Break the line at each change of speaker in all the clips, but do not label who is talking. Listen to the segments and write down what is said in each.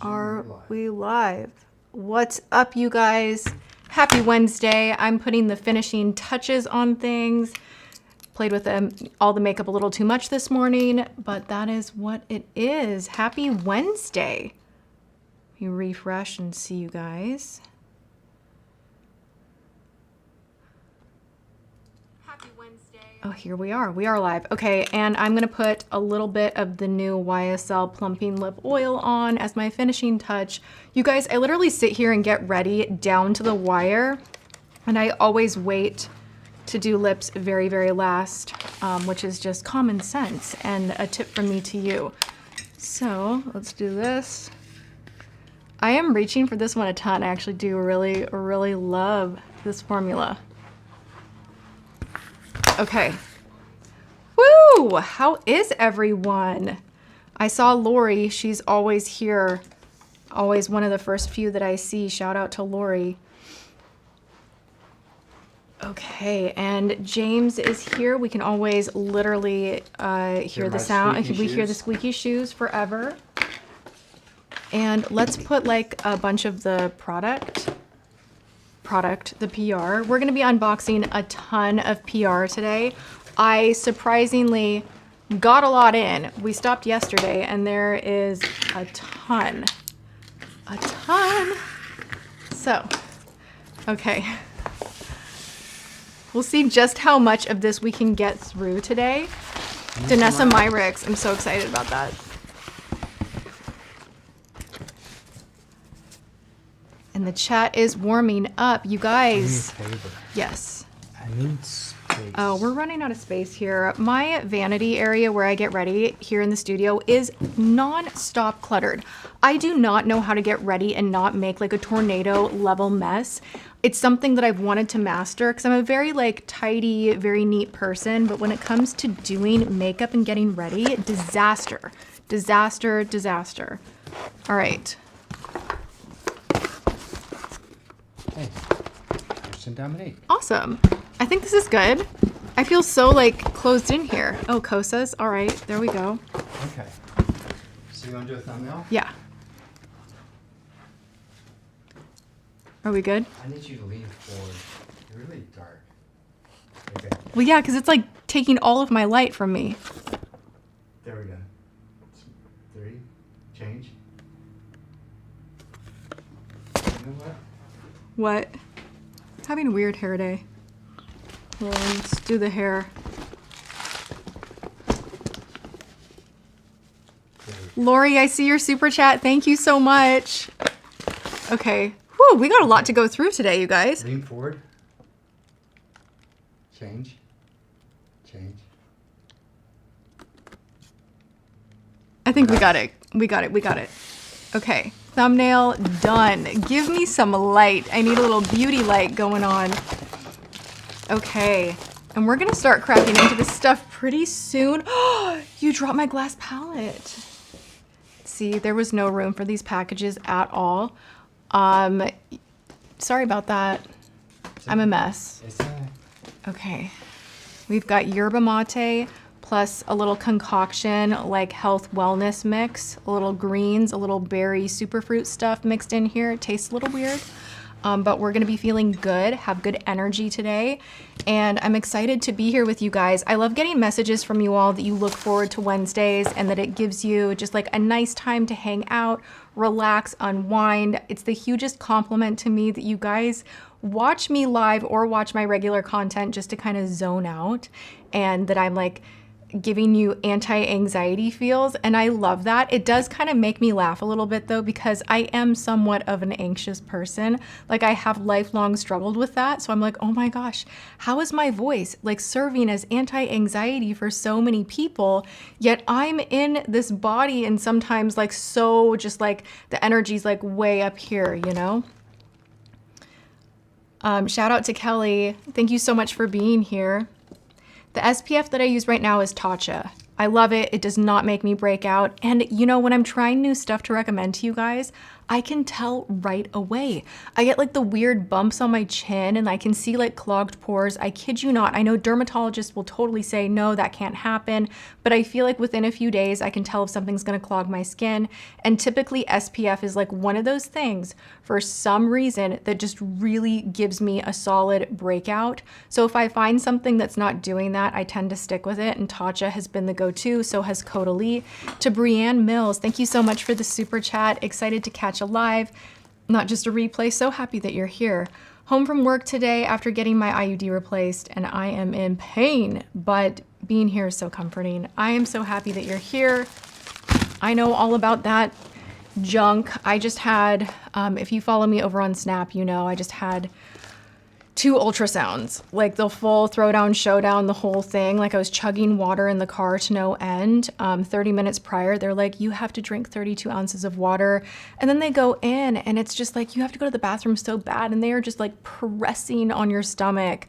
Are we live? What's up, you guys? Happy Wednesday. I'm putting the finishing touches on things. Played with all the makeup a little too much this morning, but that is what it is. Happy Wednesday. You refresh and see you guys. Oh, here we are. We are live. Okay, and I'm going to put a little bit of the new YSL Plumping Lip Oil on as my finishing touch. You guys, I literally sit here and get ready down to the wire, and I always wait to do lips very, very last, which is just common sense and a tip from me to you. So let's do this. I am reaching for this one a ton. I actually do really, really love this formula. Okay. Woo! How is everyone? I saw Lori. She's always here. Always one of the first few that I see. Shout out to Lori. Okay, and James is here. We can always literally hear the sound. We hear the squeaky shoes forever. And let's put like a bunch of the product, the PR. We're gonna be unboxing a ton of PR today. I surprisingly got a lot in. We stopped yesterday and there is a ton. So, okay. We'll see just how much of this we can get through today. Danessa Myricks, I'm so excited about that. And the chat is warming up. You guys.
I need a favor.
Yes.
I need space.
Oh, we're running out of space here. My vanity area where I get ready here in the studio is non-stop cluttered. I do not know how to get ready and not make like a tornado level mess. It's something that I've wanted to master because I'm a very like tidy, very neat person. But when it comes to doing makeup and getting ready, disaster, disaster, disaster. All right.
Hey, first and dominate.
Awesome. I think this is good. I feel so like closed in here. Oh, Kosas. All right, there we go.
Okay. So you want to do a thumbnail?
Yeah. Are we good?
I need you to lean forward. You're really dark. Okay.
Well, yeah, because it's like taking all of my light from me.
There we go. 3. Change. You know what?
What? Having a weird hair day. Well, let's do the hair. Lori, I see your super chat. Thank you so much. Okay. Whew, we got a lot to go through today, you guys.
Lean forward. Change. Change.
I think we got it. We got it. We got it. Okay. Thumbnail done. Give me some light. I need a little beauty light going on. Okay. And we're going to start cracking into this stuff pretty soon. You dropped my glass palette. See, there was no room for these packages at all. Sorry about that. I'm a mess. Okay. We've got yerba mate plus a little concoction like health wellness mix, a little greens, a little berry superfruit stuff mixed in here. It tastes a little weird, but we're gonna be feeling good, have good energy today. And I'm excited to be here with you guys. I love getting messages from you all that you look forward to Wednesdays and that it gives you just like a nice time to hang out, relax, unwind. It's the hugest compliment to me that you guys watch me live or watch my regular content just to kind of zone out, and that I'm like giving you anti-anxiety feels, and I love that. It does kind of make me laugh a little bit though, because I am somewhat of an anxious person. Like I have lifelong struggled with that. So I'm like, oh my gosh, how is my voice like serving as anti-anxiety for so many people? Yet I'm in this body and sometimes like so just like the energy's like way up here, you know? Shout out to Kelly. Thank you so much for being here. The SPF that I use right now is Tatcha. I love it. It does not make me break out. And you know, when I'm trying new stuff to recommend to you guys, I can tell right away. I get like the weird bumps on my chin and I can see like clogged pores. I kid you not. I know dermatologists will totally say, no, that can't happen. But I feel like within a few days, I can tell if something's gonna clog my skin. And typically SPF is like one of those things for some reason that just really gives me a solid breakout. So if I find something that's not doing that, I tend to stick with it. And Tatcha has been the go-to, so has Caudalie. To Brianne Mills, thank you so much for the super chat. Excited to catch a live, not just a replay. So happy that you're here. Home from work today after getting my IUD replaced, and I am in pain, but being here is so comforting. I am so happy that you're here. I know all about that junk. I just had, if you follow me over on Snap, you know, I just had 2 ultrasounds, like the full throwdown, showdown, the whole thing. Like I was chugging water in the car to no end. 30 minutes prior, they're like, you have to drink 32 ounces of water. And then they go in and it's just like, you have to go to the bathroom so bad. And they are just like pressing on your stomach.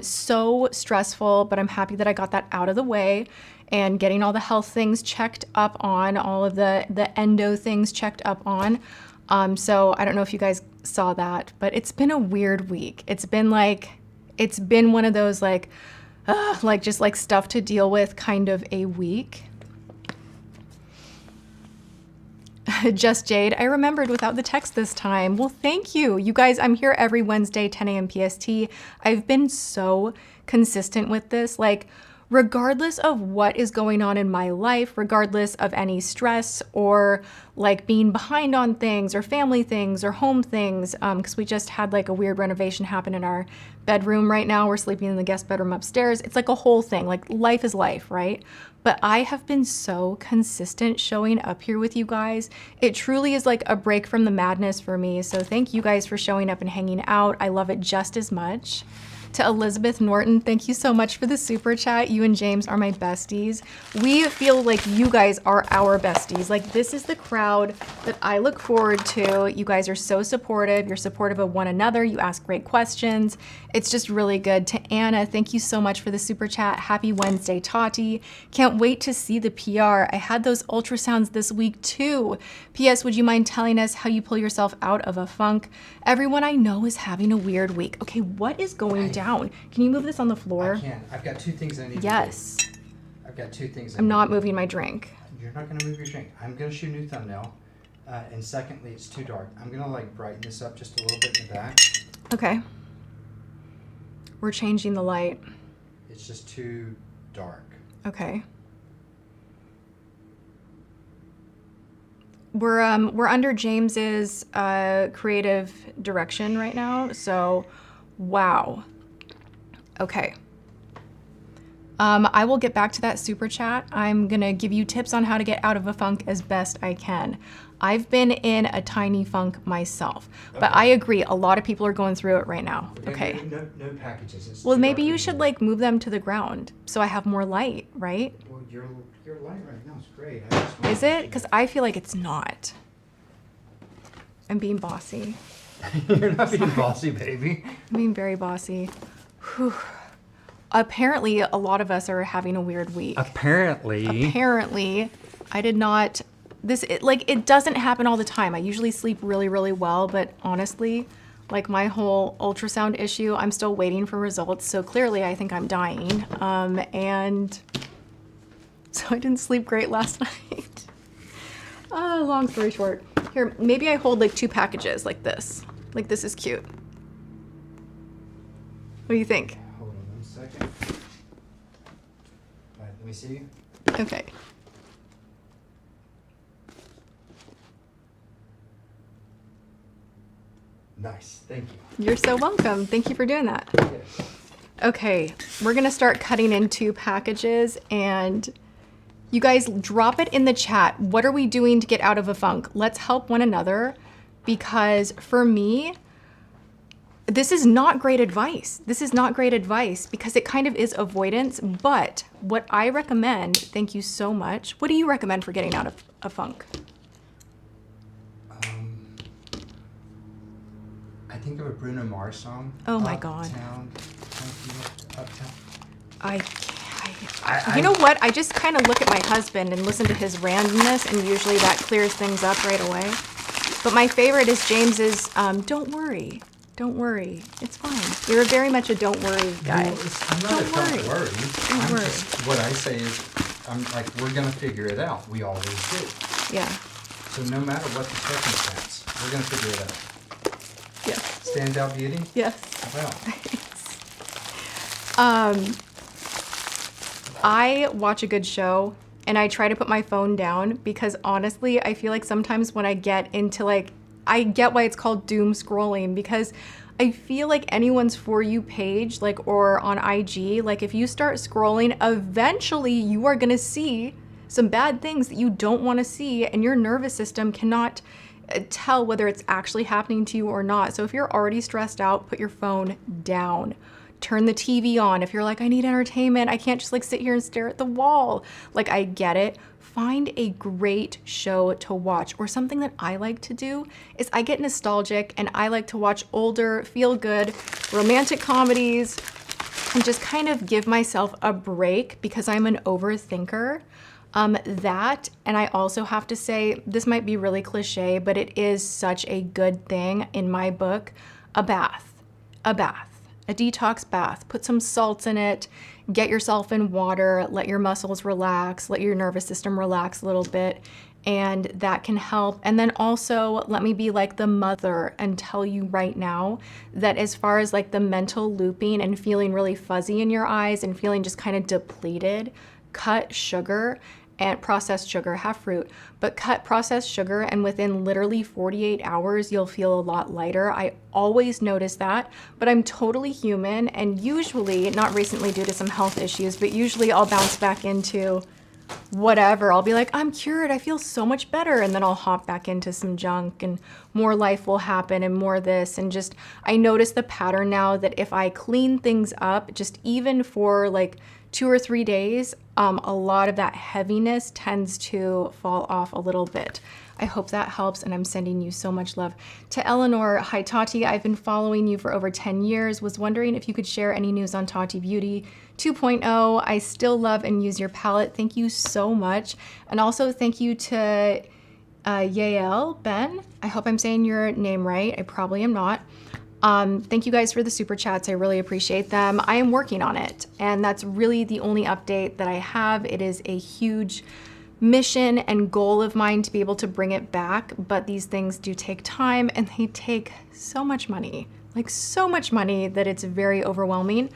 So stressful, but I'm happy that I got that out of the way and getting all the health things checked up on, all of the endo things checked up on. So I don't know if you guys saw that, but it's been a weird week. It's been one of those like just like stuff to deal with kind of a week. Just Jade, I remembered without the text this time. Well, thank you. You guys, I'm here every Wednesday, 10 a.m. PST. I've been so consistent with this. Like, regardless of what is going on in my life, regardless of any stress or like being behind on things or family things or home things, because we just had like a weird renovation happen in our bedroom right now. We're sleeping in the guest bedroom upstairs. It's like a whole thing, like life is life, right? But I have been so consistent showing up here with you guys. It truly is like a break from the madness for me. So thank you guys for showing up and hanging out. I love it just as much. To Elizabeth Norton, thank you so much for the super chat. You and James are my besties. We feel like you guys are our besties. Like, this is the crowd that I look forward to. You guys are so supportive. You're supportive of one another. You ask great questions. It's just really good. To Anna, thank you so much for the super chat. Happy Wednesday, Tati. Can't wait to see the PR. I had those ultrasounds this week too. P.S. Would you mind telling us how you pull yourself out of a funk? Everyone I know is having a weird week. Okay, what is going down? Can you move this on the floor?
I can. I've got 2 things I need
yes.
to do. I've got 2 things.
I'm not moving my drink.
You're not going to move your drink. I'm going to shoot a new thumbnail. And secondly, it's too dark. I'm going to like brighten this up just a little bit in the back.
Okay. We're changing the light.
It's just too dark.
Okay. We're under James's creative direction right now. So, wow. Okay. I will get back to that super chat. I'm gonna give you tips on how to get out of a funk as best I can. I've been in a tiny funk myself, but I agree, a lot of people are going through it right now. Okay.
No packages. It's
well, maybe you should like move them to the ground so I have more light, right?
Well, your light right now is great.
Is it? Because I feel like it's not. I'm being bossy.
You're not being bossy, baby.
I'm being very bossy. Whew. Apparently, a lot of us are having a weird week. Apparently, I did not. It doesn't happen all the time. I usually sleep really, really well, but honestly, like my whole ultrasound issue, I'm still waiting for results. So clearly, I think I'm dying. And so I didn't sleep great last night. Long story short. Here, maybe I hold like 2 packages like this. Like this is cute. What do you think?
Hold on 1 second. All right, let me see.
Okay.
Nice, thank you.
You're so welcome. Thank you for doing that.
Yes.
Okay, we're gonna start cutting in 2 packages and you guys drop it in the chat. What are we doing to get out of a funk? Let's help one another because for me, this is not great advice. This is not great advice because it kind of is avoidance, but what I recommend, thank you so much. What do you recommend for getting out of a funk?
I think of a Bruno Mars song.
Oh my God.
Uptown.
You know what? I just kind of look at my husband and listen to his randomness, and usually that clears things up right away. But my favorite is James's, don't worry. Don't worry. It's fine. You're very much a don't worry guy.
Well, I'm not
Don't
a don't
worry.
worry.
Don't worry.
What I say is, I'm like, we're going to figure it out. We always do.
Yeah.
So no matter what the circumstance, we're going to figure it out.
Yes.
Standout beauty?
Yes.
Well,
I watch a good show and I try to put my phone down because honestly, I feel like sometimes when I get into like, I get why it's called doom scrolling, because I feel like anyone's For You page, like, or on IG, like if you start scrolling, eventually you are gonna see some bad things that you don't wanna see, and your nervous system cannot tell whether it's actually happening to you or not. So if you're already stressed out, put your phone down. Turn the TV on. If you're like, I need entertainment, I can't just like sit here and stare at the wall. Like, I get it. Find a great show to watch. Or something that I like to do is I get nostalgic and I like to watch older, feel good, romantic comedies and just kind of give myself a break because I'm an overthinker. That, and I also have to say, this might be really cliche, but it is such a good thing in my book, a bath, a detox bath. Put some salts in it, get yourself in water, let your muscles relax, let your nervous system relax a little bit, and that can help. And then also, let me be like the mother and tell you right now that as far as like the mental looping and feeling really fuzzy in your eyes and feeling just kind of depleted, cut sugar and processed sugar, have fruit, but cut processed sugar, and within literally 48 hours, you'll feel a lot lighter. I always notice that, but I'm totally human, and usually, not recently due to some health issues, but usually I'll bounce back into whatever. I'll be like, I'm cured, I feel so much better, and then I'll hop back into some junk, and more life will happen, and more this, and just, I notice the pattern now that if I clean things up, just even for like 2 or 3 days, a lot of that heaviness tends to fall off a little bit. I hope that helps, and I'm sending you so much love. To Eleanor, hi Tati, I've been following you for over 10 years. Was wondering if you could share any news on Tati Beauty 2.0. I still love and use your palette. Thank you so much. And also thank you to Yael Ben. I hope I'm saying your name right. I probably am not. Thank you guys for the super chats. I really appreciate them. I am working on it, and that's really the only update that I have. It is a huge mission and goal of mine to be able to bring it back, but these things do take time and they take so much money, like so much money that it's very overwhelming.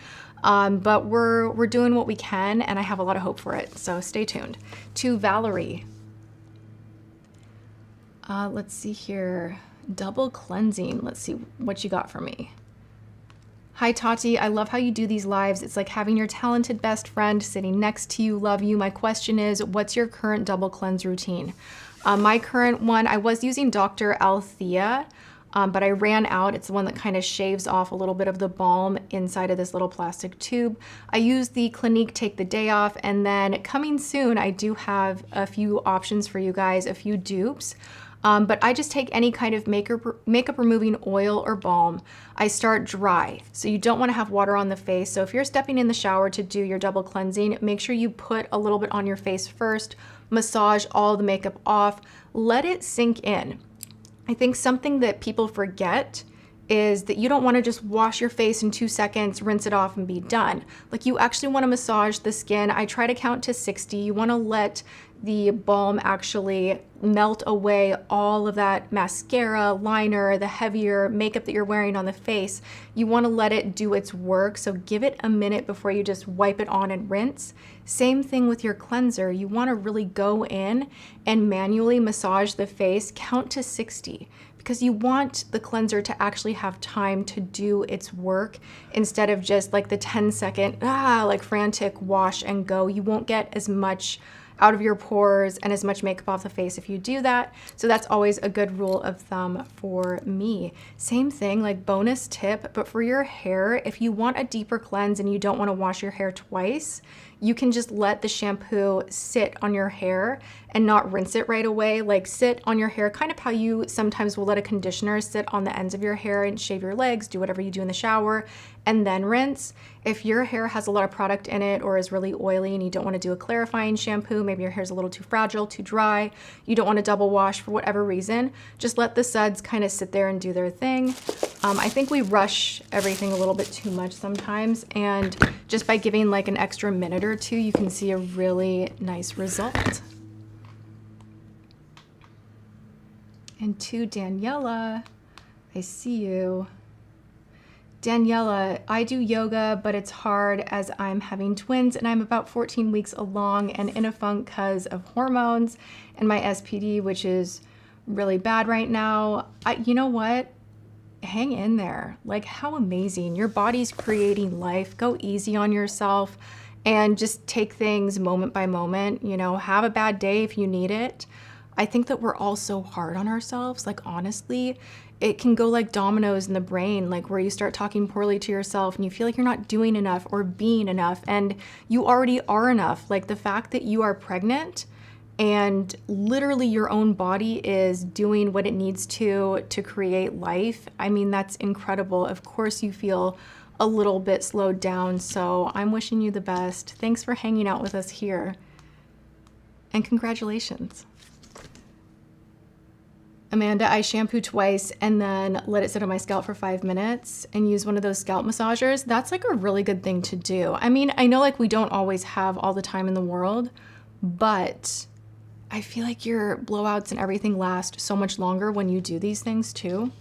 But we're doing what we can, and I have a lot of hope for it. So stay tuned. To Valerie. Let's see here. Double cleansing. Let's see what you got for me. Hi Tati, I love how you do these lives. It's like having your talented best friend sitting next to you. Love you. My question is, what's your current double cleanse routine? My current one, I was using Dr. Althea, but I ran out. It's the one that kind of shaves off a little bit of the balm inside of this little plastic tube. I use the Clinique Take the Day Off, and then coming soon, I do have a few options for you guys, a few dupes. But I just take any kind of makeup removing oil or balm. I start dry, so you don't want to have water on the face. So if you're stepping in the shower to do your double cleansing, make sure you put a little bit on your face first, massage all the makeup off, let it sink in. I think something that people forget is that you don't want to just wash your face in 2 seconds, rinse it off and be done. Like, you actually want to massage the skin. I try to count to 60. You want to let the balm actually melt away all of that mascara, liner, the heavier makeup that you're wearing on the face. You want to let it do its work, so give it a minute before you just wipe it on and rinse. Same thing with your cleanser. You want to really go in and manually massage the face, count to 60. Because you want the cleanser to actually have time to do its work instead of just like the 10-second, like frantic wash and go. You won't get as much out of your pores and as much makeup off the face if you do that. So that's always a good rule of thumb for me. Same thing, like bonus tip, but for your hair, if you want a deeper cleanse and you don't want to wash your hair twice, you can just let the shampoo sit on your hair and not rinse it right away. Like, sit on your hair, kind of how you sometimes will let a conditioner sit on the ends of your hair and shave your legs, do whatever you do in the shower, and then rinse. If your hair has a lot of product in it or is really oily and you don't want to do a clarifying shampoo, maybe your hair's a little too fragile, too dry, you don't want to double wash for whatever reason, just let the suds kind of sit there and do their thing. I think we rush everything a little bit too much sometimes, and just by giving like an extra minute or two, you can see a really nice result. And to Daniela, I see you. Daniela, I do yoga, but it's hard as I'm having twins and I'm about 14 weeks along and in a funk because of hormones and my SPD, which is really bad right now. You know what? Hang in there. Like, how amazing. Your body's creating life. Go easy on yourself and just take things moment by moment. You know, have a bad day if you need it. I think that we're all so hard on ourselves. Like, honestly, it can go like dominoes in the brain, like where you start talking poorly to yourself and you feel like you're not doing enough or being enough, and you already are enough. Like the fact that you are pregnant and literally your own body is doing what it needs to create life. I mean, that's incredible. Of course you feel a little bit slowed down, so I'm wishing you the best. Thanks for hanging out with us here. And congratulations. Amanda, I shampoo twice and then let it sit on my scalp for 5 minutes and use one of those scalp massagers. That's like a really good thing to do. I mean, I know like we don't always have all the time in the world, but I feel like your blowouts and everything last so much longer when you do these things too.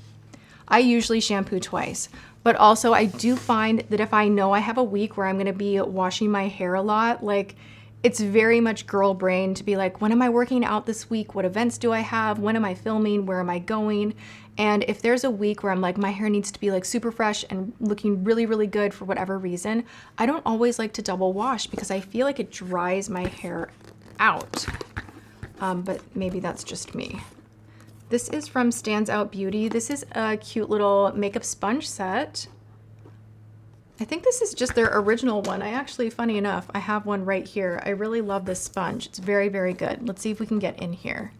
I usually shampoo twice, but also I do find that if I know I have a week where I'm gonna be washing my hair a lot, like it's very much girl brain to be like, when am I working out this week? What events do I have? When am I filming? Where am I going? And if there's a week where I'm like, my hair needs to be like super fresh and looking really, really good for whatever reason, I don't always like to double wash because I feel like it dries my hair out. But maybe that's just me. This is from Stands Out Beauty. This is a cute little makeup sponge set. I think this is just their original one. I actually, funny enough, I have one right here. I really love this sponge. It's very, very good. Let's see if we can get in here.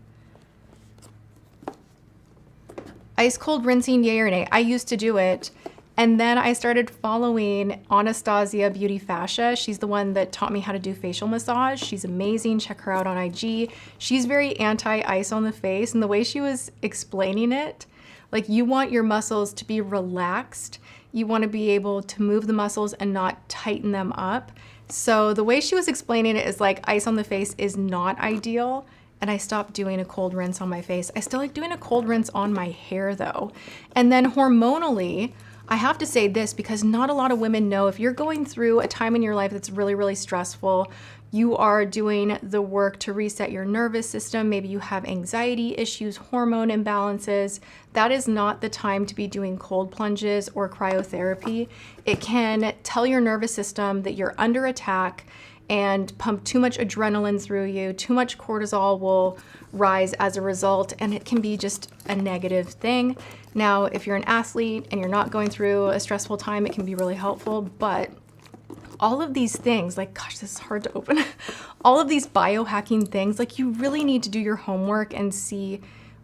Ice cold rinsing, yay or nay? I used to do it. And then I started following Anastasia Beauty Fascia. She's the one that taught me how to do facial massage. She's amazing. Check her out on IG. She's very anti-ice on the face. And the way she was explaining it, like you want your muscles to be relaxed. You want to be able to move the muscles and not tighten them up. So the way she was explaining it is like ice on the face is not ideal. And I stopped doing a cold rinse on my face. I still like doing a cold rinse on my hair though. And then hormonally, I have to say this because not a lot of women know if you're going through a time in your life that's really, really stressful, you are doing the work to reset your nervous system. Maybe you have anxiety issues, hormone imbalances. That is not the time to be doing cold plunges or cryotherapy. It can tell your nervous system that you're under attack and pump too much adrenaline through you. Too much cortisol will rise as a result, and it can be just a negative thing. Now, if you're an athlete and you're not going through a stressful time, it can be really helpful, but all of these things, like, gosh, this is hard to open. All of these biohacking things, like you really need to do your homework and see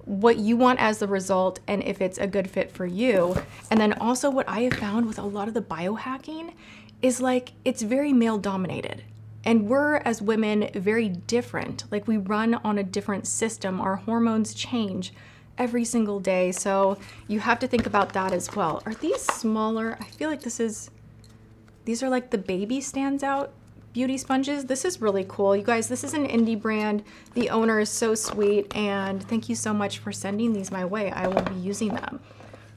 what you want as the result and if it's a good fit for you. And then also what I have found with a lot of the biohacking is like, it's very male dominated. And we're as women very different. Like we run on a different system. Our hormones change every single day. So you have to think about that as well. Are these smaller? I feel like these are like the baby Stands Out beauty sponges. This is really cool. You guys, this is an indie brand. The owner is so sweet, and thank you so much for sending these my way. I will be using them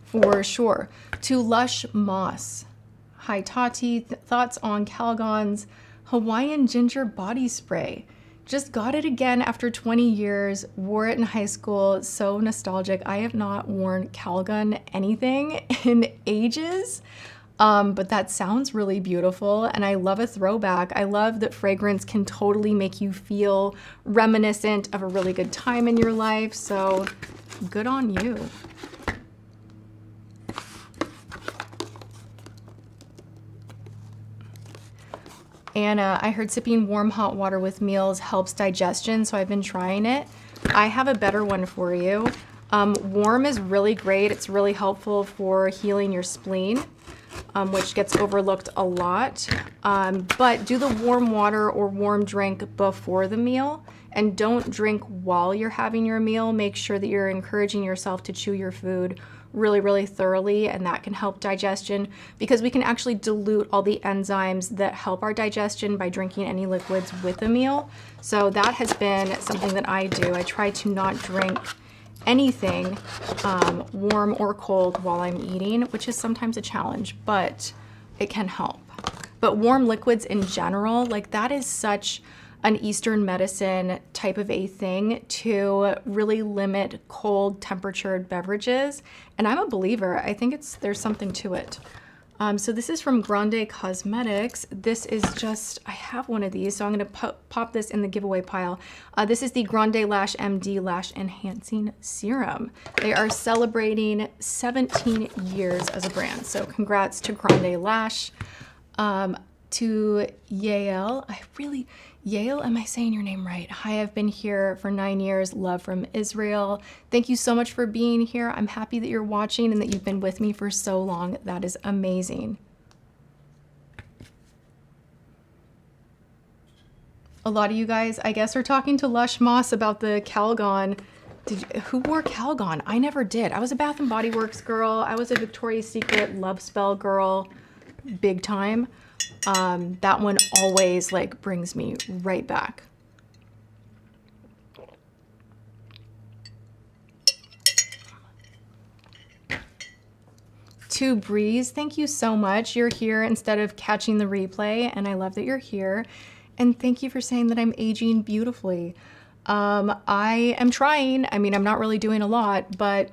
for sure. To Lush Moss. Hi Tati, thoughts on Calgon's Hawaiian Ginger Body Spray. Just got it again after 20 years, wore it in high school, so nostalgic. I have not worn Calgon anything in ages. But that sounds really beautiful, and I love a throwback. I love that fragrance can totally make you feel reminiscent of a really good time in your life, so good on you. Anna, I heard sipping warm hot water with meals helps digestion, so I've been trying it. I have a better one for you. Warm is really great. It's really helpful for healing your spleen. which gets overlooked a lot. But do the warm water or warm drink before the meal, and don't drink while you're having your meal. Make sure that you're encouraging yourself to chew your food really, really thoroughly, and that can help digestion, because we can actually dilute all the enzymes that help our digestion by drinking any liquids with a meal. So that has been something that I do. I try to not drink anything warm or cold while I'm eating, which is sometimes a challenge, but it can help. But warm liquids in general, like that is such an Eastern medicine type of a thing to really limit cold temperatured beverages. And I'm a believer. I think there's something to it. So this is from Grande Cosmetics. This is just, I have one of these, so I'm gonna pop this in the giveaway pile. This is the Grande Lash MD Lash Enhancing Serum. They are celebrating 17 years as a brand. So congrats to Grande Lash. To Yael, Yael, am I saying your name right? Hi, I've been here for 9 years. Love from Israel. Thank you so much for being here. I'm happy that you're watching and that you've been with me for so long. That is amazing. A lot of you guys, I guess, are talking to Lush Moss about the Calgon. Who wore Calgon? I never did. I was a Bath & Body Works girl. I was a Victoria's Secret Love Spell girl, big time. That one always like brings me right back. To Breeze, thank you so much. You're here instead of catching the replay, and I love that you're here. And thank you for saying that I'm aging beautifully. I am trying. I mean, I'm not really doing a lot, but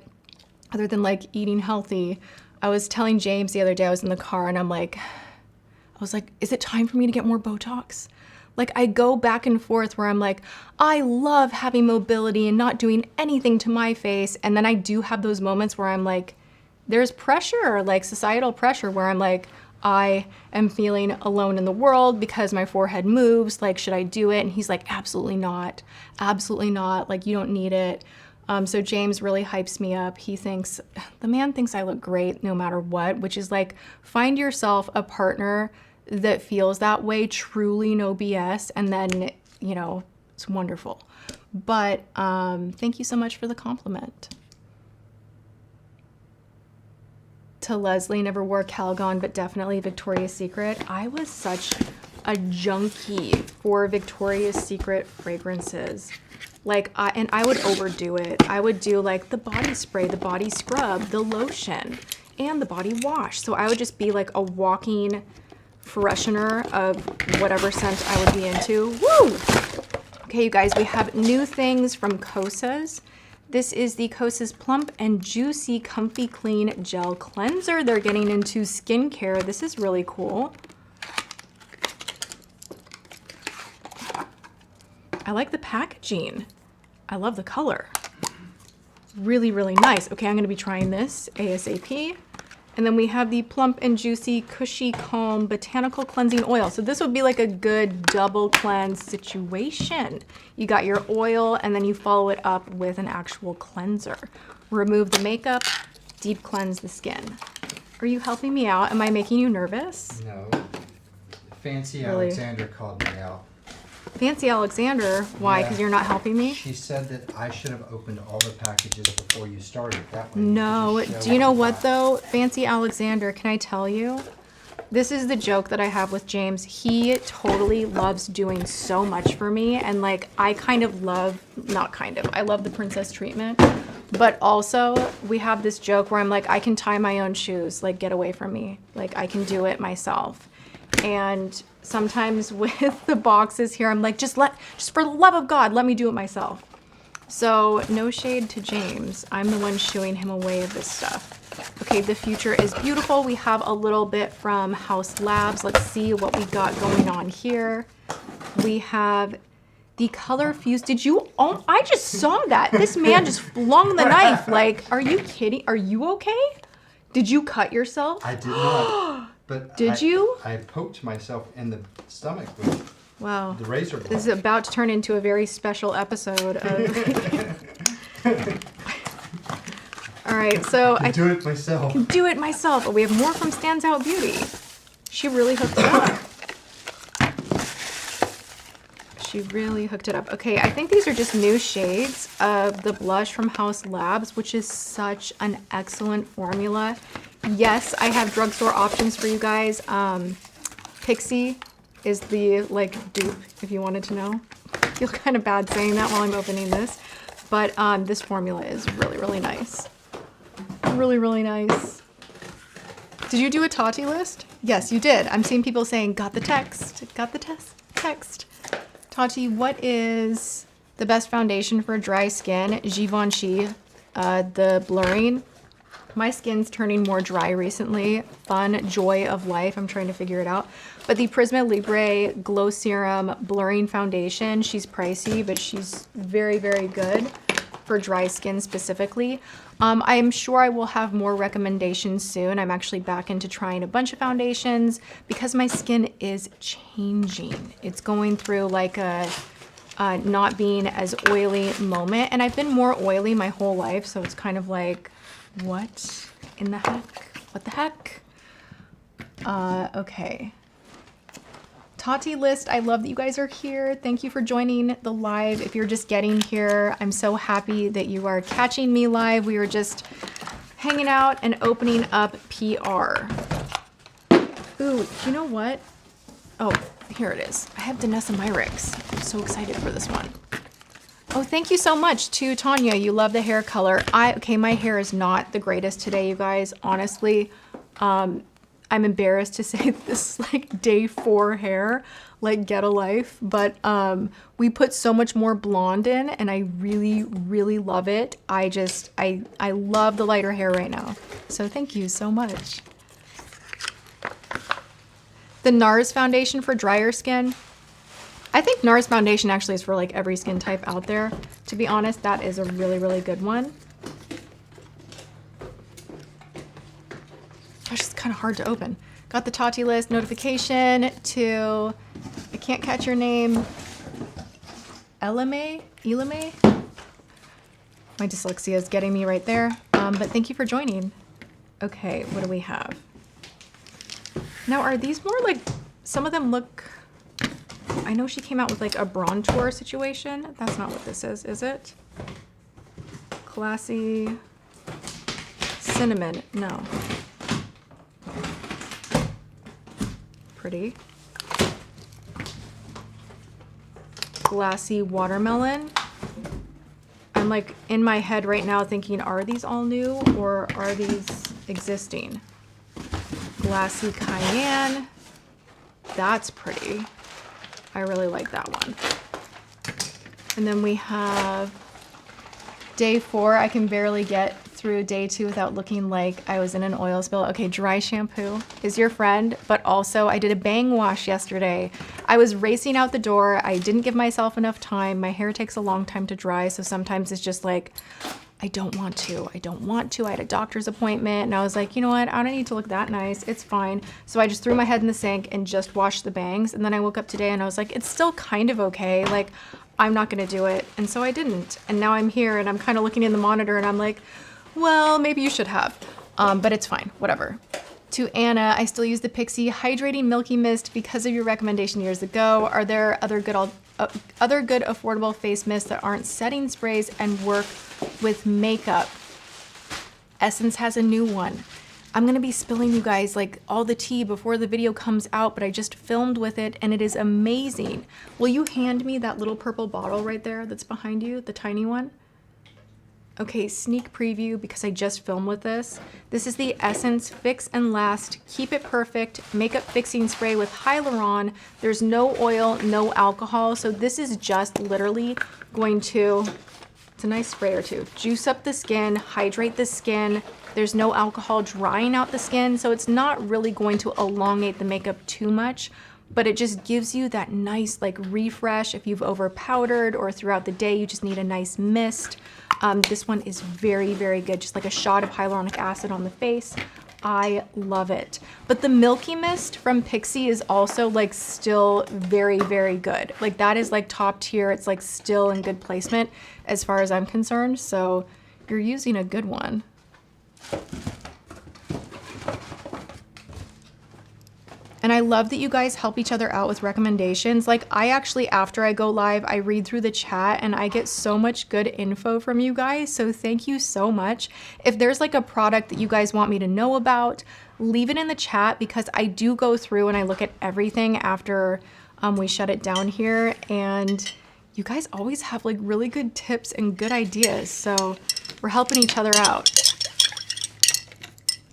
other than like eating healthy, I was telling James the other day, I was in the car and I was like, is it time for me to get more Botox? Like I go back and forth where I'm like, I love having mobility and not doing anything to my face. And then I do have those moments where I'm like, there's pressure, like societal pressure, where I'm like, I am feeling alone in the world because my forehead moves. Like, should I do it? And he's like, absolutely not. Absolutely not. Like, you don't need it. So James really hypes me up. The man thinks I look great no matter what, which is like, find yourself a partner that feels that way, truly no BS, and then, you know, it's wonderful. But thank you so much for the compliment. To Leslie, never wore Calgon, but definitely Victoria's Secret. I was such a junkie for Victoria's Secret fragrances. Like, I would overdo it. I would do like the body spray, the body scrub, the lotion, and the body wash. So I would just be like a walking freshener of whatever scent I would be into. Woo! Okay, you guys, we have new things from Kosas. This is the Kosas Plump and Juicy Comfy Clean Gel Cleanser. They're getting into skincare. This is really cool. I like the packaging. I love the color. Really, really nice. Okay, I'm gonna be trying this ASAP. And then we have the Plump and Juicy Cushy Calm Botanical Cleansing Oil. So this would be like a good double cleanse situation. You got your oil and then you follow it up with an actual cleanser. Remove the makeup, deep cleanse the skin. Are you helping me out? Am I making you nervous?
No. Fancy
Really?
Alexander called me out.
Fancy Alexander? Why? Because you're not helping me?
She said that I should have opened all the packages before you started. That way
No.
you could just
Do you know
show
what
off.
though? Fancy Alexander, can I tell you? This is the joke that I have with James. He totally loves doing so much for me. And like, I kind of love, not kind of, I love the princess treatment. But also, we have this joke where I'm like, I can tie my own shoes. Like, get away from me. Like, I can do it myself. And sometimes with the boxes here, I'm like, just for the love of God, let me do it myself. So no shade to James. I'm the one shooing him away of this stuff. Okay, the future is beautiful. We have a little bit from House Labs. Let's see what we got going on here. We have the Color Fuse. Oh, I just saw that. This man just flung the knife. Like, are you kidding? Are you okay? Did you cut yourself?
I did not. But
Did you?
I poked myself in the stomach with
Wow.
the razor blade.
This is about to turn into a very special episode of... All right, so I
do it myself.
can do it myself. But we have more from Stands Out Beauty. She really hooked it up. She really hooked it up. Okay, I think these are just new shades of the blush from House Labs, which is such an excellent formula. Yes, I have drugstore options for you guys. Pixie is the like dupe, if you wanted to know. I feel kind of bad saying that while I'm opening this, but this formula is really, really nice. Really, really nice. Did you do a Tati list? Yes, you did. I'm seeing people saying, got the text, got the text. Tati, what is the best foundation for dry skin? Givenchy, the blurring. My skin's turning more dry recently. Fun, joy of life. I'm trying to figure it out. But the Prisma Libre Glow Serum Blurring Foundation, she's pricey, but she's very, very good for dry skin specifically. I am sure I will have more recommendations soon. I'm actually back into trying a bunch of foundations because my skin is changing. It's going through like a not being as oily moment. And I've been more oily my whole life, so it's kind of like, what in the heck? What the heck? Okay. Tati list, I love that you guys are here. Thank you for joining the live. If you're just getting here, I'm so happy that you are catching me live. We were just hanging out and opening up PR. Ooh, you know what? Oh, here it is. I have Danessa Myricks. I'm so excited for this one. Oh, thank you so much to Tanya. You love the hair color. Okay, my hair is not the greatest today, you guys. Honestly, I'm embarrassed to say this is like day 4 hair, like get a life. But we put so much more blonde in, and I really, really love it. I love the lighter hair right now. So thank you so much. The NARS foundation for drier skin. I think NARS foundation actually is for like every skin type out there. To be honest, that is a really, really good one. Gosh, it's kind of hard to open. Got the Tati list notification to, I can't catch your name, Elame? My dyslexia is getting me right there. But thank you for joining. Okay, what do we have? Now, are these more like, some of them look, I know she came out with like a bronzer situation. That's not what this is it? Classy cinnamon, no. Pretty. Glassy watermelon. I'm like in my head right now thinking, are these all new or are these existing? Glassy cayenne. That's pretty. I really like that one. And then we have day 4. I can barely get through day 2 without looking like I was in an oil spill. Okay, dry shampoo is your friend, but also I did a bang wash yesterday. I was racing out the door. I didn't give myself enough time. My hair takes a long time to dry, so sometimes it's just like, I don't want to. I had a doctor's appointment and I was like, you know what? I don't need to look that nice. It's fine. So I just threw my head in the sink and just washed the bangs. And then I woke up today and I was like, it's still kind of okay. Like, I'm not going to do it. And so I didn't. And now I'm here and I'm kind of looking in the monitor and I'm like, well, maybe you should have. But it's fine. Whatever. To Anna, I still use the Pixie Hydrating Milky Mist because of your recommendation years ago. Are there other good affordable face mists that aren't setting sprays and work with makeup? Essence has a new one. I'm going to be spilling you guys like all the tea before the video comes out, but I just filmed with it and it is amazing. Will you hand me that little purple bottle right there that's behind you, the tiny one? Okay, sneak preview because I just filmed with this. This is the Essence Fix and Last Keep It Perfect Makeup Fixing Spray with Hyaluron. There's no oil, no alcohol. So this is just literally going to, it's a nice spray or two, juice up the skin, hydrate the skin. There's no alcohol drying out the skin. So it's not really going to elongate the makeup too much, but it just gives you that nice like refresh if you've over powdered or throughout the day you just need a nice mist. This one is very, very good. Just like a shot of hyaluronic acid on the face. I love it. But the Milky Mist from Pixie is also like still very, very good. Like that is like top tier. It's like still in good placement as far as I'm concerned. So you're using a good one. And I love that you guys help each other out with recommendations. Like I actually, after I go live, I read through the chat and I get so much good info from you guys. So thank you so much. If there's like a product that you guys want me to know about, leave it in the chat because I do go through and I look at everything after we shut it down here. And you guys always have like really good tips and good ideas. So we're helping each other out.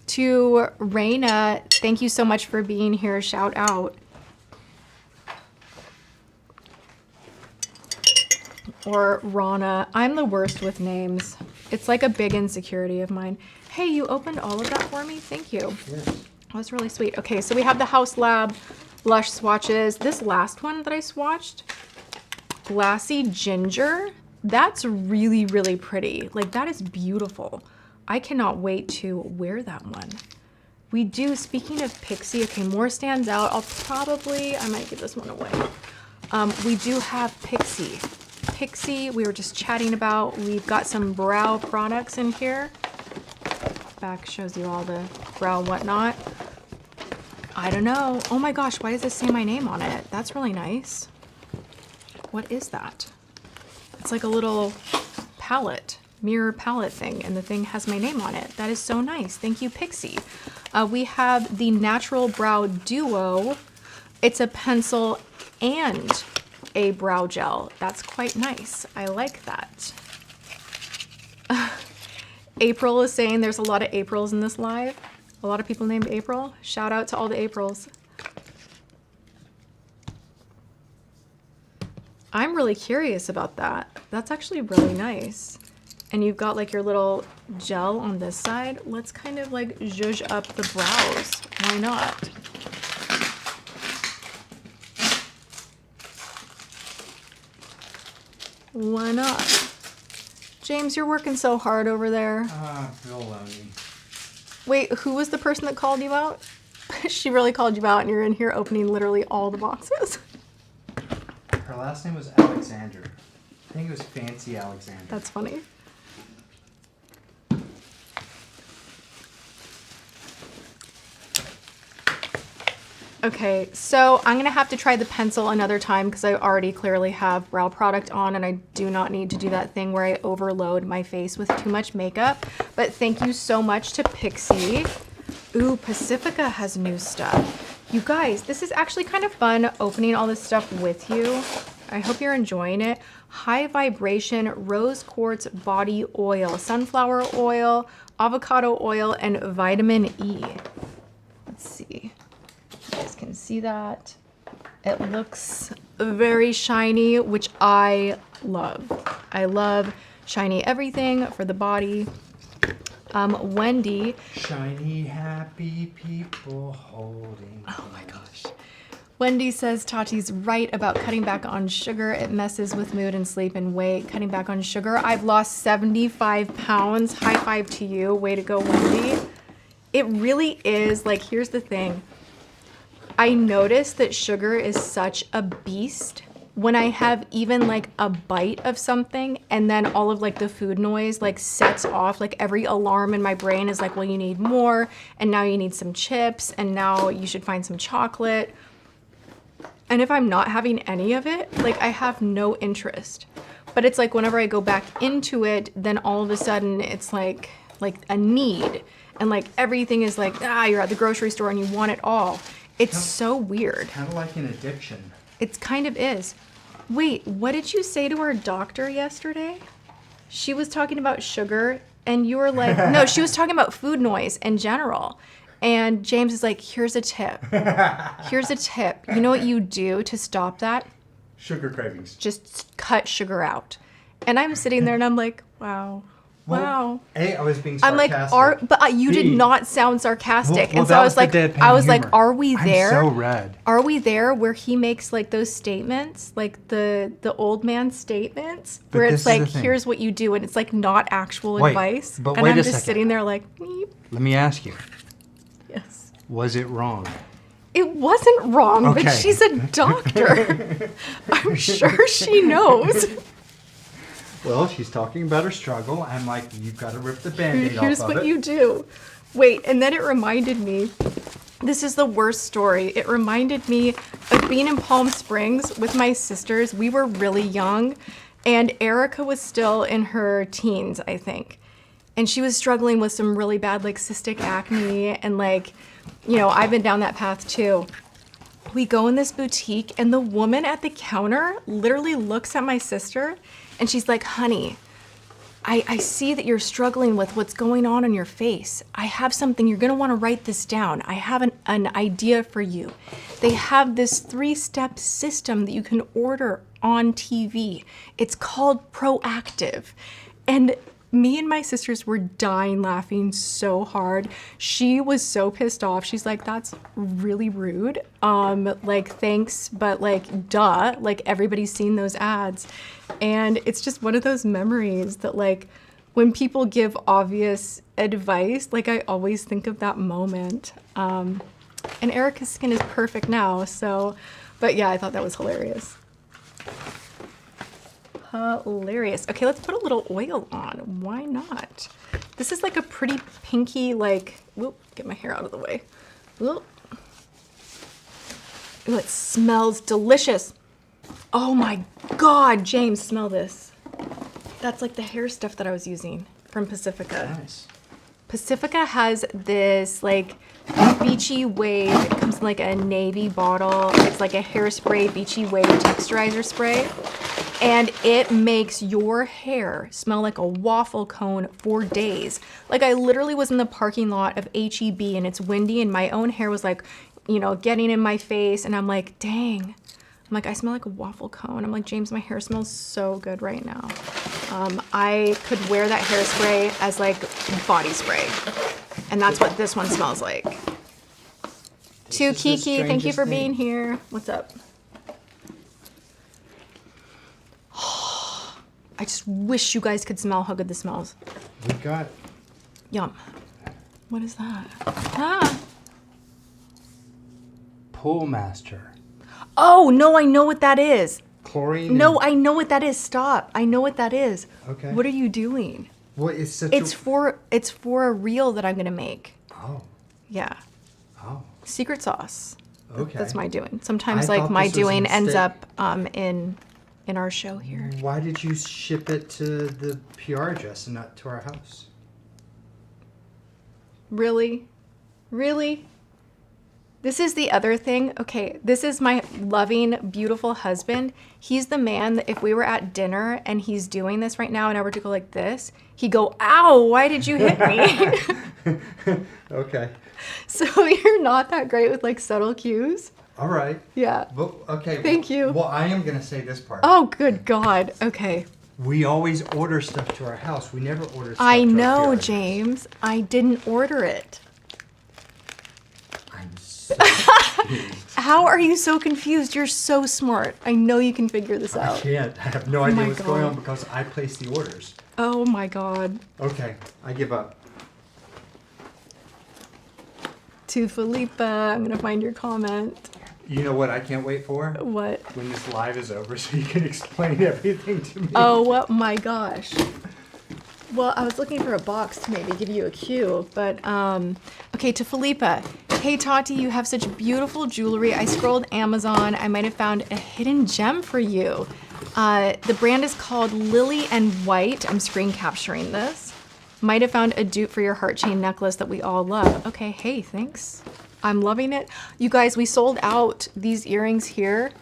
To Raina, thank you so much for being here. Shout out. Or Rana. I'm the worst with names. It's like a big insecurity of mine. Hey, you opened all of that for me? Thank you.
Yes.
That was really sweet. Okay, so we have the House Lab blush swatches. This last one that I swatched, Glassy Ginger, that's really, really pretty. Like that is beautiful. I cannot wait to wear that one. We do, speaking of Pixie, okay, more stands out. I might give this one away. We do have Pixie. Pixie, we were just chatting about. We've got some brow products in here. Back shows you all the brow whatnot. I don't know. Oh my gosh, why does this say my name on it? That's really nice. What is that? It's like a little palette. Mirror palette thing, and the thing has my name on it. That is so nice. Thank you, Pixie. We have the Natural Brow Duo. It's a pencil and a brow gel. That's quite nice. I like that. April is saying there's a lot of Aprils in this live. A lot of people named April. Shout out to all the Aprils. I'm really curious about that. That's actually really nice. And you've got like your little gel on this side. Let's kind of like zhuzh up the brows. Why not? Why not? James, you're working so hard over there.
Bill Loney.
Wait, who was the person that called you out? She really called you out and you're in here opening literally all the boxes.
Her last name was Alexander. I think it was Fancy Alexander.
That's funny. Okay, so I'm gonna have to try the pencil another time because I already clearly have brow product on and I do not need to do that thing where I overload my face with too much makeup. But thank you so much to Pixie. Ooh, Pacifica has new stuff. You guys, this is actually kind of fun opening all this stuff with you. I hope you're enjoying it. High Vibration Rose Quartz Body Oil, Sunflower Oil, Avocado Oil, and Vitamin E. Let's see. You guys can see that. It looks very shiny, which I love. I love shiny everything for the body. Wendy.
Shiny, happy people holding.
Oh my gosh. Wendy says Tati's right about cutting back on sugar. It messes with mood and sleep and weight. Cutting back on sugar. I've lost 75 pounds. High five to you. Way to go, Wendy. It really is, like, here's the thing. I noticed that sugar is such a beast when I have even like a bite of something and then all of like the food noise like sets off, like every alarm in my brain is like, well, you need more, and now you need some chips, and now you should find some chocolate. And if I'm not having any of it, like I have no interest. But it's like whenever I go back into it, then all of a sudden it's like a need, and like everything is like, you're at the grocery store and you want it all. It's so weird.
Kind of like an addiction.
It kind of is. Wait, what did you say to our doctor yesterday? She was talking about sugar and you were like, no, she was talking about food noise in general. And James is like, here's a tip. Here's a tip. You know what you do to stop that?
Sugar cravings.
Just cut sugar out. And I'm sitting there and I'm like, wow.
Well,
Wow.
A, I was being
I'm
sarcastic.
like, but you did not sound sarcastic.
Well,
and so
that
I
was
was like,
the deadpan humor.
are we there?
I'm so red.
Are we there where he makes like those statements, like the old man statements,
But
where
this
it's
is the
like,
thing.
here's what you do, and it's like not actual
Wait,
advice.
but
and
wait
I'm
a
just
second.
sitting there like, meep.
Let me ask you.
Yes.
Was it wrong?
It wasn't wrong,
Okay.
but she's a doctor. I'm sure she knows.
Well, she's talking about her struggle. I'm like, you've got to rip the Band-Aid off
Here's
of
what
it.
you do. Wait, and then it reminded me, this is the worst story. It reminded me of being in Palm Springs with my sisters. We were really young, and Erica was still in her teens, I think. And she was struggling with some really bad, like, cystic acne, and, like, you know, I've been down that path too. We go in this boutique, and the woman at the counter literally looks at my sister, and she's like, honey, I see that you're struggling with what's going on in your face. I have something, you're gonna wanna write this down. I have an idea for you. They have this 3-step system that you can order on TV. It's called Proactive. And me and my sisters were dying laughing so hard. She was so pissed off. She's like, that's really rude. Like, thanks, but like, duh, like everybody's seen those ads. And it's just one of those memories that, like, when people give obvious advice, like, I always think of that moment. And Erica's skin is perfect now, so, but yeah, I thought that was hilarious. Hilarious. Okay, let's put a little oil on. Why not? This is like a pretty pinky, like, whoop, get my hair out of the way. Whoop. Ooh, it smells delicious. Oh my God, James, smell this. That's like the hair stuff that I was using from Pacifica.
Nice.
Pacifica has this like beachy wave. It comes in like a navy bottle. It's like a hairspray beachy wave texturizer spray. And it makes your hair smell like a waffle cone for days. Like, I literally was in the parking lot of HEB and it's windy and my own hair was like, you know, getting in my face, and I'm like, dang. I'm like, I smell like a waffle cone. I'm like, James, my hair smells so good right now. I could wear that hairspray as like body spray. And that's what this one smells like. To Kiki, thank you for being here. What's up? I just wish you guys could smell how good this smells.
We got
Yum. What is that? Ah.
Pool Master.
Oh, no, I know what that is.
Chlorine.
No, I know what that is. Stop. I know what that is.
Okay.
What are you doing?
What is such
It's for a reel that I'm going to make.
Oh.
Yeah.
Oh.
Secret sauce.
Okay.
That's my doing. Sometimes
I
like
thought
my
this was
doing ends
instead-
up in our show here.
Why did you ship it to the PR address and not to our house?
Really? Really? This is the other thing. Okay, this is my loving, beautiful husband. He's the man that if we were at dinner and he's doing this right now and I were to go like this, he'd go, ow, why did you hit me?
Okay.
So you're not that great with like subtle cues?
All right.
Yeah.
But, okay.
Thank you.
Well, I am going to say this part.
Oh, good God. Okay.
We always order stuff to our house. We never order stuff
I
to our
know,
PR address.
James. I didn't order it.
I'm so confused.
How are you so confused? You're so smart. I know you can figure this
I
out.
can't. I have no idea
my
what's going on
God.
because I place the orders.
Oh my God.
Okay. I give up.
To Felipa, I'm gonna find your comment.
You know what I can't wait for?
What?
When this live is over so you can explain everything to me.
Oh my gosh. Well, I was looking for a box to maybe give you a cue, but okay, to Felipa. Hey Tati, you have such beautiful jewelry. I scrolled Amazon. I might have found a hidden gem for you. The brand is called Lily and White. I'm screen capturing this. Might have found a dupe for your heart chain necklace that we all love. Okay, hey, thanks. I'm loving it. You guys, we sold out these earrings here.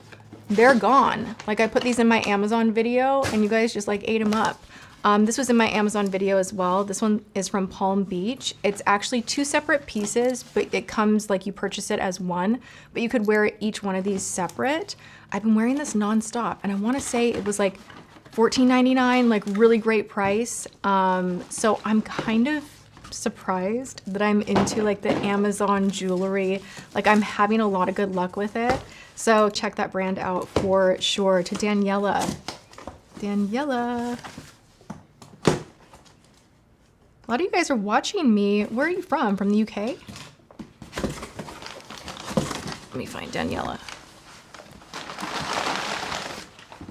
They're gone. Like, I put these in my Amazon video and you guys just like ate them up. This was in my Amazon video as well. This one is from Palm Beach. It's actually 2 separate pieces, but it comes like you purchase it as one, but you could wear each one of these separate. I've been wearing this nonstop and I wanna say it was like $14.99, like really great price. So I'm kind of surprised that I'm into like the Amazon jewelry. Like, I'm having a lot of good luck with it. So check that brand out for sure. To Daniela. Daniela. A lot of you guys are watching me. Where are you from? From the UK? Let me find Daniela.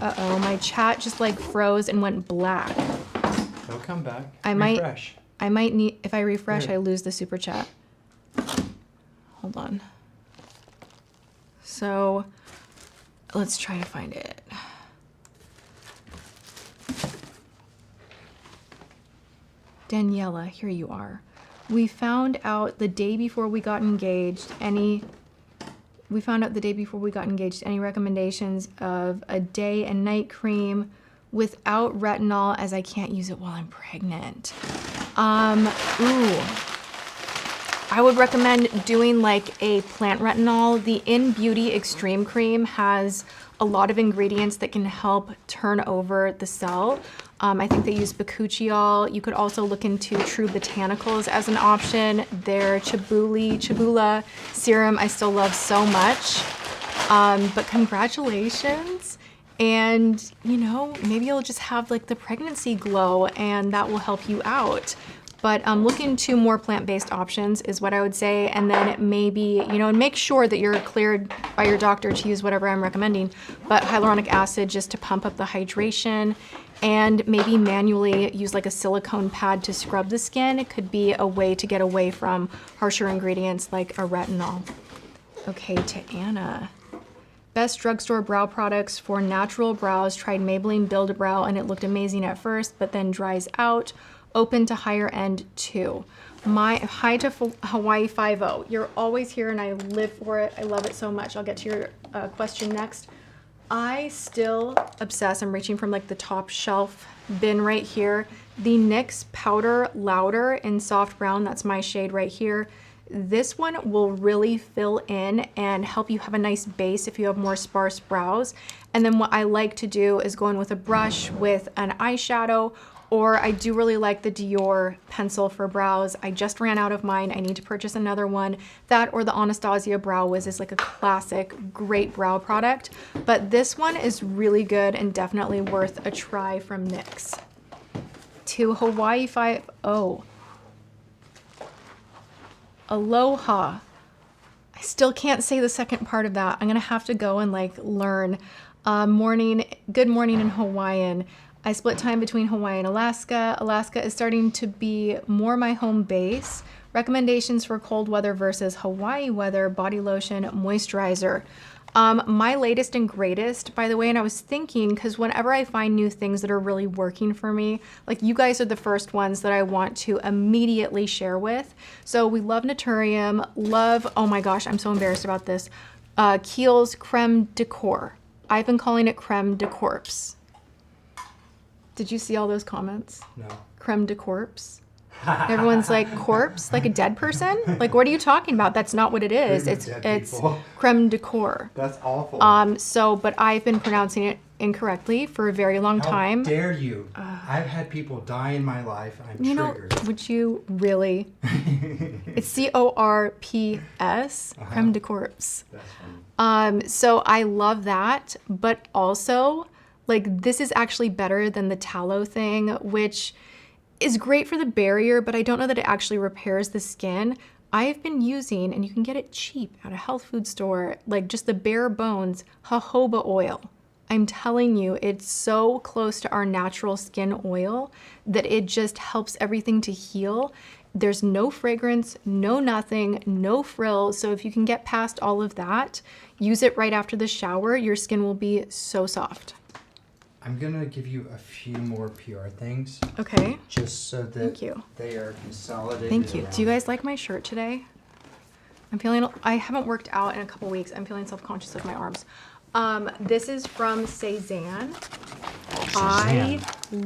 Uh-oh, my chat just like froze and went black.
They'll come back.
Refresh. I might need, if I refresh,
Here.
I lose the super chat. Hold on. So let's try to find it. Daniela, here you are. We found out the day before we got engaged any recommendations of a day and night cream without retinol, as I can't use it while I'm pregnant. I would recommend doing like a plant retinol. The In Beauty Extreme Cream has a lot of ingredients that can help turn over the cell. I think they use bakuchiol. You could also look into True Botanicals as an option. Their Chabula serum I still love so much. But congratulations. And, you know, maybe you'll just have like the pregnancy glow and that will help you out. But look into more plant-based options is what I would say. And then maybe, you know, and make sure that you're cleared by your doctor to use whatever I'm recommending. But hyaluronic acid just to pump up the hydration, and maybe manually use like a silicone pad to scrub the skin. It could be a way to get away from harsher ingredients like a retinol. Okay, to Anna. Best drugstore brow products for natural brows. Tried Maybelline Build-A-Brow and it looked amazing at first, but then dries out. Open to higher end too. Hi to Hawaii 5-0. You're always here and I live for it. I love it so much. I'll get to your question next. I still obsess. I'm reaching from like the top shelf bin right here. The NYX Powder Louder in Soft Brown. That's my shade right here. This one will really fill in and help you have a nice base if you have more sparse brows. And then what I like to do is go in with a brush with an eyeshadow, or I do really like the Dior pencil for brows. I just ran out of mine. I need to purchase another one. That or the Anastasia Brow Wiz is like a classic, great brow product. But this one is really good and definitely worth a try from NYX. To Hawaii 5-0. Aloha. I still can't say the second part of that. I'm gonna have to go and like learn. Good morning in Hawaiian. I split time between Hawaii and Alaska. Alaska is starting to be more my home base. Recommendations for cold weather versus Hawaii weather, body lotion, moisturizer. My latest and greatest, by the way, and I was thinking, because whenever I find new things that are really working for me, like you guys are the first ones that I want to immediately share with. So we love Naturium, love, oh my gosh, I'm so embarrassed about this, Kiehl's Creme de Corps. I've been calling it Creme de Corpse. Did you see all those comments?
No.
Creme de Corpse. Everyone's like, corpse? Like a dead person? Like, what are you talking about? That's not what it is. It's creme de corps.
That's awful.
But I've been pronouncing it incorrectly for a very long time.
How dare you? I've had people die in my life. I'm triggered.
Would you really? It's C-O-R-P-S, creme de corpse.
That's funny.
So I love that, but also, like, this is actually better than the tallow thing, which is great for the barrier, but I don't know that it actually repairs the skin. I've been using, and you can get it cheap at a health food store, like just the bare bones jojoba oil. I'm telling you, it's so close to our natural skin oil that it just helps everything to heal. There's no fragrance, no nothing, no frills. So if you can get past all of that, use it right after the shower, your skin will be so soft.
I'm gonna give you a few more PR things.
Okay.
Just so that
Thank you.
They are consolidated.
Thank you.
around.
Do you guys like my shirt today? I haven't worked out in a couple weeks. I'm feeling self-conscious of my arms. This is from Sezzane. I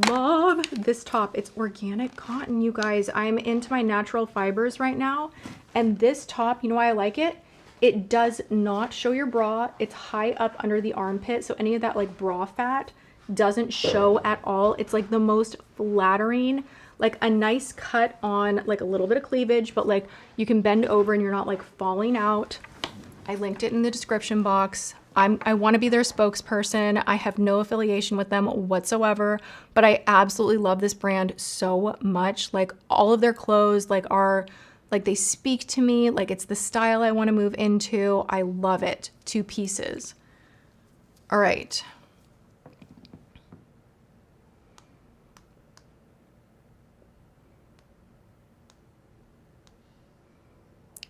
love this top. It's organic cotton, you guys. I'm into my natural fibers right now. And this top, you know why I like it? It does not show your bra. It's high up under the armpit. So any of that like bra fat doesn't show at all. It's like the most flattering, like a nice cut on like a little bit of cleavage, but like you can bend over and you're not like falling out. I linked it in the description box. I want to be their spokesperson. I have no affiliation with them whatsoever, but I absolutely love this brand so much. Like all of their clothes like are like they speak to me, like it's the style I want to move into. I love it. 2 pieces. All right.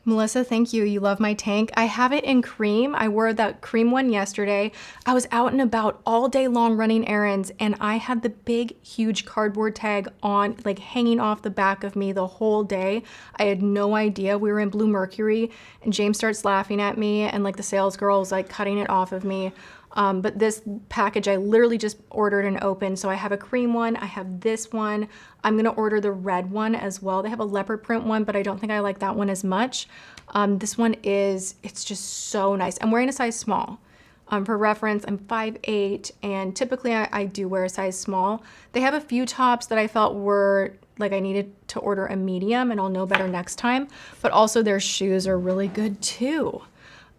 Melissa, thank you. You love my tank. I have it in cream. I wore that cream one yesterday. I was out and about all day long running errands, and I had the big, huge cardboard tag on, like hanging off the back of me the whole day. I had no idea. We were in Blue Mercury, and James starts laughing at me, and like the sales girl was like cutting it off of me. But this package I literally just ordered and opened. So I have a cream one, I have this one. I'm gonna order the red one as well. They have a leopard print one, but I don't think I like that one as much. This one it's just so nice. I'm wearing a size small. For reference, I'm 5'8", and typically I do wear a size small. They have a few tops that I felt were like I needed to order a medium, and I'll know better next time. But also their shoes are really good too.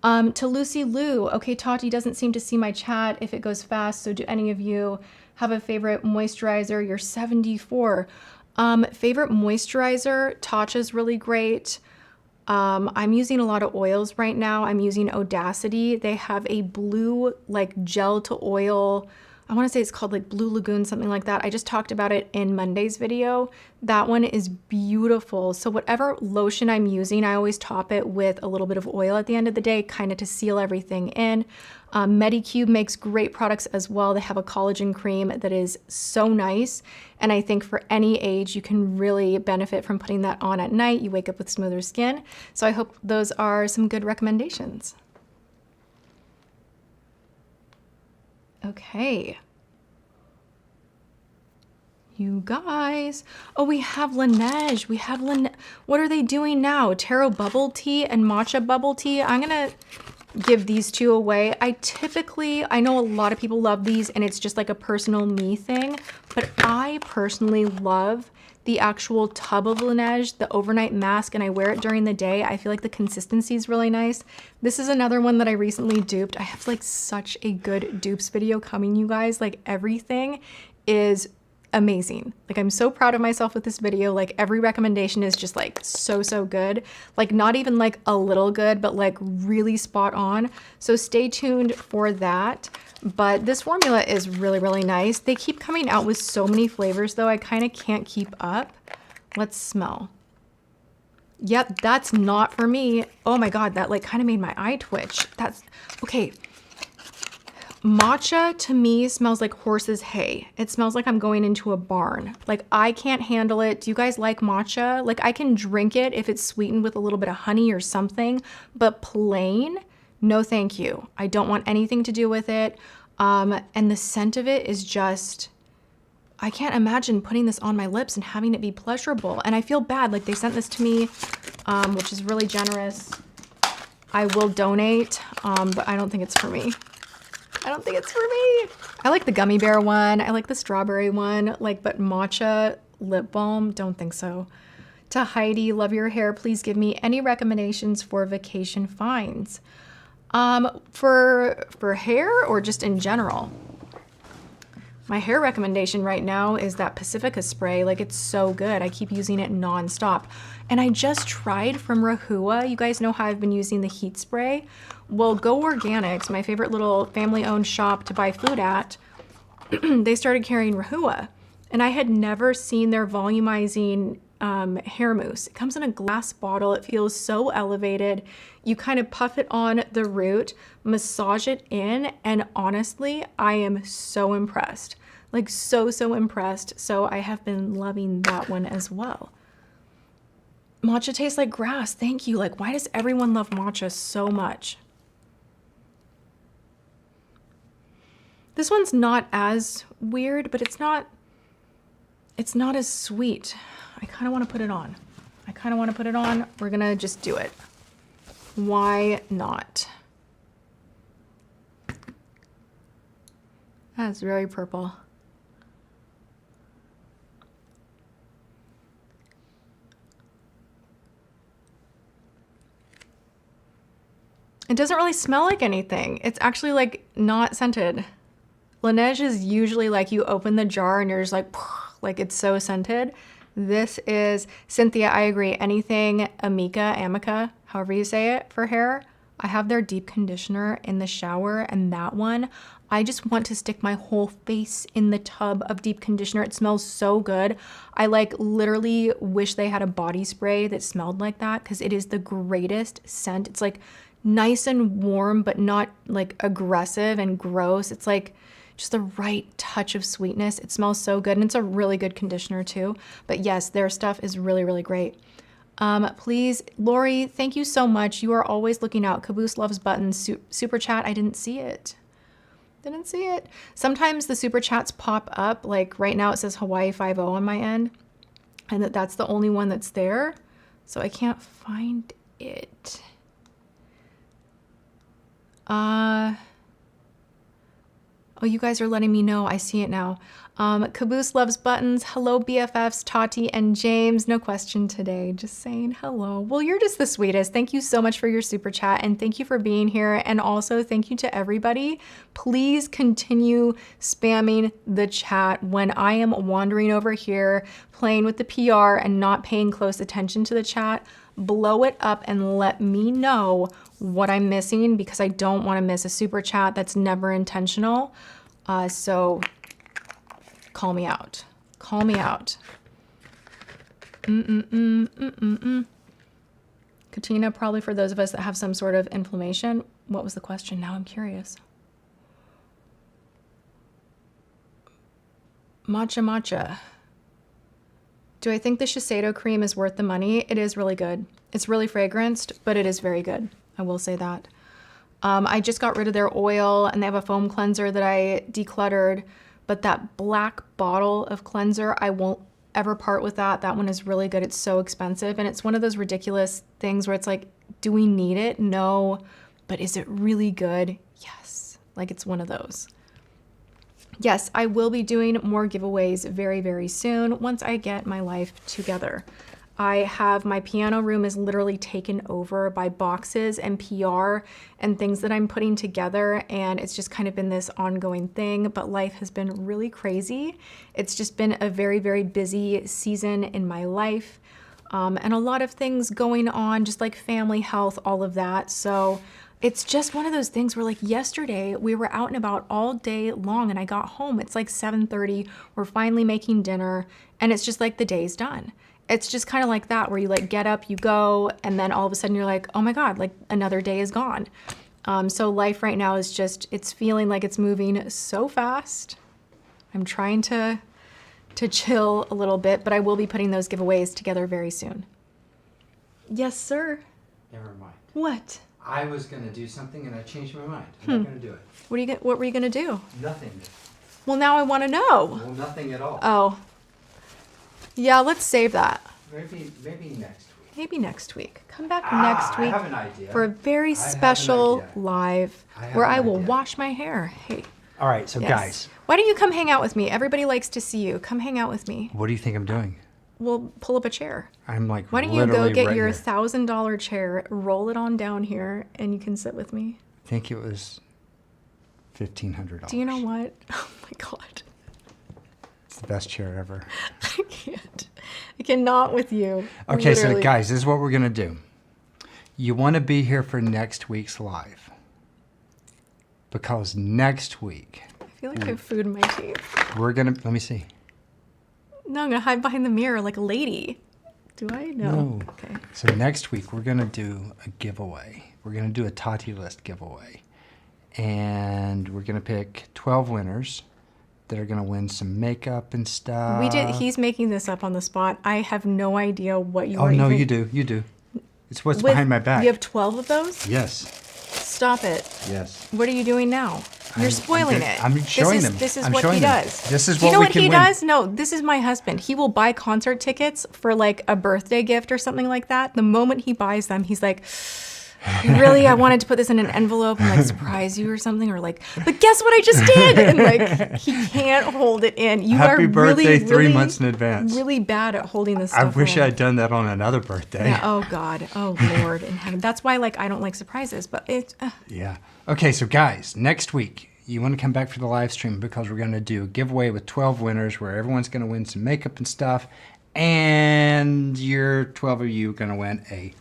To Lucy Lou, okay, Tati doesn't seem to see my chat if it goes fast, so do any of you have a favorite moisturizer? You're 74. Favorite moisturizer, Tatcha's really great. I'm using a lot of oils right now. I'm using Audacity. They have a blue, like gel to oil, I want to say it's called like Blue Lagoon, something like that. I just talked about it in Monday's video. That one is beautiful. So whatever lotion I'm using, I always top it with a little bit of oil at the end of the day, kind of to seal everything in. Medicube makes great products as well. They have a collagen cream that is so nice. And I think for any age, you can really benefit from putting that on at night. You wake up with smoother skin. So I hope those are some good recommendations. Okay. You guys. Oh, we have Laneige. We have What are they doing now? Taro bubble tea and matcha bubble tea. I'm going to give these two away. I know a lot of people love these and it's just like a personal me thing, but I personally love the actual tub of Laneige, the overnight mask, and I wear it during the day. I feel like the consistency is really nice. This is another one that I recently duped. I have like such a good dupes video coming, you guys. Like everything is amazing. Like I'm so proud of myself with this video. Like every recommendation is just like so good. Like not even like a little good, but like really spot on. So stay tuned for that. But this formula is really nice. They keep coming out with so many flavors though, I kind of can't keep up. Let's smell. Yep, that's not for me. Oh my God, that like kind of made my eye twitch. That's, okay. Matcha to me smells like horse's hay. It smells like I'm going into a barn. Like I can't handle it. Do you guys like matcha? Like I can drink it if it's sweetened with a little bit of honey or something, but plain, no thank you. I don't want anything to do with it. And the scent of it is just, I can't imagine putting this on my lips and having it be pleasurable. And I feel bad, like they sent this to me, which is really generous. I will donate, but I don't think it's for me. I don't think it's for me. I like the gummy bear one. I like the strawberry one, like, but matcha lip balm, don't think so. To Heidi, love your hair. Please give me any recommendations for vacation finds. For hair or just in general? My hair recommendation right now is that Pacifica spray. Like it's so good. I keep using it nonstop. And I just tried from Rahua. You guys know how I've been using the heat spray. Well, Go Organics, my favorite little family-owned shop to buy food at, they started carrying Rahua. And I had never seen their volumizing hair mousse. It comes in a glass bottle. It feels so elevated. You kind of puff it on the root, massage it in, and honestly, I am so impressed. Like so impressed. So I have been loving that one as well. Matcha tastes like grass. Thank you. Like, why does everyone love matcha so much? This one's not as weird, but it's not as sweet. I kind of want to put it on. We're gonna just do it. Why not? That's very purple. It doesn't really smell like anything. It's actually like not scented. Laneige is usually like you open the jar and you're just like it's so scented. This is, Cynthia, I agree. Anything Amica, however you say it, for hair, I have their deep conditioner in the shower, and that one, I just want to stick my whole face in the tub of deep conditioner. It smells so good. I like literally wish they had a body spray that smelled like that because it is the greatest scent. It's like nice and warm, but not like aggressive and gross. It's like just the right touch of sweetness. It smells so good, and it's a really good conditioner too. But yes, their stuff is really, really great. Please, Lori, thank you so much. You are always looking out. Caboose loves buttons. Super chat, I didn't see it. Didn't see it. Sometimes the super chats pop up. Like right now it says Hawaii 50 on my end, and that's the only one that's there. So I can't find it. Oh, you guys are letting me know. I see it now. Caboose loves buttons. Hello, BFFs, Tati and James. No question today. Just saying hello. Well, you're just the sweetest. Thank you so much for your super chat, and thank you for being here. And also thank you to everybody. Please continue spamming the chat when I am wandering over here playing with the PR and not paying close attention to the chat. Blow it up and let me know what I'm missing, because I don't want to miss a super chat. That's never intentional. So call me out. Call me out. Katina, probably for those of us that have some sort of inflammation. What was the question? Now I'm curious. Matcha. Do I think the Shiseido cream is worth the money? It is really good. It's really fragranced, but it is very good. I will say that. I just got rid of their oil, and they have a foam cleanser that I decluttered, but that black bottle of cleanser, I won't ever part with that. That one is really good. It's so expensive, and it's one of those ridiculous things where it's like, do we need it? No. But is it really good? Yes. Like, it's one of those. Yes, I will be doing more giveaways very, very soon once I get my life together. I have, my piano room is literally taken over by boxes and PR and things that I'm putting together, and it's just kind of been this ongoing thing, but life has been really crazy. It's just been a very, very busy season in my life, and a lot of things going on, just like family, health, all of that. So it's just one of those things where, like, yesterday we were out and about all day long, and I got home, it's like 7:30, we're finally making dinner, and it's just like the day's done. It's just kind of like that, where you like get up, you go, and then all of a sudden you're like, oh my God, like another day is gone. So life right now is just, it's feeling like it's moving so fast. I'm trying to chill a little bit, but I will be putting those giveaways together very soon. Yes, sir.
Never mind.
What?
I was going to do something and I changed my mind. I'm not going to do it.
What were you gonna do?
Nothing.
Well, now I want to know.
Well, nothing at all.
Oh. Yeah, let's save that.
Maybe next week.
Maybe next week. Come back next week
I have an idea.
for a very special live where I will
idea.
wash my hair. Hey.
All right, so
Yes.
guys,
Why don't you come hang out with me? Everybody likes to see you. Come hang out with me.
what do you think I'm doing?
We'll pull up a chair.
I'm like,
Why don't you go
literally
get
right
your
here.
$1,000 chair, roll it on down here, and you can sit with me?
I think it was $1,500.
Do you know what? Oh my God.
It's the best chair ever.
I can't. I cannot with you.
Okay,
Literally.
so guys, this is what we're gonna do. You want to be here for next week's live, because next week
I feel like I have food in my teeth.
we're gonna. Let me see.
No, I'm going to hide behind the mirror like a lady. Do I? No. Okay.
So next week we're gonna do a giveaway. We're gonna do a Tati list giveaway, and we're gonna pick 12 winners that are gonna win some makeup and stuff.
He's making this up on the spot. I have no idea what you
Oh
are
no,
even...
you do. You do. It's what's behind my back.
You have 12 of those?
Yes.
Stop it.
Yes.
What are you doing now? You're spoiling it.
I'm showing them.
This is
I'm
what
showing
he
them.
does.
This is
Do you
what
know
we
what
can
he
win.
does? No, this is my husband. He will buy concert tickets for like a birthday gift or something like that. The moment he buys them, he's like, really, I wanted to put this in an envelope and like surprise you or something, or like, but guess what I just did? And like, he can't hold it in. You
Happy
are
birthday
really,
3
really,
months in advance.
really bad at holding this
I
stuff
wish
in.
I'd done that on another birthday.
Yeah, oh God, oh Lord in heaven. That's why like I don't like surprises, but it's
Yeah. Okay, so guys, next week, you want to come back for the live stream, because we're going to do a giveaway with 12 winners where everyone's going to win some makeup and stuff. And you're 12 of you going to win a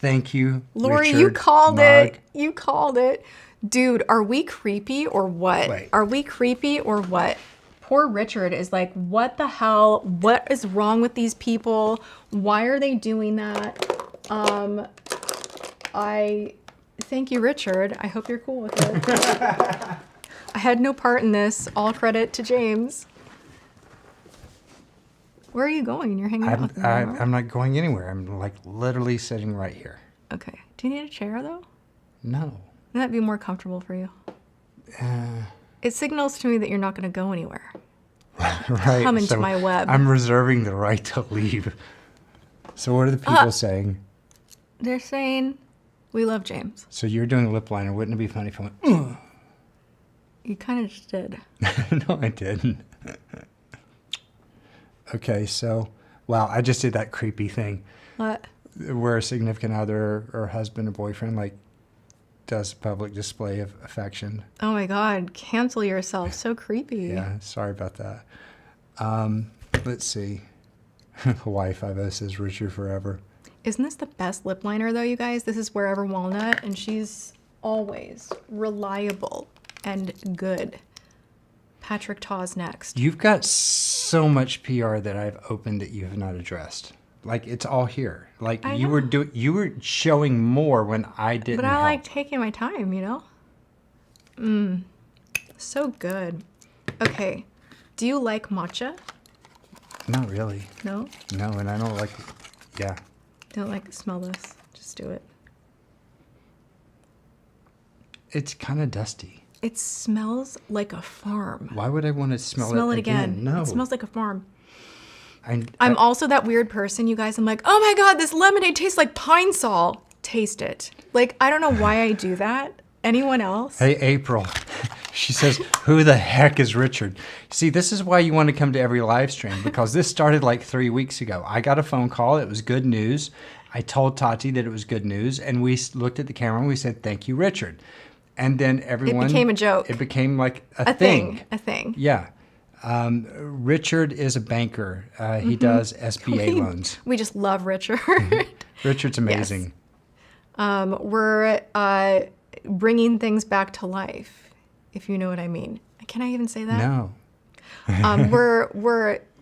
Thank you,
Lori,
Richard,
you called
Mug.
it. You called it. Dude, are we creepy or what?
Wait.
Are we creepy or what? Poor Richard is like, what the hell? What is wrong with these people? Why are they doing that? Thank you, Richard. I hope you're cool with it. I had no part in this. All credit to James. Where are you going? You're hanging out with me.
I'm not going anywhere. I'm like literally sitting right here.
Okay. Do you need a chair though?
No.
Wouldn't that be more comfortable for you? It signals to me that you're not going to go anywhere.
Right.
Come into my web.
I'm reserving the right to leave. So what are the people saying?
They're saying, we love James.
So you're doing lip liner. Wouldn't it be funny if I went, ugh?
You kind of just did.
No, I didn't. Okay, so, wow, I just did that creepy thing
What?
where a significant other or husband or boyfriend, like, does a public display of affection.
Oh my God. Cancel yourself. So creepy.
Yeah, sorry about that. Let's see. Hawaii 50 says Richard forever.
Isn't this the best lip liner though, you guys? This is Wherever Walnut, and she's always reliable and good. Patrick Taw's next.
You've got so much PR that I've opened that you have not addressed. Like, it's all here. Like,
I
you were showing more when I didn't
But I
help.
like taking my time, you know? So good. Okay. Do you like matcha?
Not really.
No?
No, and I don't like, yeah.
Don't like smell this. Just do it.
It's kind of dusty.
It smells like a farm.
Why would I want to smell
it again.
No.
It smells like a farm.
I'm
Also that weird person, you guys. I'm like, oh my God, this lemonade tastes like pine sol. Taste it. Like, I don't know why I do that. Anyone else?
Hey, April. She says, who the heck is Richard? See, this is why you want to come to every live stream, because this started like 3 weeks ago. I got a phone call. It was good news. I told Tati that it was good news, and we looked at the camera and we said, thank you, Richard. And then everyone...
It became a joke.
It became like
A thing. A thing.
Yeah. Richard is a banker. He does SBA loans.
We just love Richard.
Richard's amazing.
We're bringing things back to life, if you know what I mean. Can I even say that?
No.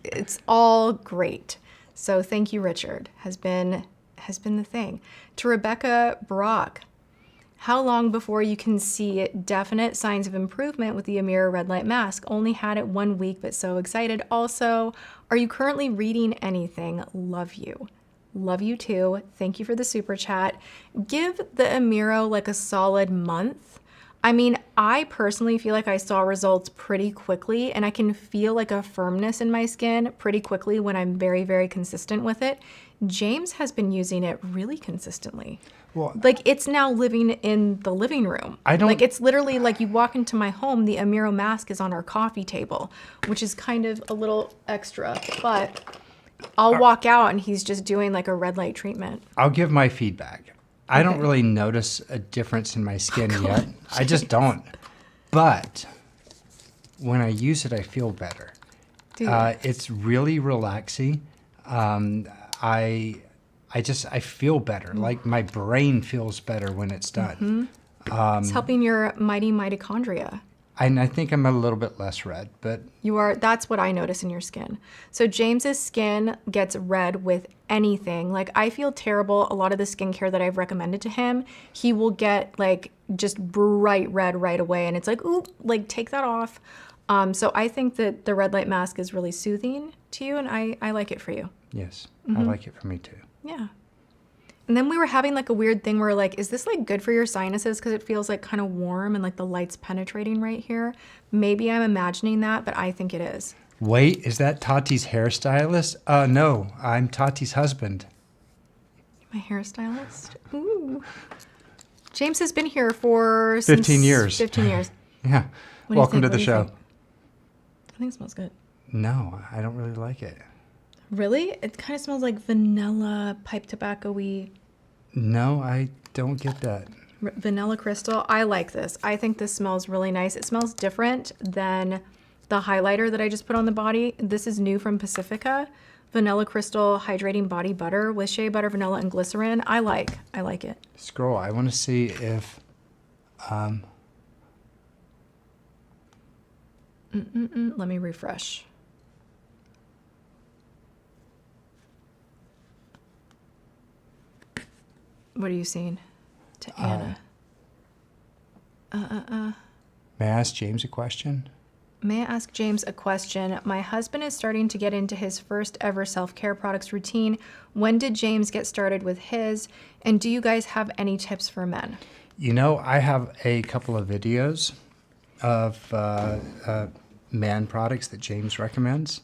It's all great. So thank you, Richard, has been the thing. To Rebecca Brock, how long before you can see definite signs of improvement with the Amira red light mask? Only had it 1 week, but so excited. Also, are you currently reading anything? Love you. Love you too. Thank you for the super chat. Give the Amiro like a solid month. I mean, I personally feel like I saw results pretty quickly, and I can feel like a firmness in my skin pretty quickly when I'm very, very consistent with it. James has been using it really consistently.
Well,
Like, it's now living in the living room. Like, it's literally like you walk into my home, the Amiro mask is on our coffee table, which is kind of a little extra, but I'll walk out and he's just doing like a red light treatment.
I'll give my feedback. I don't really notice a difference in my skin yet. I just don't. But when I use it, I feel better.
Dude.
It's really relaxing. I feel better. Like my brain feels better when it's done.
It's helping your mighty mitochondria.
And I think I'm a little bit less red, but
That's what I notice in your skin. So James's skin gets red with anything. Like, I feel terrible. A lot of the skincare that I've recommended to him, he will get like just bright red right away. And it's like, ooh, like take that off. So I think that the red light mask is really soothing to you, and I like it for you.
yes, I like it for me too.
Yeah. And then we were having like a weird thing where like, is this like good for your sinuses? Because it feels like kind of warm and like the light's penetrating right here. Maybe I'm imagining that, but I think it is.
Wait, is that Tati's hairstylist? No, I'm Tati's husband.
My hairstylist. Ooh. James has been here for
15 years.
15 years.
Yeah.
What do you
Welcome
think?
to
What
the
do you
show.
think? I think it smells good.
No, I don't really like it.
Really? It kind of smells like vanilla, pipe tobacco-y.
No, I don't get that.
Vanilla crystal. I like this. I think this smells really nice. It smells different than the highlighter that I just put on the body. This is new from Pacifica, Vanilla Crystal Hydrating Body Butter with shea butter, vanilla, and glycerin. I like it.
Scroll. I want to see if...
Let me refresh. What are you seeing? To Anna.
May I ask James a question?
May I ask James a question? My husband is starting to get into his first ever self-care products routine. When did James get started with his? And do you guys have any tips for men?
You know, I have a couple of videos of man products that James recommends.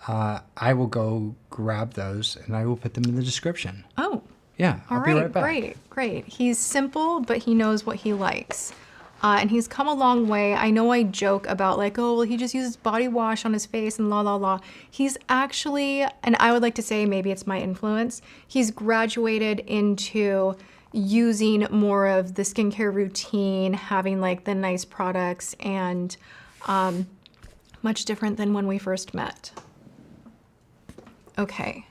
I will go grab those and I will put them in the description.
Oh,
Yeah, I'll be right back.
Great. He's simple, but he knows what he likes. And he's come a long way. I know I joke about like, oh, well, he just uses body wash on his face and la, la, la. He's actually, and I would like to say maybe it's my influence, he's graduated into using more of the skincare routine, having like the nice products, and much different than when we first met. Okay.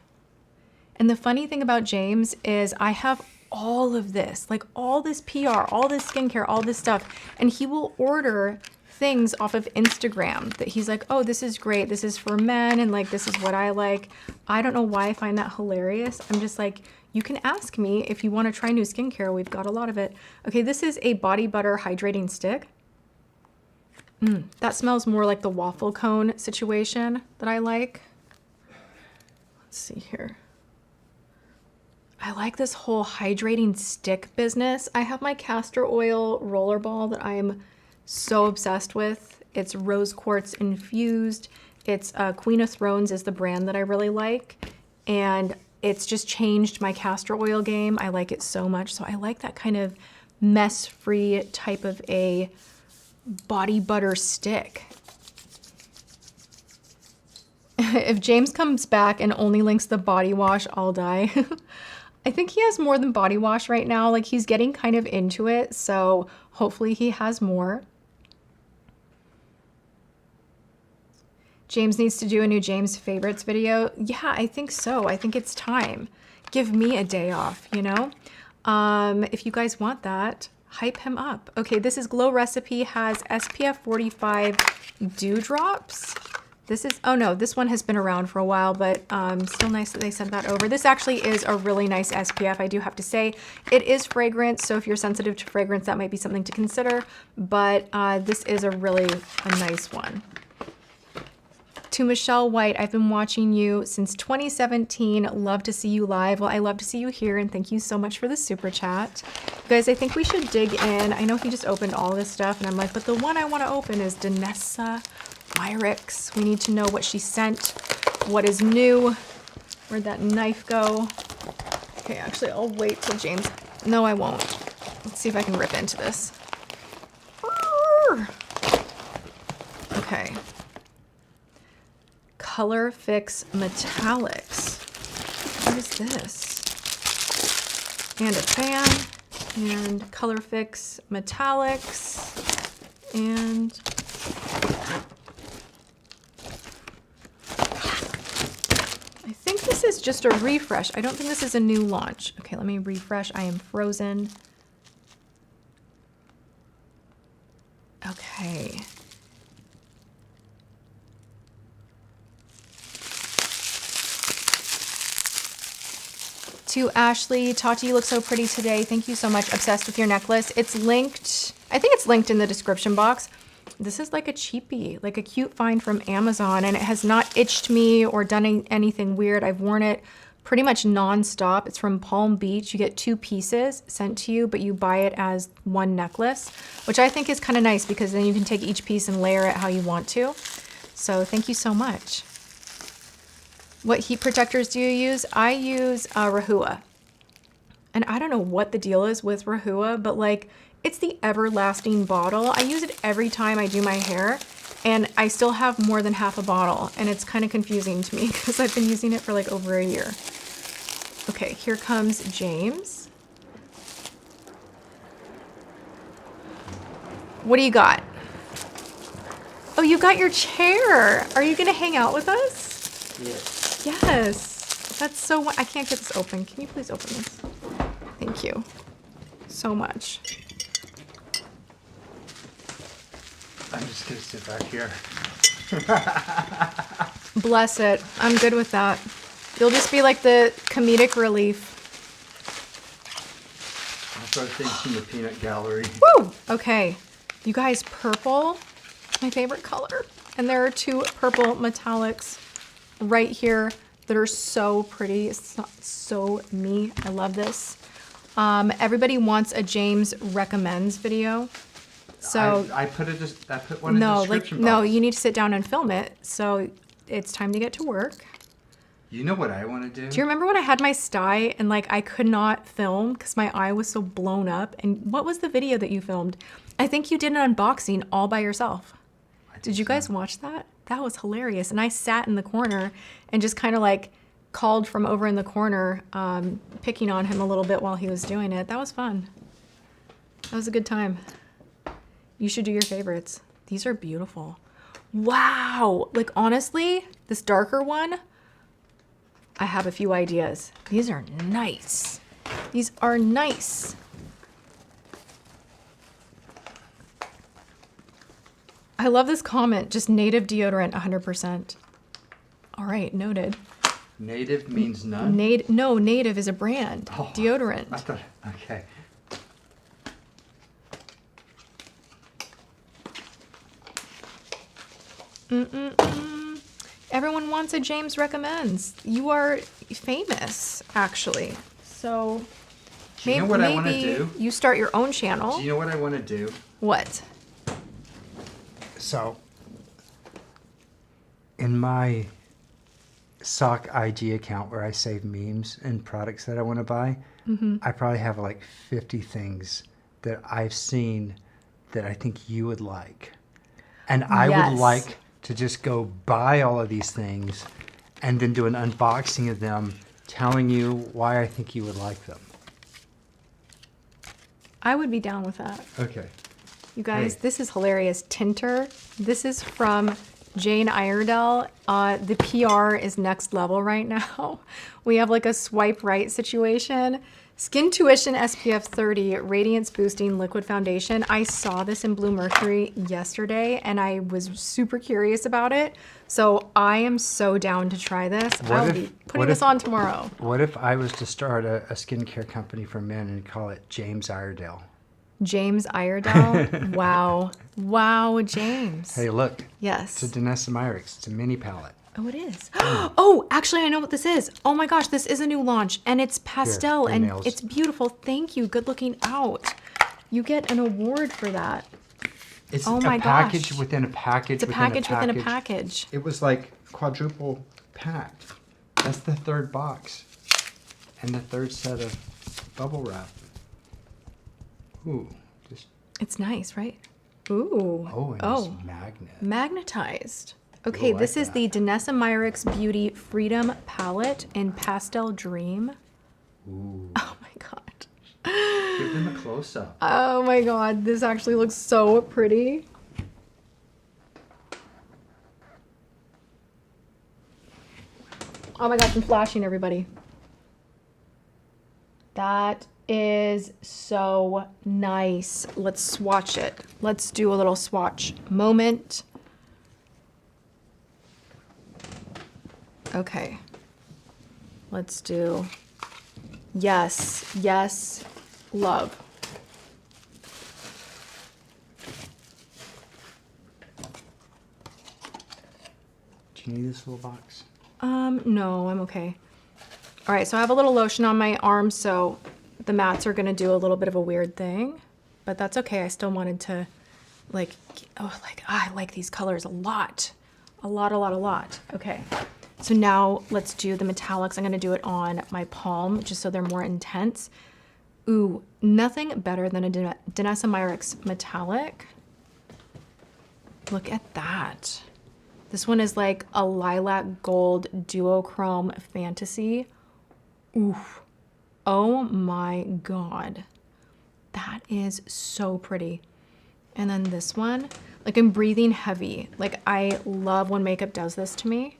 And the funny thing about James is I have all of this, like all this PR, all this skincare, all this stuff, and he will order things off of Instagram that he's like, oh, this is great, this is for men, and like, this is what I like. I don't know why I find that hilarious. I'm just like, you can ask me if you want to try new skincare. We've got a lot of it. Okay, this is a body butter hydrating stick. That smells more like the waffle cone situation that I like. Let's see here. I like this whole hydrating stick business. I have my castor oil rollerball that I'm so obsessed with. It's rose quartz infused. It's Queen of Thrones is the brand that I really like. And it's just changed my castor oil game. I like it so much. So I like that kind of mess-free type of a body butter stick. If James comes back and only links the body wash, I'll die. I think he has more than body wash right now. Like, he's getting kind of into it, so hopefully he has more. James needs to do a new James favorites video. Yeah, I think so. I think it's time. Give me a day off, you know? If you guys want that, hype him up. Okay, this is Glow Recipe, has SPF 45 dewdrops. This is, oh no, this one has been around for a while, but still nice that they sent that over. This actually is a really nice SPF, I do have to say. It is fragrance, so if you're sensitive to fragrance, that might be something to consider, but this is a nice one. To Michelle White, I've been watching you since 2017. Love to see you live. Well, I love to see you here, and thank you so much for the super chat. You guys, I think we should dig in. I know he just opened all this stuff, and I'm like, but the one I want to open is Danessa Myricks. We need to know what she sent, what is new. Where'd that knife go? Okay, actually, I'll wait till James. No, I won't. Let's see if I can rip into this. Okay. Color Fix Metallics. What is this? And a fan, and Color Fix Metallics, and I think this is just a refresh. I don't think this is a new launch. Okay, let me refresh. I am frozen. Okay. To Ashley, Tati, you look so pretty today. Thank you so much. Obsessed with your necklace. It's linked. I think it's linked in the description box. This is like a cheapie, like a cute find from Amazon, and it has not itched me or done anything weird. I've worn it pretty much non-stop. It's from Palm Beach. You get 2 pieces sent to you, but you buy it as one necklace, which I think is kind of nice because then you can take each piece and layer it how you want to. So thank you so much. What heat protectors do you use? I use Rahua. And I don't know what the deal is with Rahua, but like, it's the everlasting bottle. I use it every time I do my hair, and I still have more than half a bottle, and it's kind of confusing to me because I've been using it for like over a year. Okay, here comes James. What do you got? Oh, you got your chair. Are you gonna hang out with us?
Yes.
Yes. That's so, I can't get this open. Can you please open this? Thank you so much.
I'm just gonna sit back here.
Bless it. I'm good with that. You'll just be like the comedic relief.
I'll start things from the peanut gallery.
Woo! Okay. You guys, purple, my favorite color. And there are 2 purple metallics right here that are so pretty. It's not so me. I love this. Everybody wants a James recommends video. So
I put one in the
no,
description
no,
box.
you need to sit down and film it. So it's time to get to work.
You know what I want to do?
Do you remember when I had my sty and like I could not film because my eye was so blown up? And what was the video that you filmed? I think you did an unboxing all by yourself. Did you guys watch that? That was hilarious. And I sat in the corner and just kind of like called from over in the corner, picking on him a little bit while he was doing it. That was fun. That was a good time. You should do your favorites. These are beautiful. Wow. Like honestly, this darker one, I have a few ideas. These are nice. These are nice. I love this comment, just native deodorant 100%. All right, noted.
Native means none?
No, native is a brand.
Oh,
Deodorant.
I thought, okay.
Everyone wants a James recommends. You are famous, actually. So
Do you know what I want to do?
You start your own channel.
Do you know what I want to do?
What?
So, in my sock IG account where I save memes and products that I want to buy, I probably have like 50 things that I've seen that I think you would like. And I
Yes.
would like to just go buy all of these things and then do an unboxing of them, telling you why I think you would like them.
I would be down with that.
Okay.
You guys,
Hey.
this is hilarious. Tinter. This is from Jane Iredale. The PR is next level right now. We have like a swipe right situation. Skin Tuition SPF 30 Radiance Boosting Liquid Foundation. I saw this in Blue Mercury yesterday and I was super curious about it. So I am so down to try this. I'll be putting this on tomorrow.
What if I was to start a skincare company for men and call it James Iredale?
James Iredale. Wow. Wow, James.
Hey, look.
Yes.
It's a Danessa Myricks. It's a mini palette.
Oh, it is. Oh, actually, I know what this is. Oh my gosh, this is a new launch, and it's pastel,
Here,
and
nails.
it's beautiful. Thank you. Good looking out. You get an award for that.
It's
Oh
a
my
package
gosh.
within a package.
It's a package within a package.
It was like quadruple packed. That's the third box. And the third set of bubble wrap. Ooh, just,
It's nice, right? Ooh.
oh, and it's magnet.
Magnetized. Okay,
like
this is
that.
the Danessa Myricks Beauty Freedom Palette in Pastel Dream.
Ooh,
Oh my god.
Give them a close-up.
Oh my god, this actually looks so pretty. Oh my gosh, I'm flashing everybody. That is so nice. Let's swatch it. Let's do a little swatch moment. Okay. Let's do yes, yes, love.
do you need this little box?
No, I'm okay. All right, so I have a little lotion on my arm, so the mats are gonna do a little bit of a weird thing, but that's okay. I still wanted to I like these colors a lot. A lot. Okay, so now let's do the metallics. I'm gonna do it on my palm just so they're more intense. Ooh, nothing better than a Danessa Myricks metallic. Look at that. This one is like a lilac gold duochrome fantasy. Oof. Oh my god. That is so pretty. And then this one, like I'm breathing heavy. Like I love when makeup does this to me.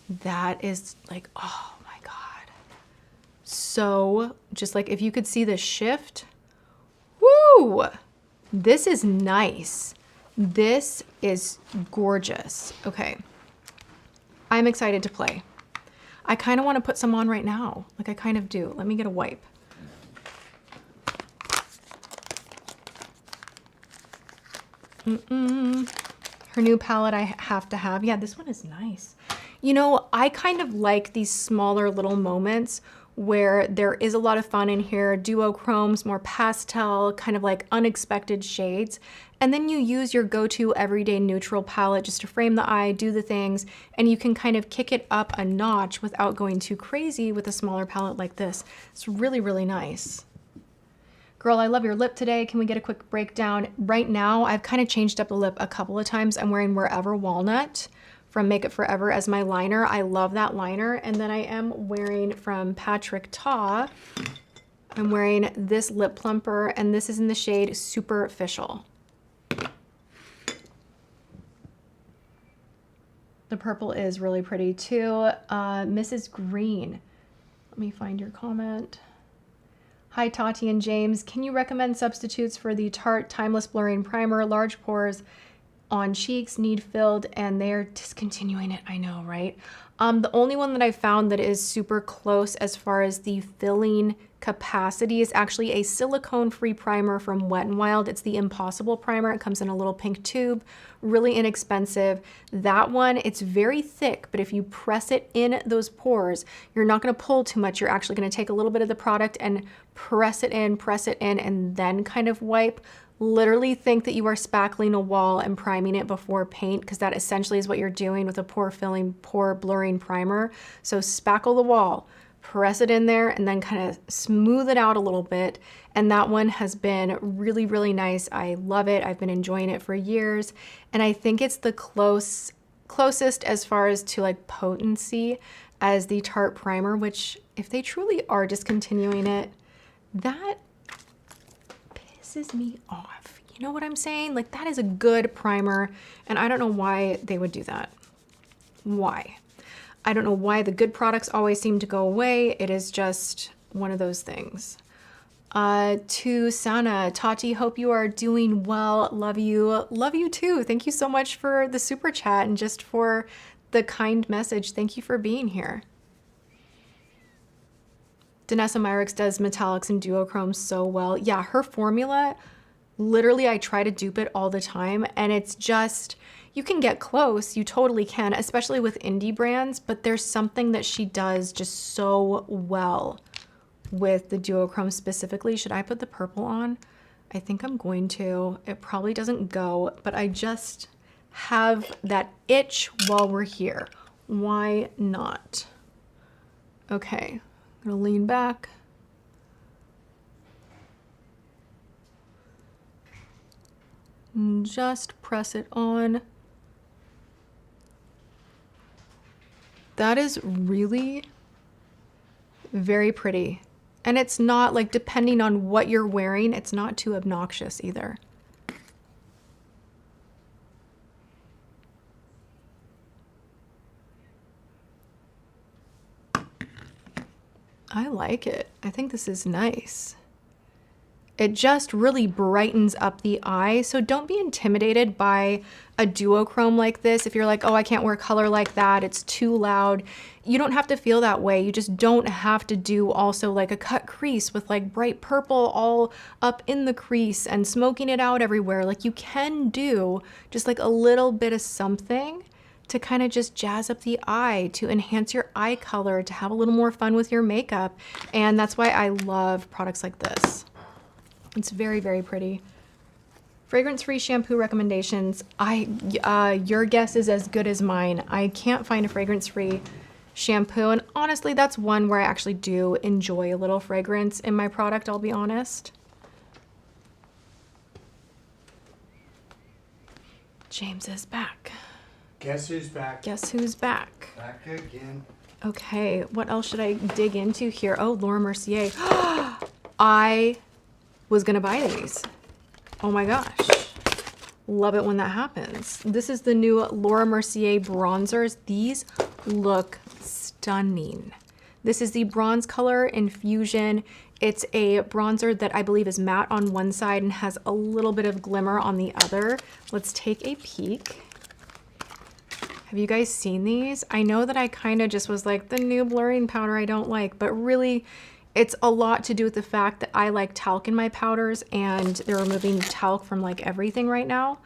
That is like, oh my God. So just like if you could see the shift, woo, this is nice. This is gorgeous. Okay. I'm excited to play. I kind of want to put some on right now. Like I kind of do. Let me get a wipe. Her new palette I have to have. Yeah, this one is nice. You know, I kind of like these smaller little moments where there is a lot of fun in here, duochromes, more pastel, kind of like unexpected shades. And then you use your go-to everyday neutral palette just to frame the eye, do the things, and you can kind of kick it up a notch without going too crazy with a smaller palette like this. It's really, really nice. Girl, I love your lip today. Can we get a quick breakdown? Right now, I've kind of changed up the lip a couple of times. I'm wearing Wherever Walnut from Make It Forever as my liner. I love that liner. And then I am wearing from Patrick Ta, I'm wearing this lip plumper, and this is in the shade Superficial. The purple is really pretty too. Mrs. Green, let me find your comment. Hi Tati and James, can you recommend substitutes for the Tarte Timeless Blurring Primer? Large pores on cheeks, need filled, and they're discontinuing it. I know, right? The only one that I found that is super close as far as the filling capacity is actually a silicone-free primer from Wet n Wild. It's the Impossible Primer. It comes in a little pink tube, really inexpensive. That one, it's very thick, but if you press it in those pores, you're not gonna pull too much. You're actually gonna take a little bit of the product and press it in, and then kind of wipe. Literally think that you are spackling a wall and priming it before paint, because that essentially is what you're doing with a pore filling, pore blurring primer. So spackle the wall, press it in there, and then kind of smooth it out a little bit. And that one has been really, really nice. I love it. I've been enjoying it for years. And I think it's the closest as far as to like potency as the Tarte primer, which if they truly are discontinuing it, that pisses me off. You know what I'm saying? Like that is a good primer, and I don't know why they would do that. Why? I don't know why the good products always seem to go away. It is just one of those things. To Sana, Tati, hope you are doing well. Love you. Love you too. Thank you so much for the super chat and just for the kind message. Thank you for being here. Danessa Myrix does metallics and duochromes so well. Yeah, her formula, literally I try to dupe it all the time, and it's just, you can get close, you totally can, especially with indie brands, but there's something that she does just so well with the duochrome specifically. Should I put the purple on? I think I'm going to. It probably doesn't go, but I just have that itch while we're here. Why not? Okay. I'm gonna lean back. And just press it on. That is really very pretty. And it's not like, depending on what you're wearing, it's not too obnoxious either. I like it. I think this is nice. It just really brightens up the eye. So don't be intimidated by a duochrome like this. If you're like, oh, I can't wear color like that, it's too loud. You don't have to feel that way. You just don't have to do also like a cut crease with like bright purple all up in the crease and smoking it out everywhere. Like you can do just like a little bit of something to kind of just jazz up the eye, to enhance your eye color, to have a little more fun with your makeup. And that's why I love products like this. It's very, very pretty. Fragrance-free shampoo recommendations. Your guess is as good as mine. I can't find a fragrance-free shampoo, and honestly, that's one where I actually do enjoy a little fragrance in my product, I'll be honest. James is back.
Guess who's back?
Guess who's back?
Back again.
Okay, what else should I dig into here? Oh, Laura Mercier. I was gonna buy these. Oh my gosh. Love it when that happens. This is the new Laura Mercier bronzers. These look stunning. This is the bronze color infusion. It's a bronzer that I believe is matte on one side and has a little bit of glimmer on the other. Let's take a peek. Have you guys seen these? I know that I kind of just was like, the new blurring powder I don't like, but really it's a lot to do with the fact that I like talc in my powders and they're removing talc from like everything right now.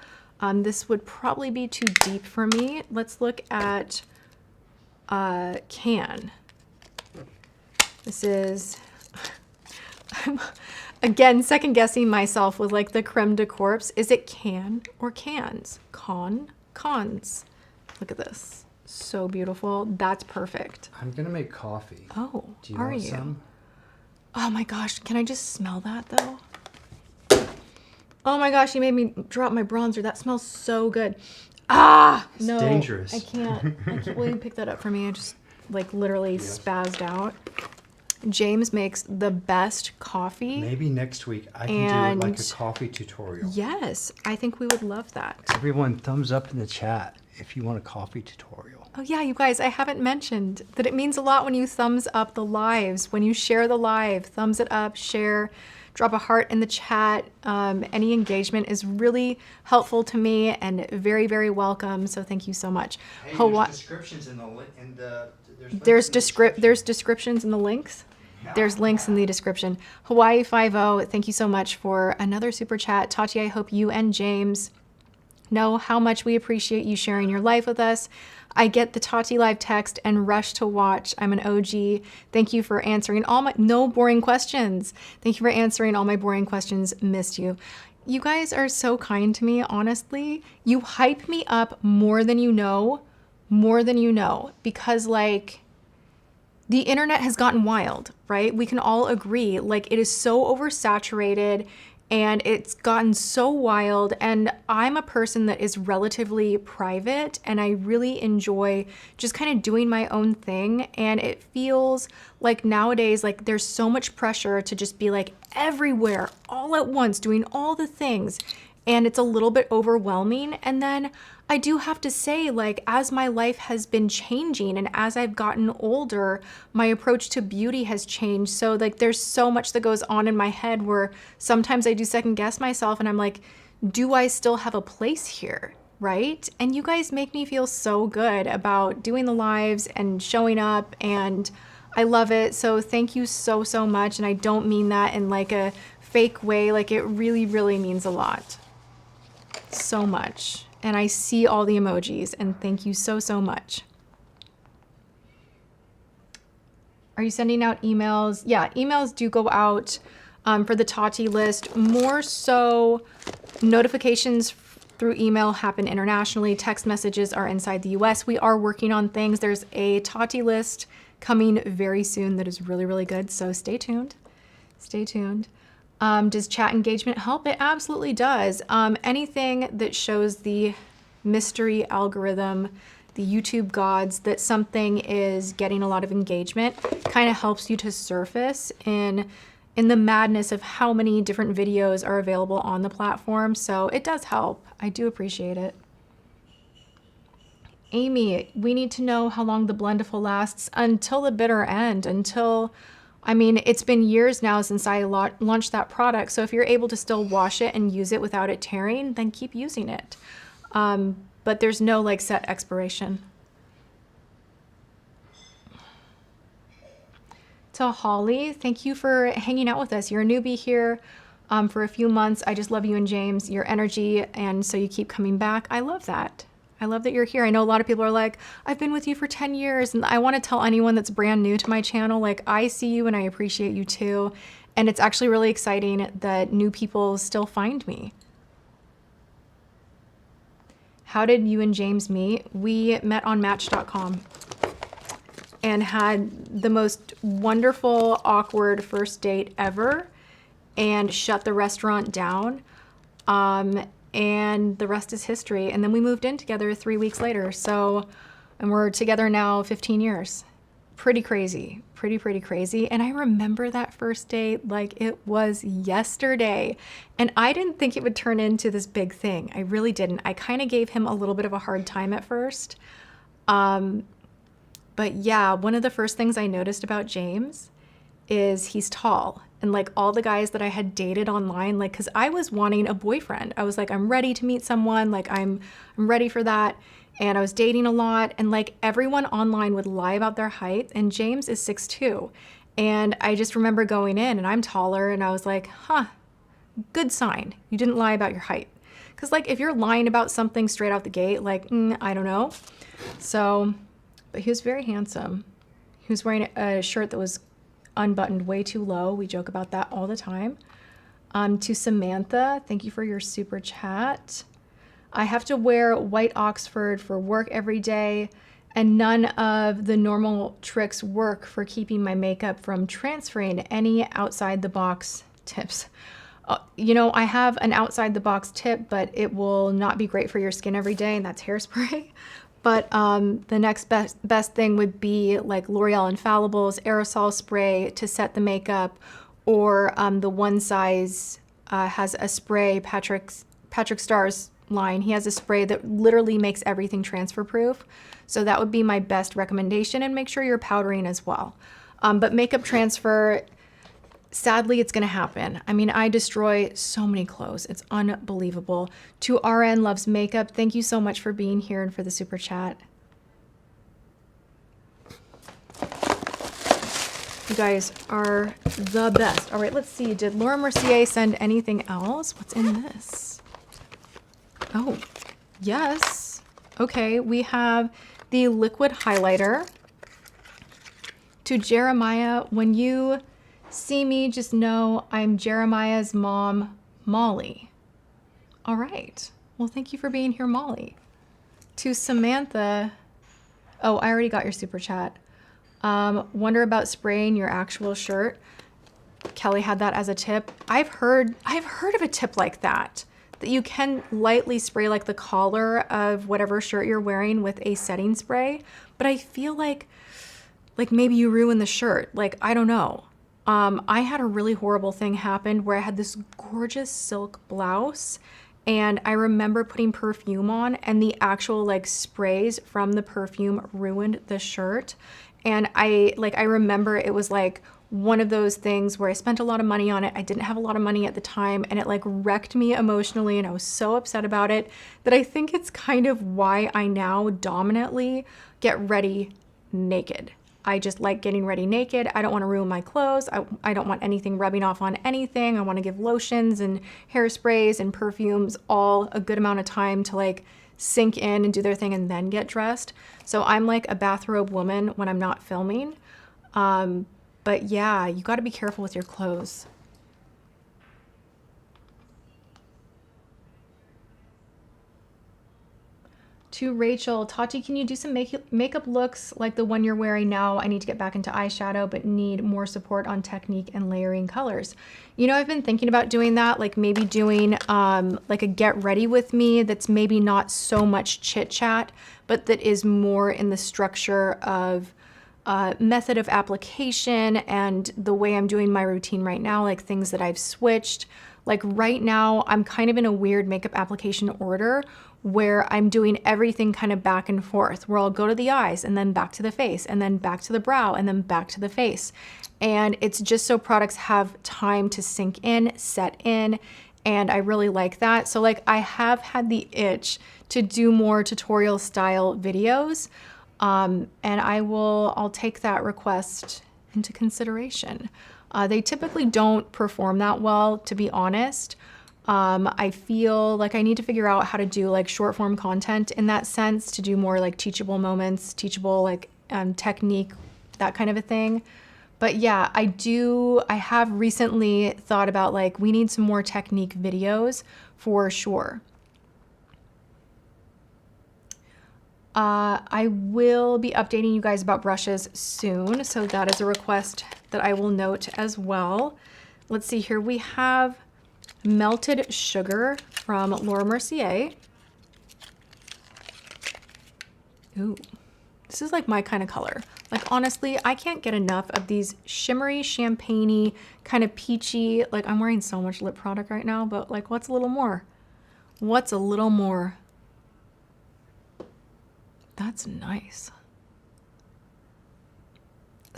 This would probably be too deep for me. Let's look at Can. This is, I'm again second guessing myself with like the creme de corpse. Is it Can or Cans? Cons. Look at this. So beautiful. That's perfect.
I'm gonna make coffee.
Oh,
Do you
are
want
you?
some?
Oh my gosh, can I just smell that though? Oh my gosh, you made me drop my bronzer. That smells so good. Ah,
It's
no.
dangerous.
I can't. Will you pick that up for me? I just like literally spazzed out. James makes the best coffee.
Maybe next week I can do it like a
And-
coffee tutorial.
Yes, I think we would love that.
Everyone, thumbs up in the chat if you want a coffee tutorial.
Oh yeah, you guys, I haven't mentioned that it means a lot when you thumbs up the lives, when you share the live, thumbs it up, share, drop a heart in the chat. Any engagement is really helpful to me and very, very welcome. So thank you so much.
Hey,
Hawa-
there's descriptions in the
There's descriptions in the links. There's links in the description. Hawaii 50, thank you so much for another super chat. Tati, I hope you and James know how much we appreciate you sharing your life with us. I get the Tati live text and rush to watch. I'm an OG. Thank you for answering all my no boring questions. Thank you for answering all my boring questions. Missed you. You guys are so kind to me, honestly. You hype me up more than you know, because like the internet has gotten wild, right? We can all agree, like it is so oversaturated and it's gotten so wild. And I'm a person that is relatively private and I really enjoy just kind of doing my own thing. And it feels like nowadays, like there's so much pressure to just be like everywhere all at once, doing all the things. And it's a little bit overwhelming. And then I do have to say, like, as my life has been changing and as I've gotten older, my approach to beauty has changed. So like there's so much that goes on in my head where sometimes I do second guess myself and I'm like, do I still have a place here? Right? And you guys make me feel so good about doing the lives and showing up, and I love it. So thank you so, so much. And I don't mean that in like a fake way. Like it really, really means a lot. So much. And I see all the emojis and thank you so, so much. Are you sending out emails? Yeah, emails do go out for the Tati list. More so notifications through email happen internationally. Text messages are inside the US. We are working on things. There's a Tati list coming very soon that is really, really good. So stay tuned. Stay tuned. Does chat engagement help? It absolutely does. Anything that shows the mystery algorithm, the YouTube gods, that something is getting a lot of engagement kind of helps you to surface in the madness of how many different videos are available on the platform. So it does help. I do appreciate it. Amy, we need to know how long the Blendiful lasts until the bitter end, until... I mean, it's been years now since I launched that product. So if you're able to still wash it and use it without it tearing, then keep using it. But there's no like set expiration. To Holly, thank you for hanging out with us. You're a newbie here for a few months. I just love you and James, your energy. And so you keep coming back. I love that. I love that you're here. I know a lot of people are like, I've been with you for 10 years. And I want to tell anyone that's brand new to my channel, like I see you and I appreciate you too. And it's actually really exciting that new people still find me. How did you and James meet? We met on Match.com and had the most wonderful, awkward first date ever and shut the restaurant down. And the rest is history. And then we moved in together 3 weeks later. So, and we're together now 15 years. Pretty crazy, pretty crazy. And I remember that first date like it was yesterday. And I didn't think it would turn into this big thing. I really didn't. I kind of gave him a little bit of a hard time at first. But yeah, one of the first things I noticed about James is he's tall. And like all the guys that I had dated online, like, cause I was wanting a boyfriend. I was like, I'm ready to meet someone. Like I'm ready for that. And I was dating a lot, and like everyone online would lie about their height, and James is 6'2". And I just remember going in, and I'm taller, and I was like, huh, good sign. You didn't lie about your height. Cause like if you're lying about something straight out the gate, like, I don't know. So, but he was very handsome. He was wearing a shirt that was unbuttoned way too low. We joke about that all the time. To Samantha, thank you for your super chat. I have to wear white Oxford for work every day, and none of the normal tricks work for keeping my makeup from transferring. Any outside the box tips? You know, I have an outside the box tip, but it will not be great for your skin every day, and that's hairspray. But the next best thing would be like L'Oreal Infallibles aerosol spray to set the makeup, or the One Size has a spray, Patrick Starr's line. He has a spray that literally makes everything transfer proof. So that would be my best recommendation, and make sure you're powdering as well. But makeup transfer, sadly, it's gonna happen. I mean, I destroy so many clothes. It's unbelievable. To RN Loves Makeup, thank you so much for being here and for the super chat. You guys are the best. All right, let's see. Did Laura Mercier send anything else? What's in this? Oh, yes. Okay, we have the liquid highlighter. To Jeremiah, when you see me, just know I'm Jeremiah's mom, Molly. All right. Well, thank you for being here, Molly. To Samantha, oh, I already got your super chat. Wonder about spraying your actual shirt. Kelly had that as a tip. I've heard of a tip like that you can lightly spray like the collar of whatever shirt you're wearing with a setting spray. But I feel like maybe you ruin the shirt. Like, I don't know. I had a really horrible thing happen where I had this gorgeous silk blouse, and I remember putting perfume on, and the actual like sprays from the perfume ruined the shirt. And I remember it was like one of those things where I spent a lot of money on it. I didn't have a lot of money at the time, and it like wrecked me emotionally, and I was so upset about it that I think it's kind of why I now dominantly get ready naked. I just like getting ready naked. I don't want to ruin my clothes. I don't want anything rubbing off on anything. I want to give lotions and hairsprays and perfumes all a good amount of time to like sink in and do their thing and then get dressed. So I'm like a bathrobe woman when I'm not filming. But yeah, you got to be careful with your clothes. To Rachel, Tati, can you do some makeup looks like the one you're wearing now? I need to get back into eyeshadow, but need more support on technique and layering colors. You know, I've been thinking about doing that, like maybe doing like a get ready with me that's maybe not so much chit chat, but that is more in the structure of method of application and the way I'm doing my routine right now, like things that I've switched. Like right now, I'm kind of in a weird makeup application order where I'm doing everything kind of back and forth, where I'll go to the eyes and then back to the face and then back to the brow and then back to the face. And it's just so products have time to sink in, set in, and I really like that. So like I have had the itch to do more tutorial style videos, and I'll take that request into consideration. They typically don't perform that well, to be honest. I feel like I need to figure out how to do like short form content in that sense, to do more like teachable moments, teachable like technique, that kind of a thing. But yeah, I have recently thought about like, we need some more technique videos for sure. I will be updating you guys about brushes soon, so that is a request that I will note as well. Let's see here, we have Melted Sugar from Laura Mercier. Ooh, this is like my kind of color. Like honestly, I can't get enough of these shimmery, champagne-y, kind of peachy, like I'm wearing so much lip product right now, but like what's a little more? What's a little more? That's nice.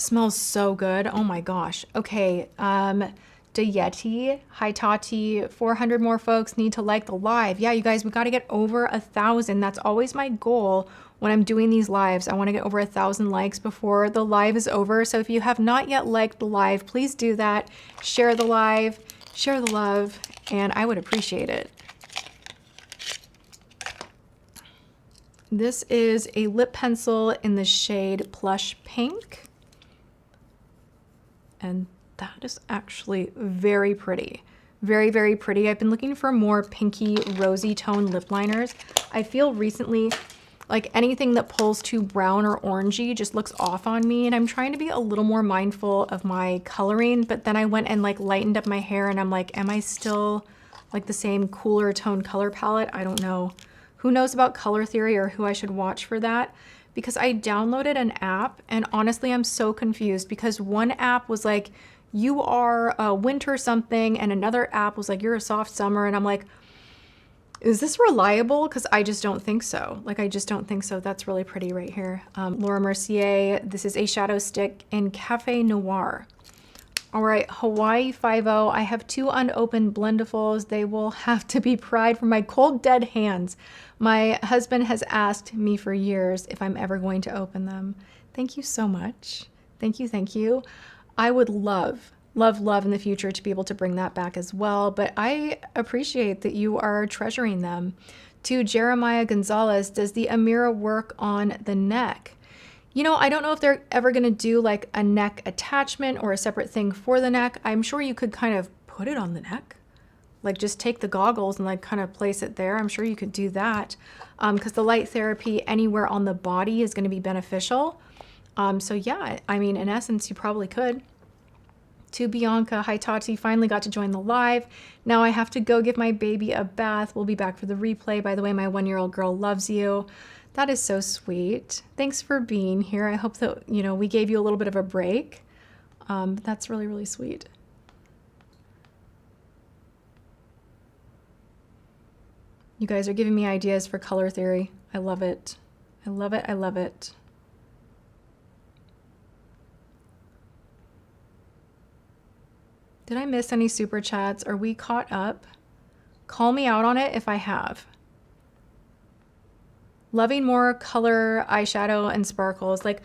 Smells so good. Oh my gosh. Okay. Yeti. Hi, Tati. 400 more folks need to like the live. Yeah, you guys, we got to get over 1,000. That's always my goal when I'm doing these lives. I want to get over 1,000 likes before the live is over. So if you have not yet liked the live, please do that. Share the live, share the love, and I would appreciate it. This is a lip pencil in the shade Plush Pink. And that is actually very pretty. Very, very pretty. I've been looking for more pinky, rosy tone lip liners. I feel recently like anything that pulls too brown or orangey just looks off on me, and I'm trying to be a little more mindful of my coloring, but then I went and like lightened up my hair and I'm like, am I still like the same cooler tone color palette? I don't know. Who knows about color theory or who I should watch for that? Because I downloaded an app and honestly, I'm so confused because one app was like, you are a winter something, and another app was like, you're a soft summer. And I'm like, is this reliable? Because I just don't think so. Like, I just don't think so. That's really pretty right here. Laura Mercier, this is a shadow stick in Cafe Noir. All right, Hawaii 5-0. I have 2 unopened blendifuls. They will have to be pried from my cold, dead hands. My husband has asked me for years if I'm ever going to open them. Thank you so much. Thank you, thank you. I would love in the future to be able to bring that back as well, but I appreciate that you are treasuring them. To Jeremiah Gonzalez, does the Amira work on the neck? You know, I don't know if they're ever going to do like a neck attachment or a separate thing for the neck. I'm sure you could kind of put it on the neck. Like just take the goggles and like kind of place it there. I'm sure you could do that because the light therapy anywhere on the body is going to be beneficial. So yeah, I mean, in essence, you probably could. To Bianca, hi Tati, finally got to join the live. Now I have to go give my baby a bath. We'll be back for the replay. By the way, my 1-year-old girl loves you. That is so sweet. Thanks for being here. I hope that, you know, we gave you a little bit of a break. That's really, really sweet. You guys are giving me ideas for color theory. I love it. I love it. I love it. Did I miss any super chats? Are we caught up? Call me out on it if I have. Loving more color, eyeshadow, and sparkles. Like,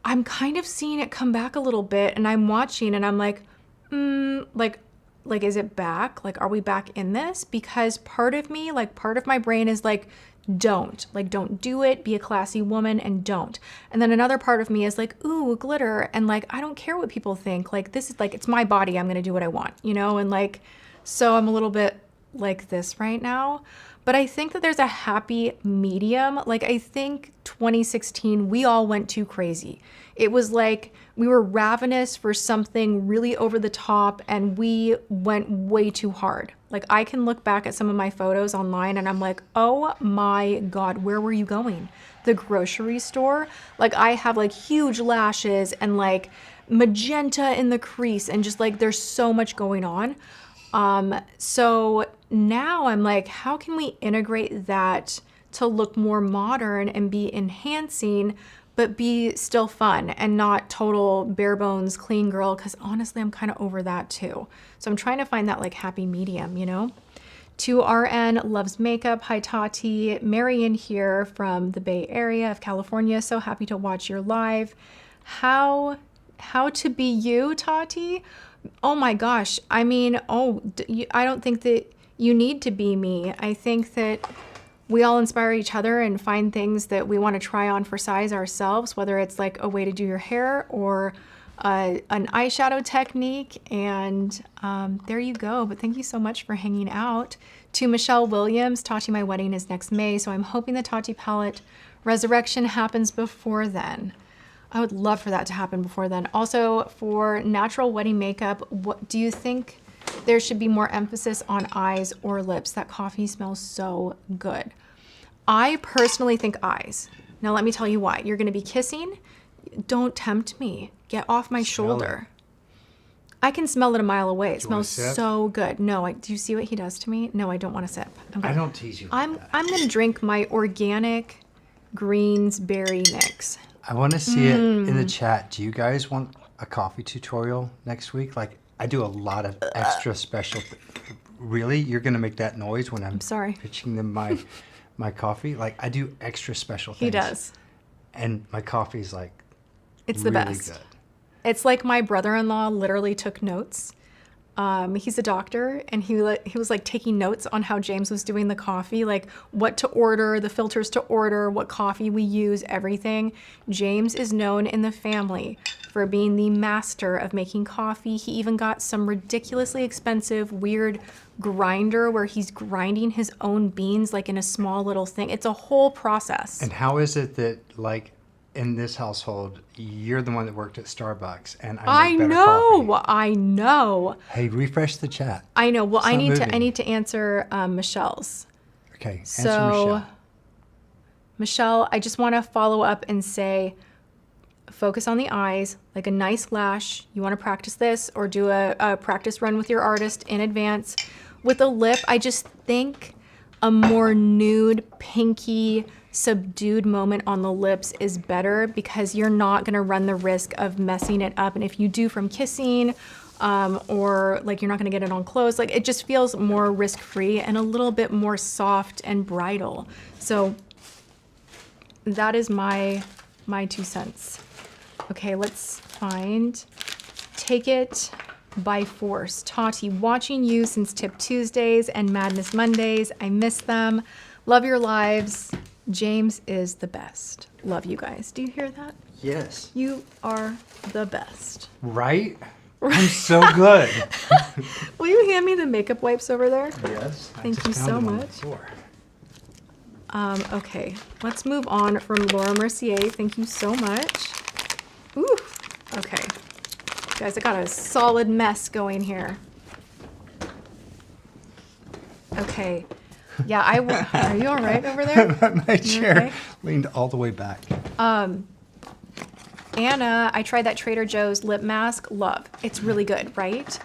I'm kind of seeing it come back a little bit, and I'm watching, and I'm like, like, is it back? Like, are we back in this? Because part of me, like, part of my brain is like, don't do it, be a classy woman and don't. And then another part of me is like, ooh, glitter. And like, I don't care what people think. Like, this is like, it's my body. I'm going to do what I want, you know? And like, so I'm a little bit like this right now, but I think that there's a happy medium. Like, I think 2016, we all went too crazy. It was like, we were ravenous for something really over the top and we went way too hard. Like, I can look back at some of my photos online and I'm like, oh my God, where were you going? The grocery store? Like, I have like huge lashes and like magenta in the crease and just like, there's so much going on. So now I'm like, how can we integrate that to look more modern and be enhancing, but be still fun and not total bare bones clean girl? Because honestly, I'm kind of over that too. So I'm trying to find that like happy medium, you know? To RN loves makeup. Hi Tati, Marion here from the Bay Area of California. So happy to watch your live. How to be you, Tati? Oh my gosh. I mean, I don't think that you need to be me. I think that we all inspire each other and find things that we want to try on for size ourselves, whether it's like a way to do your hair or an eyeshadow technique. And there you go. But thank you so much for hanging out. To Michelle Williams, Tati, my wedding is next May. So I'm hoping the Tati palette resurrection happens before then. I would love for that to happen before then. Also, for natural wedding makeup, what do you think there should be more emphasis on eyes or lips? That coffee smells so good. I personally think eyes. Now let me tell you why. You're gonna be kissing. Don't tempt me. Get off my shoulder. I can smell it a mile away. It smells so good. No, do you see what he does to me? No, I don't want to sip.
I don't tease you like that.
I'm gonna drink my organic greens berry mix.
I want to see it in the chat. Do you guys want a coffee tutorial next week? Like, I do a lot of extra special. Really? You're going to make that noise when I'm
sorry.
pitching them my coffee? Like, I do extra special things.
He does.
And my coffee's like,
it's the
really
best.
good.
It's like my brother-in-law literally took notes. He's a doctor, and he was like taking notes on how James was doing the coffee, like what to order, the filters to order, what coffee we use, everything. James is known in the family for being the master of making coffee. He even got some ridiculously expensive, weird grinder where he's grinding his own beans like in a small little thing. It's a whole process.
And how is it that, like, in this household, you're the one that worked at Starbucks, and I make better coffee?
I know.
Hey, refresh the chat.
I know. Well,
It's
I
not
need
moving.
to answer Michelle's.
Okay, answer
So,
Michelle.
Michelle, I just want to follow up and say, focus on the eyes, like a nice lash. You want to practice this or do a practice run with your artist in advance. With a lip, I just think a more nude, pinky, subdued moment on the lips is better because you're not going to run the risk of messing it up. And if you do from kissing, or like you're not going to get it on clothes, like it just feels more risk-free and a little bit more soft and bridal. So that is my 2 cents. Okay, let's find Take It by Force. Tati, watching you since Tip Tuesdays and Madness Mondays. I miss them. Love your lives. James is the best. Love you guys. Do you hear that?
Yes.
You are the best.
Right? I'm so good.
Will you hand me the makeup wipes over there?
Yes.
Thank you so much. Okay, let's move on from Laura Mercier. Thank you so much. Ooh, okay. Guys, I got a solid mess going here. Okay. Yeah, are you all right over there?
My chair
okay?
leaned all the way back.
Anna, I tried that Trader Joe's lip mask. Love. It's really good, right?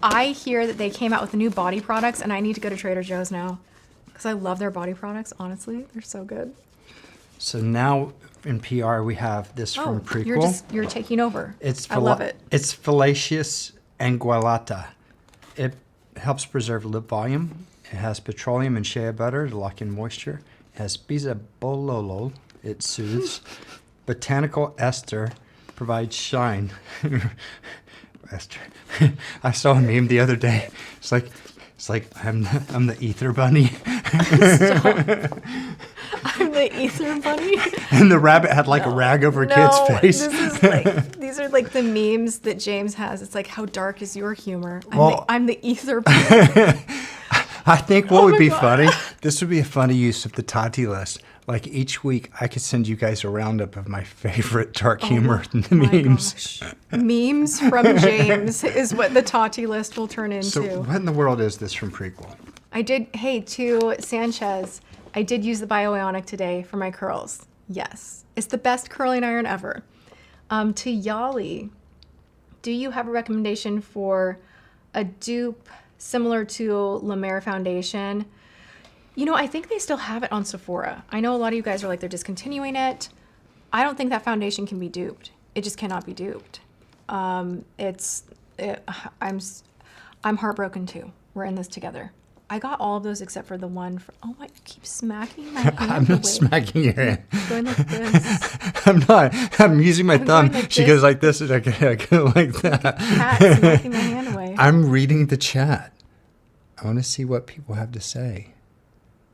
I hear that they came out with new body products, and I need to go to Trader Joe's now because I love their body products. Honestly, they're so good.
So now in PR we have this from Prequel.
You're taking over.
It's
I love it.
It's Fallacious Anguillata. It helps preserve lip volume. It has petroleum and shea butter to lock in moisture. It has bisabolol. It soothes. Botanical ester provides shine. Ester. I saw a meme the other day. It's like I'm the ether bunny.
I'm the ether bunny.
And the rabbit had like a rag over a kid's face.
This is like, these are like the memes that James has. It's like, how dark is your humor? I'm the ether bunny.
I think what would be
God.
funny, this would be a funny use of the Tati list. Like each week, I could send you guys a roundup of my favorite dark humor memes.
Gosh. Memes from James is what the Tati list will turn into.
So what in the world is this from Prequel?
To Sanchez, I did use the Bioionic today for my curls. Yes, it's the best curling iron ever. To Yali, do you have a recommendation for a dupe similar to La Mer foundation? You know, I think they still have it on Sephora. I know a lot of you guys are like, they're discontinuing it. I don't think that foundation can be duped. It just cannot be duped. I'm heartbroken too. We're in this together. I got all of those except for the one for, oh my, you keep smacking my hand.
I'm not smacking your hand.
I'm going like this.
I'm not. I'm using my thumb.
going like
She
this.
goes like this, and I go like that.
Cat smacking my hand away.
I'm reading the chat. I want to see what people have to say.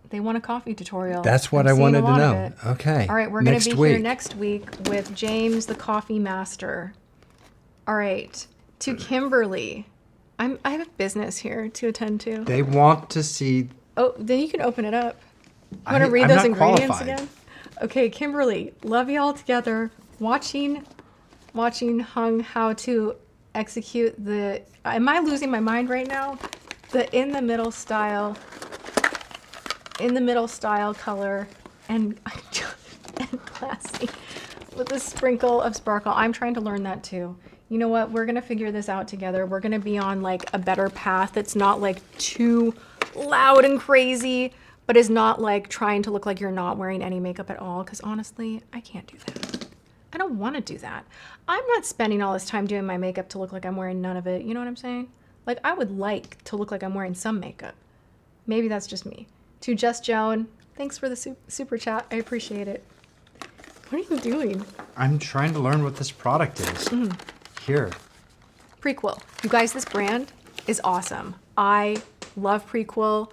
They want a coffee tutorial.
That's what
I'm
I
seeing
wanted
a
to
lot of
know.
it.
Okay.
All right, we're going to be here
week.
next week with James, the coffee master. All right, to Kimberly. I have a business here to attend to.
They want to see.
Oh, then you can open it up. You want to
I'm
read those
not
ingredients
qualified.
again? Okay, Kimberly, love you all together. Watching Hung how to execute the. Am I losing my mind right now? The in the middle style color and classy with a sprinkle of sparkle. I'm trying to learn that too. You know what? We're going to figure this out together. We're going to be on like a better path that's not like too loud and crazy, but is not like trying to look like you're not wearing any makeup at all. Because honestly, I can't do that. I don't want to do that. I'm not spending all this time doing my makeup to look like I'm wearing none of it. You know what I'm saying? Like, I would like to look like I'm wearing some makeup. Maybe that's just me. To Just Joan, thanks for the super chat. I appreciate it. What are you doing?
I'm trying to learn what this product is. Here.
Prequel. You guys, this brand is awesome. I love Prequel.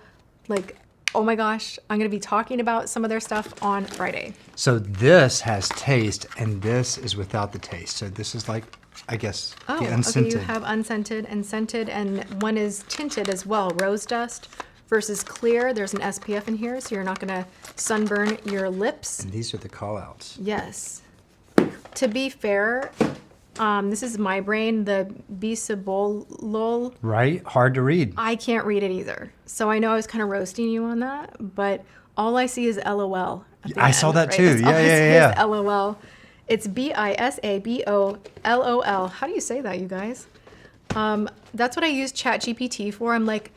Like, oh my gosh, I'm going to be talking about some of their stuff on Friday.
So this has taste, and this is without the taste. So this is like, I guess, the unscented.
Okay, you have unscented and scented, and one is tinted as well. Rose dust versus clear. There's an SPF in here, so you're not going to sunburn your lips.
And these are the call-outs.
Yes. To be fair, this is my brain, the bisabolol.
Right? Hard to read.
I can't read it either. So I know I was kind of roasting you on that, but all I see is LOL.
I saw that too.
That's all I see
Yeah.
is LOL. It's BISABOLOL. How do you say that, you guys? That's what I use ChatGPT for. I'm like,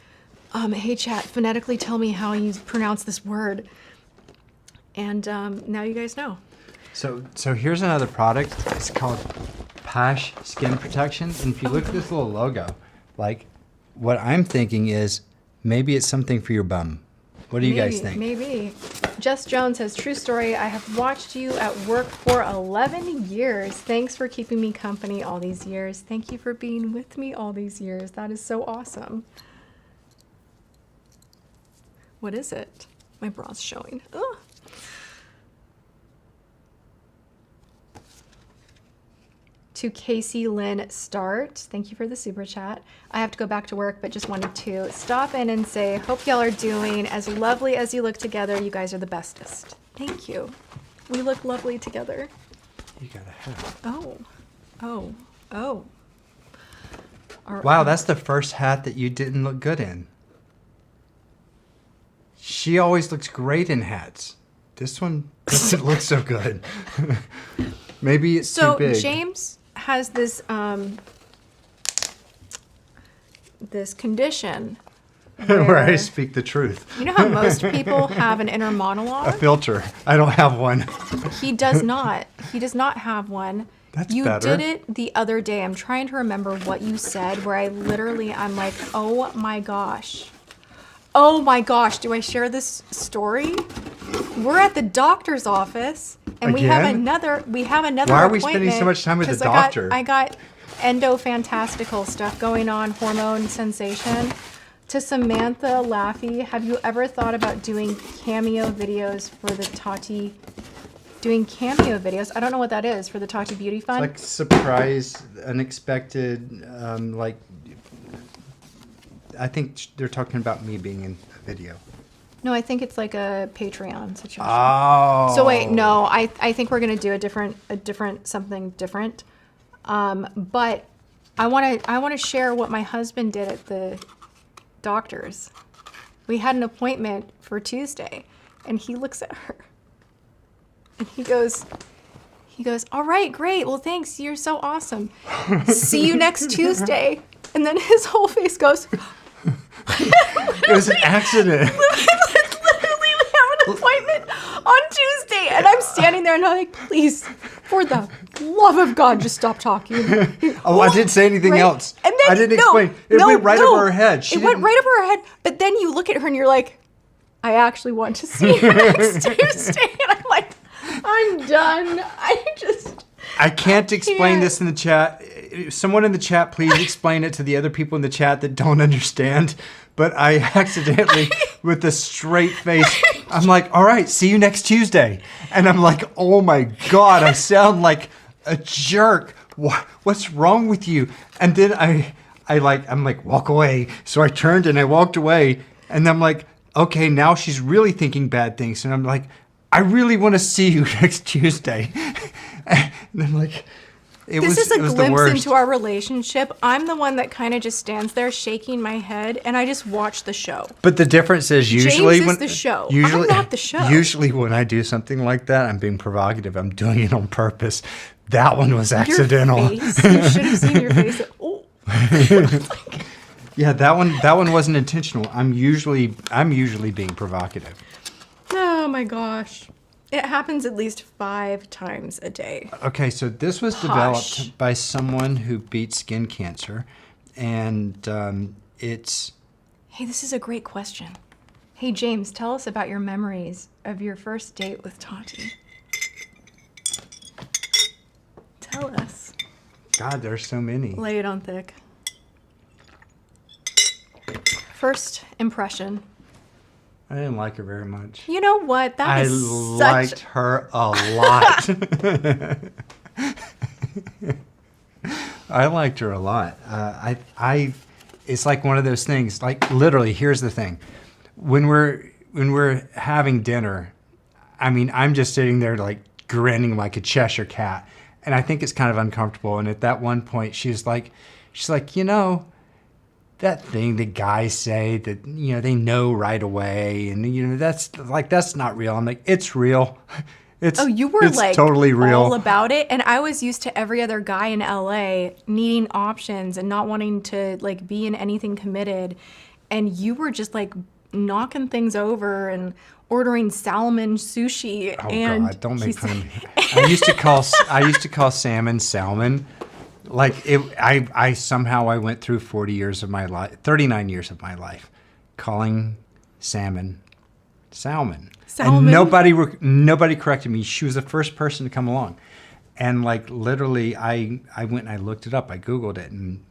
hey chat, phonetically tell me how you pronounce this word. And now you guys know.
So here's another product. It's called Pash Skin Protection. And if you look at this little logo, like, what I'm thinking is maybe it's something for your bum. What do you guys think?
Maybe. Just Joan says, true story, I have watched you at work for 11 years. Thanks for keeping me company all these years. Thank you for being with me all these years. That is so awesome. What is it? My bra's showing. Ugh. To Casey Lynn Start, thank you for the super chat. I have to go back to work, but just wanted to stop in and say, hope y'all are doing as lovely as you look together. You guys are the bestest. Thank you. We look lovely together.
You got a hat.
Oh.
Wow, that's the first hat that you didn't look good in. She always looks great in hats. This one doesn't look so good. Maybe it's too big.
So James has this this condition
where I speak the truth.
You know how most people have an inner
A
monologue?
filter. I don't have one.
He does not. He does not have one.
That's
you
better.
did it the other day. I'm trying to remember what you said, where I'm like, oh my gosh. Oh my gosh, do I share this story? We're at the doctor's office and we have
Again?
another
Why are we spending so much time with the
'cause
doctor?
I got endo fantastical stuff going on, hormone sensation. To Samantha Laffey, have you ever thought about doing cameo videos for the Tati? Doing cameo videos? I don't know what that is for the Tati Beauty Fund.
Like surprise, unexpected, like, I think they're talking about me being in a video.
No, I think it's like a Patreon situation.
Oh.
So wait, no, I think we're gonna do something different. But I wanna share what my husband did at the doctor's. We had an appointment for Tuesday, and he looks at her, and he goes, all right, great. Well, thanks. You're so awesome. See you next Tuesday. And then his whole face goes.
It was an accident.
Literally, we have an appointment on Tuesday, and I'm standing there, and I'm like, please, for the love of God, just stop talking.
Oh, I didn't say anything else.
And then,
I didn't explain. It went right over her head.
It went right over her head, but then you look at her, and you're like, I actually want to see you next Tuesday. And I'm like, I'm done.
I can't explain this in the chat. Someone in the chat, please explain it to the other people in the chat that don't understand. But I accidentally, with a straight face, I'm like, all right, see you next Tuesday. And I'm like, oh my God, I sound like a jerk. What's wrong with you? And then I'm like, walk away. So I turned and I walked away. And I'm like, okay, now she's really thinking bad things. And I'm like, I really want to see you next Tuesday. And I'm like,
This is a
the
glimpse
worst.
into our relationship. I'm the one that kind of just stands there shaking my head, and I just watch the show.
But the difference is usually
James is the show. I'm not the show.
Usually when I do something like that, I'm being provocative. I'm doing it on purpose. That one was accidental.
Your face. You should have seen your face. Oh.
Yeah, that one wasn't intentional. I'm usually being provocative.
Oh my gosh. It happens at least 5 times a day.
Okay, so this was
Posh.
developed by someone who beat skin cancer, and it's...
Hey, this is a great question. Hey, James, tell us about your memories of your first date with Tati. Tell us.
God, there's so many.
Lay it on thick. First impression.
I didn't like her very much.
You know what? That
I
is
liked her a lot. I liked her a lot. It's like one of those things. Like literally, here's the thing: when we're having dinner, I mean, I'm just sitting there like grinning like a Cheshire cat, and I think it's kind of uncomfortable. And at that one point, she's like, you know, that thing that guys say that, you know, they know right away, and you know that's not real. I'm like, it's real. It's it's
like
totally real.
all about it, and I was used to every other guy in LA needing options and not wanting to like be in anything committed, and you were just like knocking things over and ordering salmon sushi.
Oh
and
God! Don't make fun of me. I used to call salmon salmon. Like I somehow I went through 40 years of my life, 39 years of my life, calling salmon salmon. And nobody corrected me. She was the first person to come along, and like literally, I went and I looked it up. I Googled it and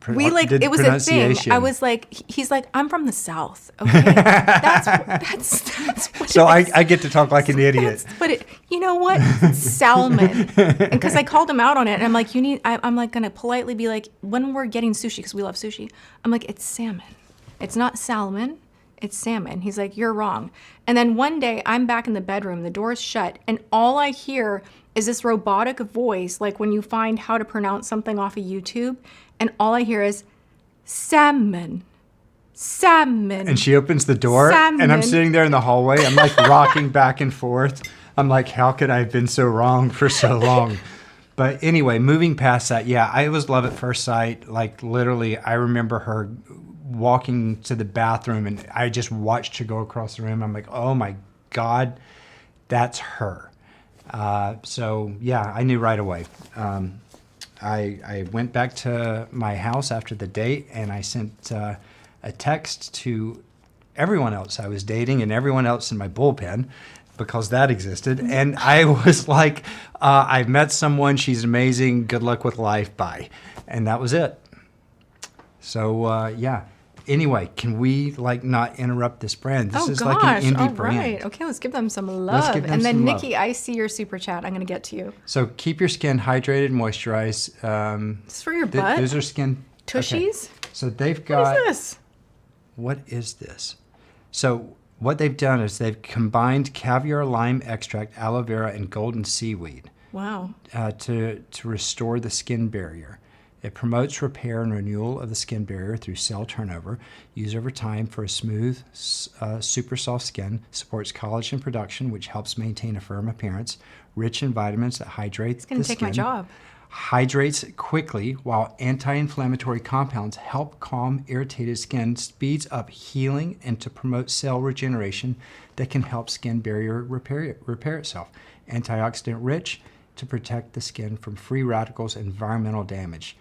did
it was a thing. I was like, he's like, I'm from the South. Okay, that's what
so
it is.
I get to talk like an idiot.
But you know what? Salmon. Because I called him out on it, and I'm like, I'm like gonna politely be like, when we're getting sushi, because we love sushi, I'm like, it's salmon. It's not salmon. It's salmon. He's like, you're wrong. And then one day I'm back in the bedroom, the door's shut, and all I hear is this robotic voice, like when you find how to pronounce something off of YouTube, and all I hear is salmon. Salmon.
And she opens the door,
Salmon.
and I'm sitting there in the hallway. I'm like rocking back and forth. I'm like, how could I have been so wrong for so long? But anyway, moving past that, yeah, I was love at first sight. Like literally, I remember her walking to the bathroom, and I just watched her go across the room. I'm like, oh my God, that's her. So yeah, I knew right away. I went back to my house after the date, and I sent a text to everyone else I was dating and everyone else in my bullpen, because that existed. And I was like, I've met someone, she's amazing, good luck with life, bye. And that was it. So yeah. Anyway, can we like not interrupt this brand? This is like an indie brand.
Right. Okay, let's give them some love. And then Nikki, I see your super chat. I'm gonna get to you.
So keep your skin hydrated, moisturized.
This is for your butt.
Those are skin
tushies.
Okay. So they've got.
What is this?
What is this? So what they've done is they've combined caviar, lime extract, aloe vera, and golden seaweed.
Wow. To
restore the skin barrier. It promotes repair and renewal of the skin barrier through cell turnover. Used over time for a smooth, super soft skin. Supports collagen production, which helps maintain a firm appearance. Rich in vitamins that hydrate the skin.
It's going to take my job.
Hydrates quickly, while anti-inflammatory compounds help calm irritated skin, speeds up healing, and to promote cell regeneration that can help skin barrier repair itself. Antioxidant rich to protect the skin from free radicals and environmental damage.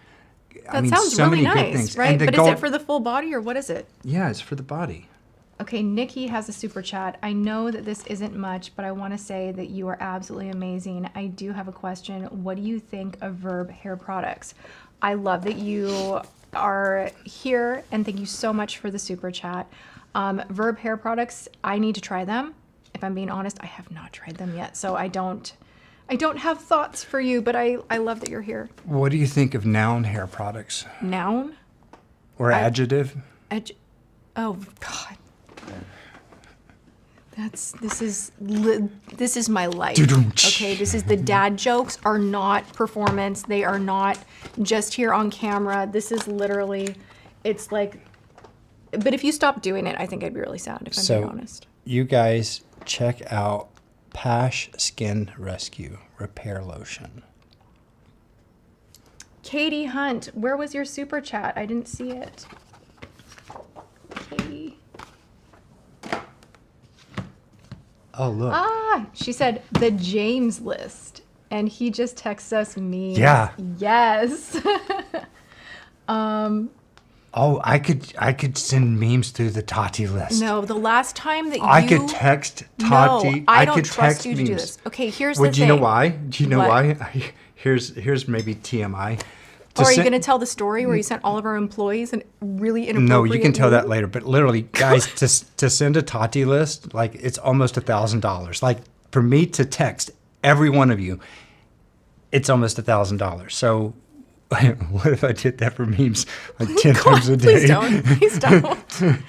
That sounds really nice, right? But is it for the full body, or what is it?
Yeah, it's for the body.
Okay, Nikki has a super chat. I know that this isn't much, but I want to say that you are absolutely amazing. I do have a question. What do you think of Verb hair products? I love that you are here, and thank you so much for the super chat. Verb hair products, I need to try them. If I'm being honest, I have not tried them yet, so I don't have thoughts for you, but I love that you're here.
What do you think of noun hair products?
Noun?
Or adjective?
Oh God. This is my life. Okay, this is the dad jokes are not performance. They are not just here on camera. This is literally, it's like, but if you stop doing it, I think I'd be really sad if I'm being honest.
You guys check out Pash Skin Rescue Repair Lotion.
Katie Hunt, where was your super chat? I didn't see it. Katie.
Oh, look.
Ah, she said the James list. And he just texts us memes.
Yeah.
Yes.
Oh, I could send memes through the Tati list.
No, the last time that
I could text Tati.
No, I don't
could
trust
text
you to
memes.
do this. Okay, here's
Well,
the
do
thing.
you know why? Do you know
What?
why? Here's maybe TMI.
Or are you going to tell the story where you sent all of our employees and really inappropriate
No, you can tell
meme?
that later. But literally, guys, to send a Tati list, like it's almost $1,000. Like for me to text every one of you, it's almost $1,000. So what if I did that for memes like 10 times a day?
Please don't. Please don't.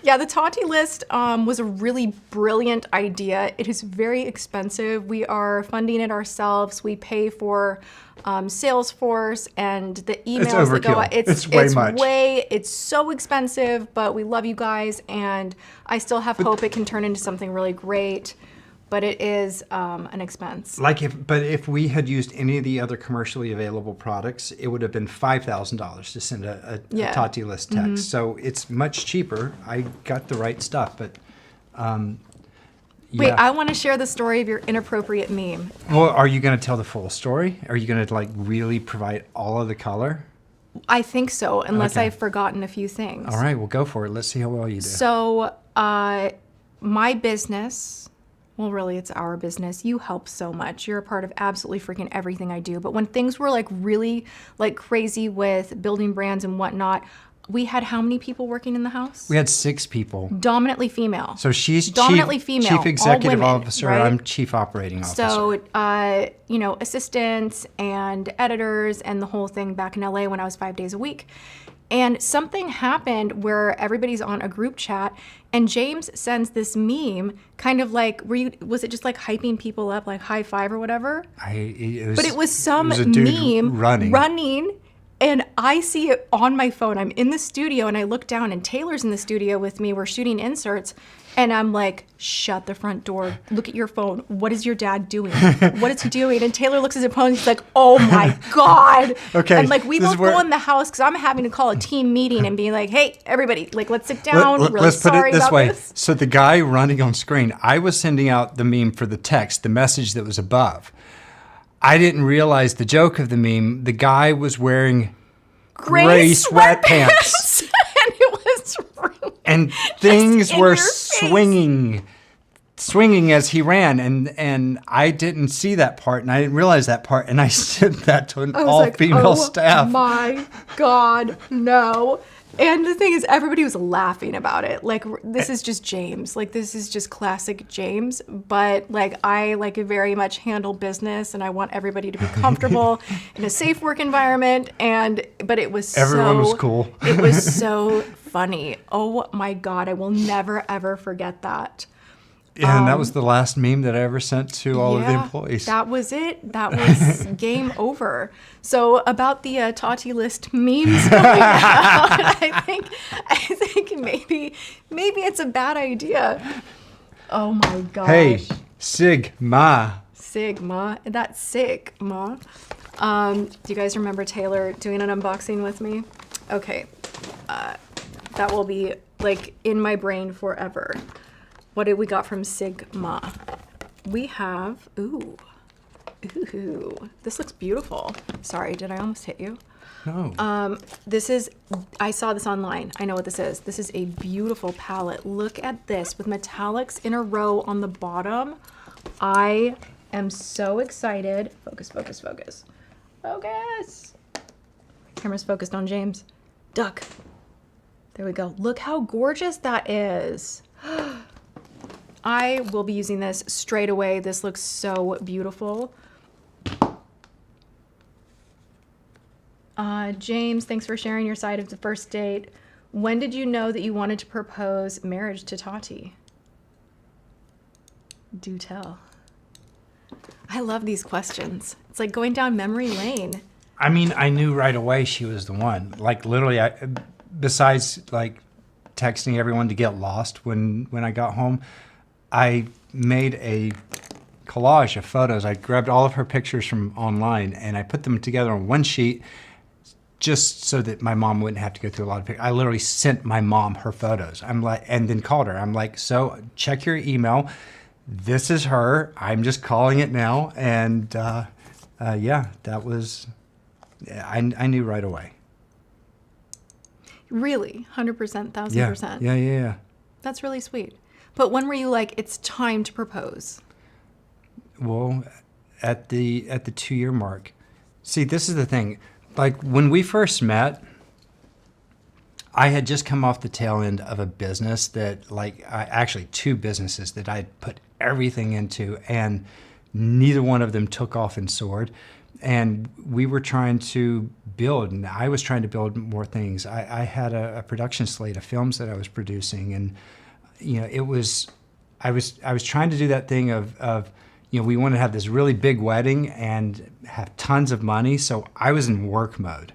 Yeah, the Tati list was a really brilliant idea. It is very expensive. We are funding it ourselves. We pay for Salesforce and the emails that go
overkill.
out.
It's way much.
It's so expensive, but we love you guys, and I still have hope it can turn into something really great. But it is an expense.
But if we had used any of the other commercially available products, it would have been $5,000 to send a Tati list text. So it's much cheaper. I got the right stuff, but
Wait, I want to share the story of your inappropriate meme.
Well, are you going to tell the full story? Are you going to like really provide all of the color?
I think so, unless
Okay.
I've forgotten a few things.
All right, well, go for it. Let's see how well you do.
So, my business, well, really, it's our business. You help so much. You're a part of absolutely freaking everything I do. But when things were like really like crazy with building brands and whatnot, we had how many people working in the house?
We had 6 people.
Dominantly female.
So she's
Dominantly female,
chief
all
executive
women,
officer.
right?
I'm chief operating officer.
So, assistants and editors and the whole thing back in LA when I was 5 days a week. And something happened where everybody's on a group chat and James sends this meme kind of like, was it just like hyping people up, like high five or whatever?
But
It was some
a dude
meme
running.
And I see it on my phone. I'm in the studio and I look down and Taylor's in the studio with me. We're shooting inserts. And I'm like, shut the front door. Look at your phone. What is your dad doing? What is he doing? And Taylor looks at his phone and he's like, oh my God.
Okay,
And like, we
this
both
is where-
go in the house because I'm having to call a team meeting and be like, hey, everybody, like, let's sit down. Really
Let's put
sorry
it this
about
way.
this.
So the guy running on screen, I was sending out the meme for the text, the message that was above. I didn't realize the joke of the meme. The guy was wearing gray sweatpants.
And it was really
And things
in
were
your face.
swinging as he ran, and I didn't see that part, and I didn't realize that part, and I sent that to an
I was
all-female
like,
staff.
Oh my God, no. And the thing is, everybody was laughing about it. Like, this is just James. Like, this is just classic James. But, like, I, like, very much handle business, and I want everybody to be comfortable in a safe work environment. But it was
Everyone was cool.
It was so funny. Oh, my God. I will never, ever forget that.
And that was the last meme that I ever sent to all of the
Yeah,
employees.
That was it. That was game over. So about the Tati list memes going out, I think maybe it's a bad idea. Oh my gosh.
Hey, Sigma.
Sigma. That's Sigma. Do you guys remember Taylor doing an unboxing with me? Okay. That will be like in my brain forever. What did we got from Sigma? We have, ooh, this looks beautiful. Sorry, did I almost hit you?
No.
This is, I saw this online. I know what this is. This is a beautiful palette. Look at this with metallics in a row on the bottom. I am so excited. Focus, focus, focus. Focus. Camera's focused on James. Duck. There we go. Look how gorgeous that is. I will be using this straight away. This looks so beautiful. James, thanks for sharing your side of the first date. When did you know that you wanted to propose marriage to Tati? Do tell. I love these questions. It's like going down memory lane.
I mean, I knew right away she was the one. Like literally, besides like texting everyone to get lost when I got home, I made a collage of photos. I grabbed all of her pictures from online and I put them together on one sheet just so that my mom wouldn't have to go through a lot of pictures. I literally sent my mom her photos. I'm like, and then called her. I'm like, so check your email. this is her. I'm just calling it now. And yeah, that was, I knew right away.
Really? 100%, 1000%?
Yeah.
That's really sweet. But when were you like, it's time to propose?
Well, at the 2-year mark. See, this is the thing. Like when we first met, I had just come off the tail end of a business that actually 2 businesses that I'd put everything into, and neither one of them took off and soared. And we were trying to build, and I was trying to build more things. I had a production slate of films that I was producing, and I was trying to do that thing of we want to have this really big wedding and have tons of money. So I was in work mode.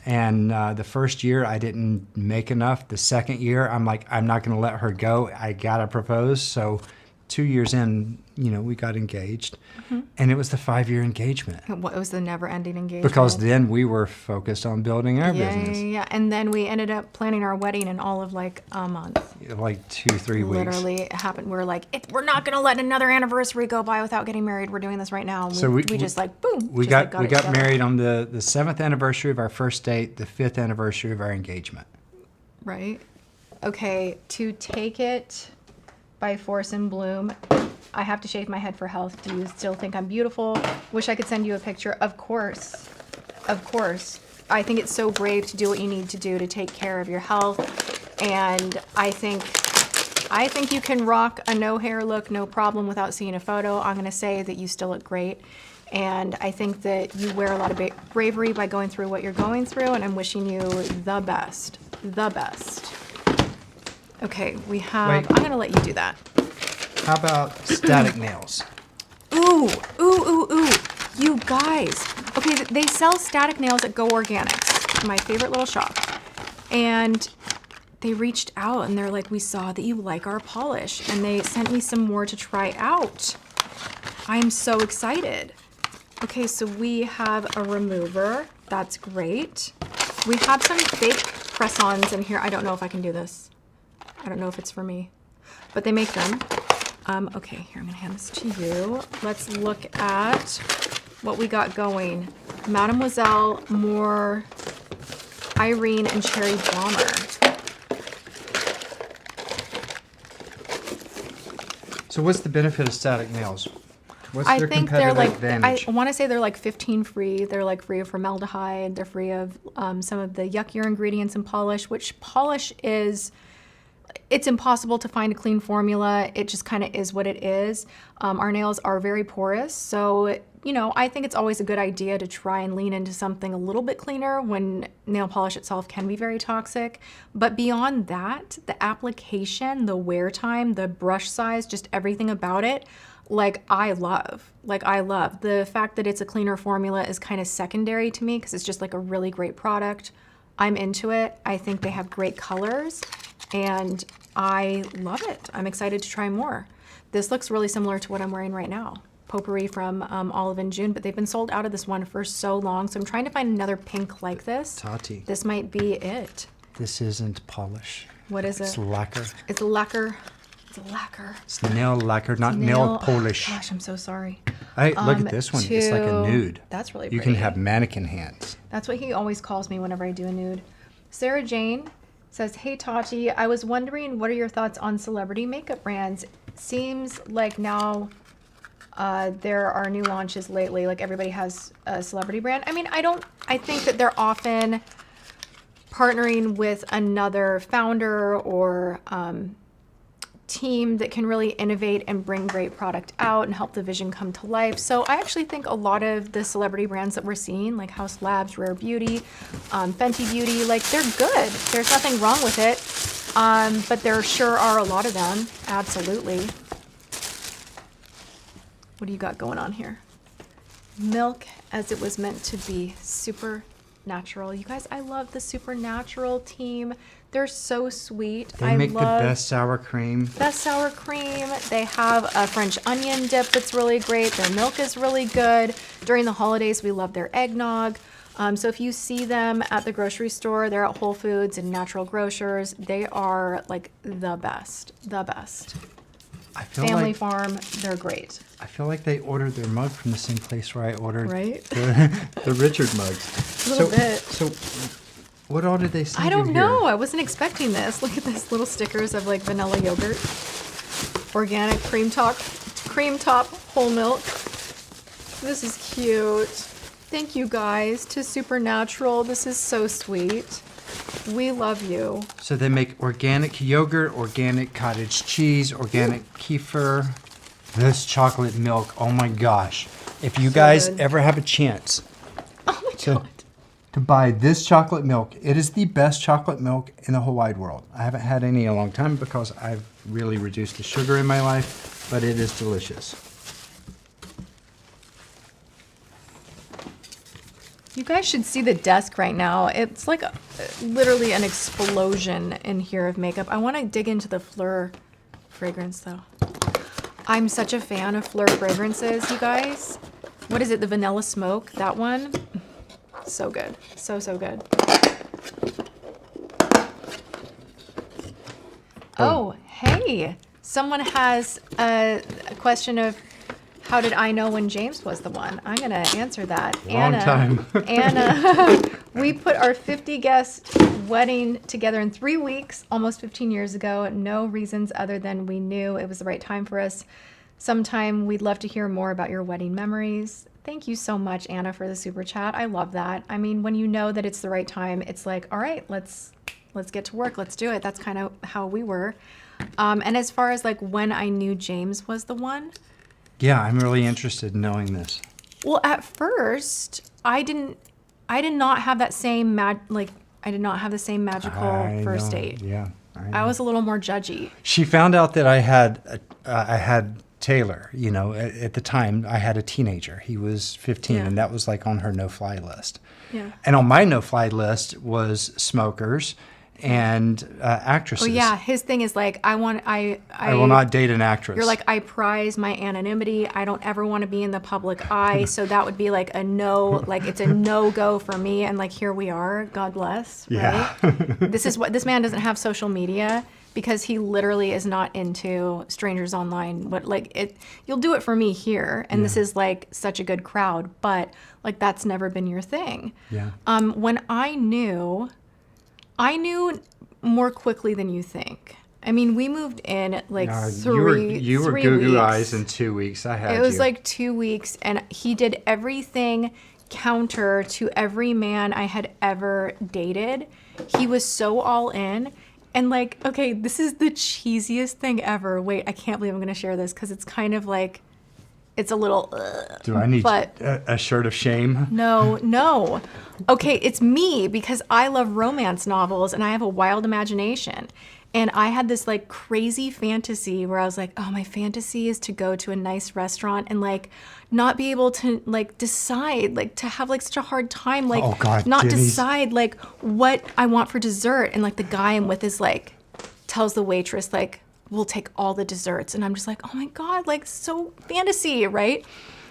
And the first year I didn't make enough. The second year I'm like, I'm not going to let her go. I got to propose. So 2 years in, we got engaged. Mm-hmm. And it was the 5-year engagement.
It was the never-ending engagement.
Because then we were focused on building our business.
Yeah. And then we ended up planning our wedding in all of like a month.
Like 2-3 weeks.
Literally, it happened. We're like, we're not going to let another anniversary go by without getting married. We're doing this right now.
So we
just like, boom.
We got married on the 7th anniversary of our first date, the 5th anniversary of our engagement.
Right. Okay, to take it by force and bloom, I have to shave my head for health. Do you still think I'm beautiful? Wish I could send you a picture. Of course. I think it's so brave to do what you need to do to take care of your health. And I think you can rock a no hair look, no problem, without seeing a photo. I'm going to say that you still look great. And I think that you wear a lot of bravery by going through what you're going through. And I'm wishing you the best. The best. Okay, we have...
Wait.
I'm going to let you do that.
How about static nails?
Ooh. You guys. Okay, they sell static nails at Go Organics, my favorite little shop. And they reached out and they're like, we saw that you like our polish. And they sent me some more to try out. I'm so excited. Okay, so we have a remover. That's great. We have some fake press-ons in here. I don't know if I can do this. I don't know if it's for me, but they make them. Okay, here, I'm gonna hand this to you. Let's look at what we got going. Mademoiselle, more Irene, and Cherry Bomber.
So what's the benefit of static nails? What's
I
their
think they're
competitive
like,
advantage?
I want to say they're like 15 free. They're like free of formaldehyde. They're free of some of the yuckier ingredients in polish, which polish is... It's impossible to find a clean formula. It just kind of is what it is. Our nails are very porous. So, I think it's always a good idea to try and lean into something a little bit cleaner when nail polish itself can be very toxic. But beyond that, the application, the wear time, the brush size, just everything about it, I love. The fact that it's a cleaner formula is kind of secondary to me because it's just like a really great product. I'm into it. I think they have great colors. And I love it. I'm excited to try more. This looks really similar to what I'm wearing right now. Potpourri from Olive and June, but they've been sold out of this one for so long. So I'm trying to find another pink like this.
Tati.
This might be it.
This isn't polish.
What is it?
It's lacquer.
It's lacquer. It's a lacquer.
It's nail lacquer, not nail polish.
Gosh, I'm so sorry.
Hey, look at this one. It's like a nude.
That's really pretty.
You can have mannequin hands.
That's what he always calls me whenever I do a nude. Sarah Jane says, hey Tati, I was wondering, what are your thoughts on celebrity makeup brands? Seems like now there are new launches lately, like everybody has a celebrity brand. I mean, I think that they're often partnering with another founder or team that can really innovate and bring great product out and help the vision come to life. So I actually think a lot of the celebrity brands that we're seeing, like House Labs, Rare Beauty, Fenty Beauty, they're good. There's nothing wrong with it, but there sure are a lot of them. Absolutely. What do you got going on here? Milk as it was meant to be. Supernatural. You guys, I love the Supernatural team. They're so sweet.
They make the best sour cream.
Best sour cream. They have a French onion dip that's really great. Their milk is really good. During the holidays, we love their eggnog. So if you see them at the grocery store, they're at Whole Foods and Natural Grocers. They are like the best. The best.
I feel
Family
like
Farm. They're great.
I feel like they ordered their mug from the same place where I ordered
Right?
the Richard mugs.
A little bit.
So, what all did they send
I
you
don't
here?
know. I wasn't expecting this. Look at this little stickers of like vanilla yogurt, organic cream top whole milk. This is cute. Thank you guys to Supernatural. This is so sweet. We love you.
So they make organic yogurt, organic cottage cheese, organic kefir. This chocolate milk, oh my gosh. If you guys
good.
ever have a chance
Oh my
to,
god.
to buy this chocolate milk, it is the best chocolate milk in the whole wide world. I haven't had any in a long time because I've really reduced the sugar in my life, but it is delicious.
You guys should see the desk right now. It's like literally an explosion in here of makeup. I want to dig into the Fleur fragrance though. I'm such a fan of Fleur fragrances, you guys. What is it? The Vanilla Smoke? That one? So good. So, so good. Oh, hey. Someone has a question of how did I know when James was the one? I'm going to answer that.
Long time.
Anna, we put our 50 guest wedding together in 3 weeks, almost 15 years ago. No reasons other than we knew it was the right time for us. Sometime we'd love to hear more about your wedding memories. Thank you so much, Anna, for the super chat. I love that. I mean, when you know that it's the right time, it's like, all right, let's get to work. Let's do it. That's kind of how we were. And as far as like when I knew James was the one,
Yeah, I'm really interested in knowing this.
well, at first, I did not have that same I did not have the same magical
I
first
know,
date.
Yeah.
I was a little more judgy.
She found out that I had Taylor, you know, at the time I had a teenager. He was 15
Yeah.
and that was like on her no-fly list.
Yeah.
And on my no-fly list was smokers and actresses.
Oh yeah, his thing is like I
will not date an actress.
You're like, I prize my anonymity. I don't ever want to be in the public eye. So that would be like a no, like it's a no-go for me. And like, here we are, God bless, right?
Yeah.
This man doesn't have social media because he literally is not into strangers online. But like you'll do it for me here. And this is like such a good crowd, but like, that's never been your thing.
Yeah.
When I knew more quickly than you think. I mean, we moved in like
you were
three
goo-goo
weeks.
eyes in 2 weeks. I had
It was
you.
like 2 weeks, and he did everything counter to every man I had ever dated. He was so all in. And like, okay, this is the cheesiest thing ever. Wait, I can't believe I'm going to share this because it's kind of like, it's a little,
Do I need
but
a shirt of shame?
no. Okay, it's me because I love romance novels and I have a wild imagination. And I had this like crazy fantasy where I was like, oh, my fantasy is to go to a nice restaurant and like not be able to like decide, like to have like such a hard time, like
Oh, God,
not
Denny's.
decide like what I want for dessert. And like the guy I'm with is like, tells the waitress like, we'll take all the desserts. And I'm just like, oh my God, like so fantasy, right?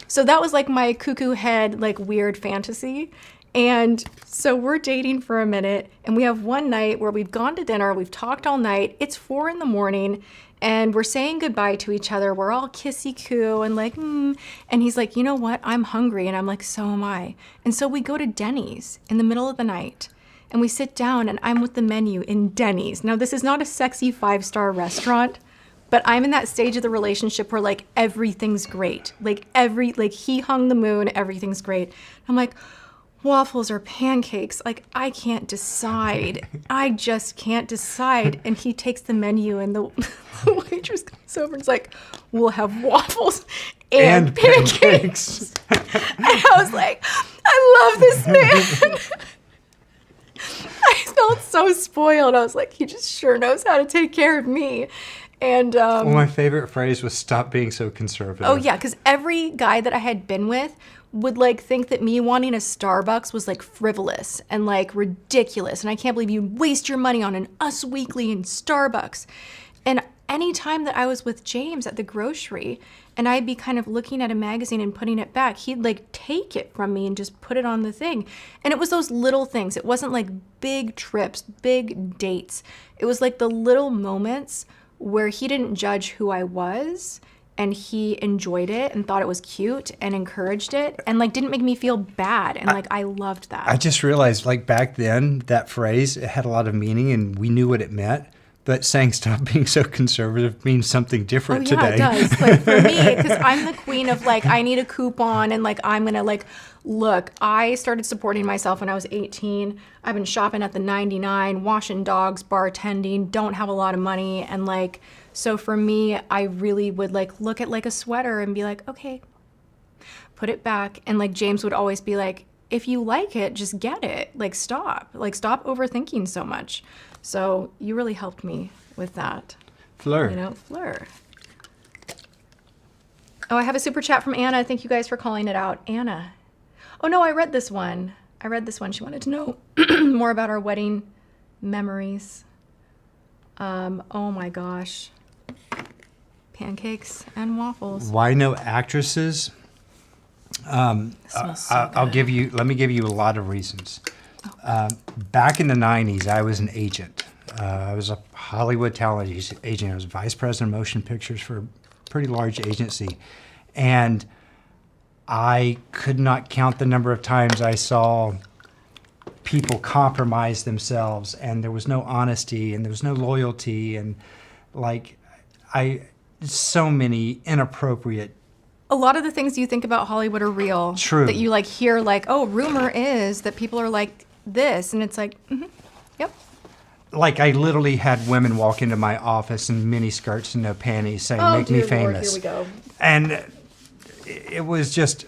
So that was like my cuckoo head, like weird fantasy. And so we're dating for a minute and we have one night where we've gone to dinner, we've talked all night, it's 4 a.m. and we're saying goodbye to each other. We're all kissy-coo and like, And he's like, you know what? I'm hungry. And I'm like, so am I. And so we go to Denny's in the middle of the night and we sit down and I'm with the menu in Denny's. Now, this is not a sexy 5-star restaurant, but I'm in that stage of the relationship where like everything's great. Like he hung the moon, everything's great. I'm like, waffles or pancakes, like I can't decide. I just can't decide. And he takes the menu and the waitress comes over and is like, we'll have waffles and pancakes. And I was like, I love this man. I felt so spoiled. I was like, he just sure knows how to take care of me. And
Well, my favorite phrase was "Stop being so conservative."
oh yeah, because every guy that I had been with would like think that me wanting a Starbucks was like frivolous and like ridiculous. And I can't believe you waste your money on an Us Weekly and Starbucks. And anytime that I was with James at the grocery and I'd be kind of looking at a magazine and putting it back, he'd like take it from me and just put it on the thing. And it was those little things. It wasn't like big trips, big dates. It was like the little moments where he didn't judge who I was, and he enjoyed it and thought it was cute and encouraged it and like didn't make me feel bad. And like I loved that.
I just realized, like, back then, that phrase, it had a lot of meaning and we knew what it meant. But saying stop being so conservative means something different today.
It does. Like for me, because I'm the queen of like, I need a coupon and like, I'm going to like, look, I started supporting myself when I was 18. I've been shopping at the 99, washing dogs, bartending, don't have a lot of money. And like, so for me, I really would like look at like a sweater and be like, okay, put it back. And like James would always be like, if you like it, just get it. Like stop overthinking so much. So you really helped me with that.
Fleur.
You know, Fleur. Oh, I have a super chat from Anna. Thank you guys for calling it out. Anna. Oh no, I read this one. She wanted to know more about our wedding memories. Oh my gosh. Pancakes and waffles.
Why no actresses?
Smells so
Let me give you a lot of reasons. Back in the 90s, I was an agent. I was a Hollywood talent agent. I was vice president of motion pictures for a pretty large agency. And I could not count the number of times I saw people compromise themselves, and there was no honesty and there was no loyalty, and like so many inappropriate.
A lot of the things you think about Hollywood are real.
True.
That you like hear like, oh, rumor is that people are like this, and it's like, yep.
Like I literally had women walk into my office in mini skirts and no panties saying,
Oh,
make me
dear Lord,
famous.
here we go.
And it was just,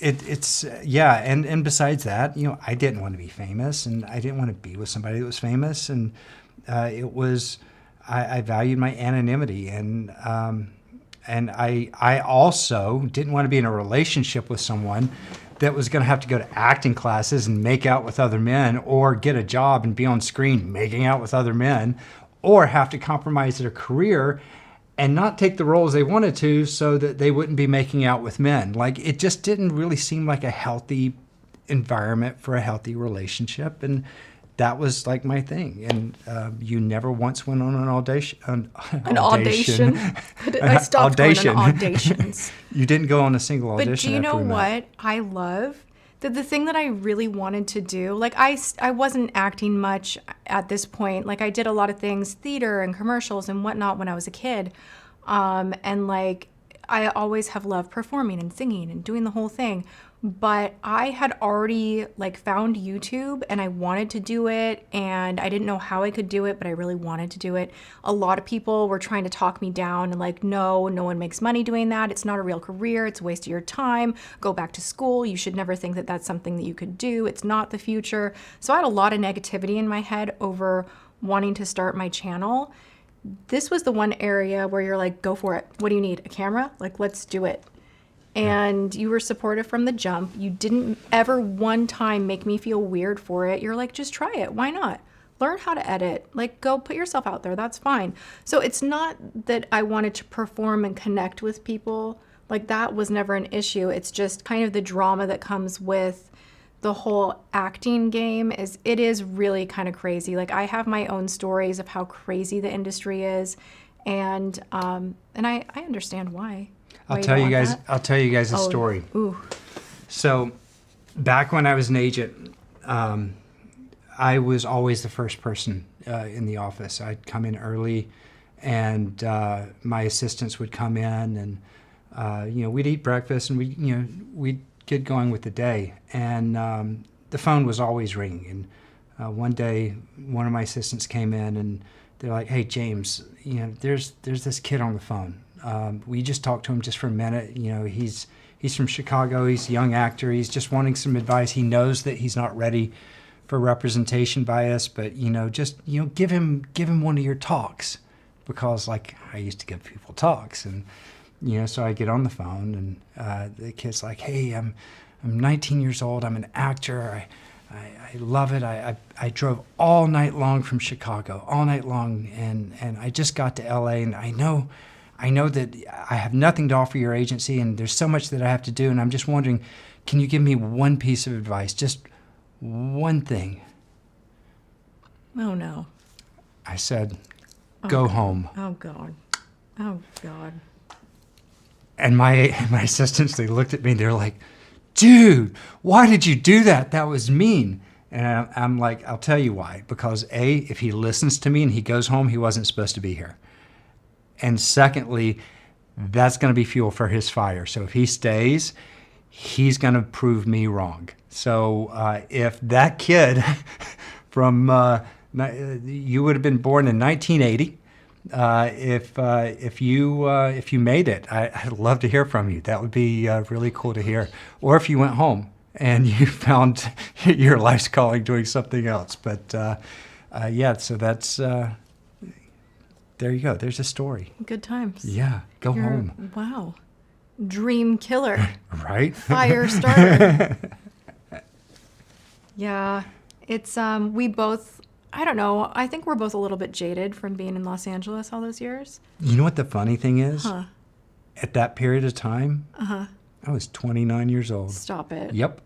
and besides that, you know, I didn't want to be famous, and I didn't want to be with somebody that was famous, and I valued my anonymity, and I also didn't want to be in a relationship with someone that was going to have to go to acting classes and make out with other men, or get a job and be on screen making out with other men, or have to compromise their career and not take the roles they wanted to so that they wouldn't be making out with men. Like, it just didn't really seem like a healthy environment for a healthy relationship. And that was like my thing. And you never once went on an audition.
An audition. I stopped going on auditions.
You didn't go on a single audition.
But do you know what I love? The thing that I really wanted to do, like I wasn't acting much at this point. Like I did a lot of things, theater and commercials and whatnot when I was a kid. And like I always have loved performing and singing and doing the whole thing. But I had already like found YouTube and I wanted to do it, and I didn't know how I could do it, but I really wanted to do it. A lot of people were trying to talk me down and like, no one makes money doing that. It's not a real career. It's a waste of your time. Go back to school. You should never think that that's something that you could do. It's not the future. So I had a lot of negativity in my head over wanting to start my channel. This was the one area where you're like, go for it. What do you need? A camera? Like, let's do it. And you were supportive from the jump. You didn't ever one time make me feel weird for it. You're like, just try it. Why not? Learn how to edit. Like, go put yourself out there. That's fine. So it's not that I wanted to perform and connect with people. Like, that was never an issue. It's just kind of the drama that comes with the whole acting game. It is really kind of crazy. Like, I have my own stories of how crazy the industry is, and I understand why.
I'll tell you guys a story.
Ooh.
So back when I was an agent, I was always the first person in the office. I'd come in early, and my assistants would come in, and we'd eat breakfast, and we'd get going with the day. And the phone was always ringing. And one day, one of my assistants came in, and they're like, "Hey, James, there's this kid on the phone. We just talked to him just for a minute. He's from Chicago. He's a young actor. He's just wanting some advice. He knows that he's not ready for representation by us, but give him one of your talks," because like I used to give people talks, and so I get on the phone, and the kid's like, "Hey, I'm 19 years old. I'm an actor. I love it. I drove all night long from Chicago, all night long, and I just got to LA, and I know that I have nothing to offer your agency, and there's so much that I have to do, and I'm just wondering, can you give me one piece of advice, just one thing?"
Oh no.
I said, Go home.
Oh, God. Oh, God.
And my assistants, they looked at me, they're like, dude, why did you do that? That was mean. And I'm like, I'll tell you why. Because A, if he listens to me and he goes home, he wasn't supposed to be here. And secondly, that's going to be fuel for his fire. So if he stays, he's going to prove me wrong. So if that kid from, you would have been born in 1980, if you made it, I'd love to hear from you. That would be really cool to hear. Or if you went home and you found your life's calling doing something else. But yeah, so that's there you go. There's a story.
Good times.
Yeah, go home.
Wow. Dream killer.
Right?
Fire starter. Yeah. It's, we both, I don't know, I think we're both a little bit jaded from being in Los Angeles all those years.
You know what the funny thing is?
Huh.
At that period of time, I was 29 years old.
Stop it.
Yep.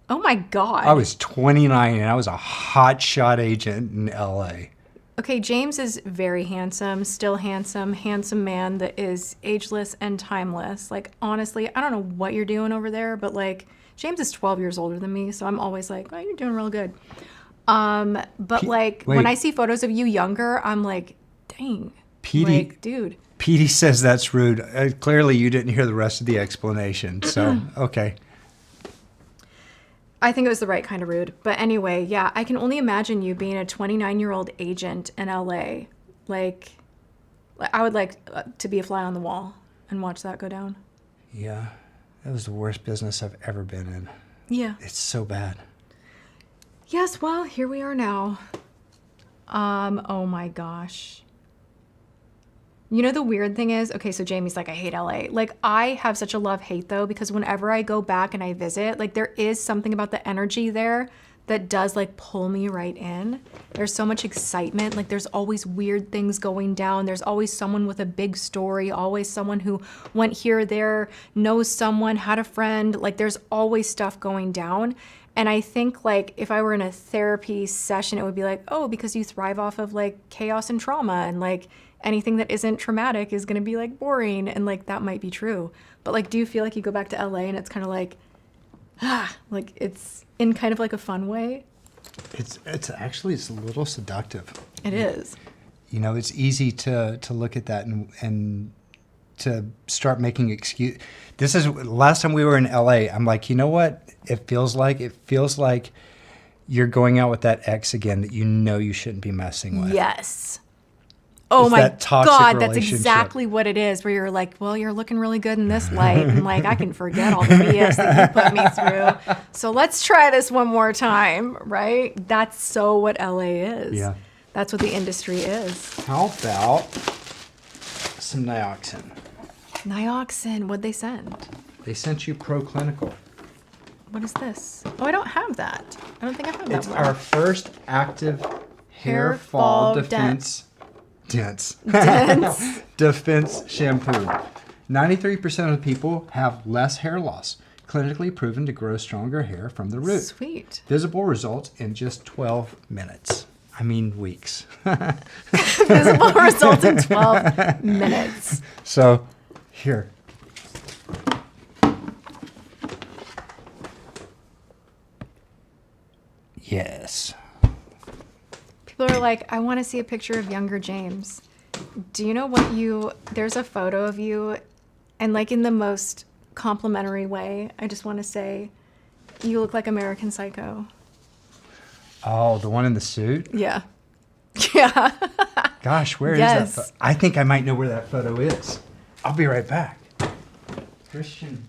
Oh my God.
I was 29 and I was a hotshot agent in LA.
Okay, James is very handsome, still handsome man that is ageless and timeless. Like, honestly, I don't know what you're doing over there, but like, James is 12 years older than me, so I'm always like, oh, you're doing real good. But like,
wait.
when I see photos of you younger, I'm like, dang.
Petey,
like, dude.
Petey says that's rude. Clearly, you didn't hear the rest of the explanation, so, okay.
I think it was the right kind of rude. But anyway, yeah, I can only imagine you being a 29-year-old agent in LA. Like, I would like to be a fly on the wall and watch that go down.
Yeah, that was the worst business I've ever been in.
Yeah.
It's so bad.
Yes, well, here we are now. Oh my gosh. You know, the weird thing is, okay, so Jamie's like, I hate LA. Like, I have such a love-hate, though, because whenever I go back and I visit, like, there is something about the energy there that does, like, pull me right in. There's so much excitement. Like, there's always weird things going down. There's always someone with a big story, always someone who went here or there, knows someone, had a friend. Like, there's always stuff going down. And I think, like, if I were in a therapy session, it would be like, oh, because you thrive off of, like, chaos and trauma, and, like, anything that isn't traumatic is going to be, like, boring, and, like, that might be true. But, like, do you feel like you go back to LA and it's kind of like, like, it's in kind of, like, a fun way?
It's actually, it's a little seductive.
It is.
You know, it's easy to look at that and to start making excuse. This is, last time we were in LA, I'm like, you know what it feels like? It feels like you're going out with that ex again that you know you shouldn't be messing with.
Yes. Oh
It's
my
that toxic
God, that's
relationship.
exactly what it is, where you're like, well, you're looking really good in this light, and like, I can forget all the BS that you put me through. So let's try this one more time, right? That's so what LA is.
Yeah.
That's what the industry is.
How about some Nioxin?
Nioxin, what'd they send?
They sent you Pro-Clinical.
What is this? Oh, I don't have that. I don't think I have that
It's
one.
our first active hair
Hair
fall
fall
defense
Dense.
defense shampoo. 93% of the people have less hair loss, clinically proven to grow stronger hair from the root.
Sweet.
Visible results in just 12 minutes. I mean weeks.
Visible results in 12 minutes.
So, here. Yes.
People are like, I want to see a picture of younger James. Do you know what there's a photo of you, and like in the most complimentary way, I just want to say, you look like American Psycho.
Oh, the one in the suit?
Yeah. Yeah.
Gosh, where is
Yes.
that? I think I might know where that photo is. I'll be right back. Christian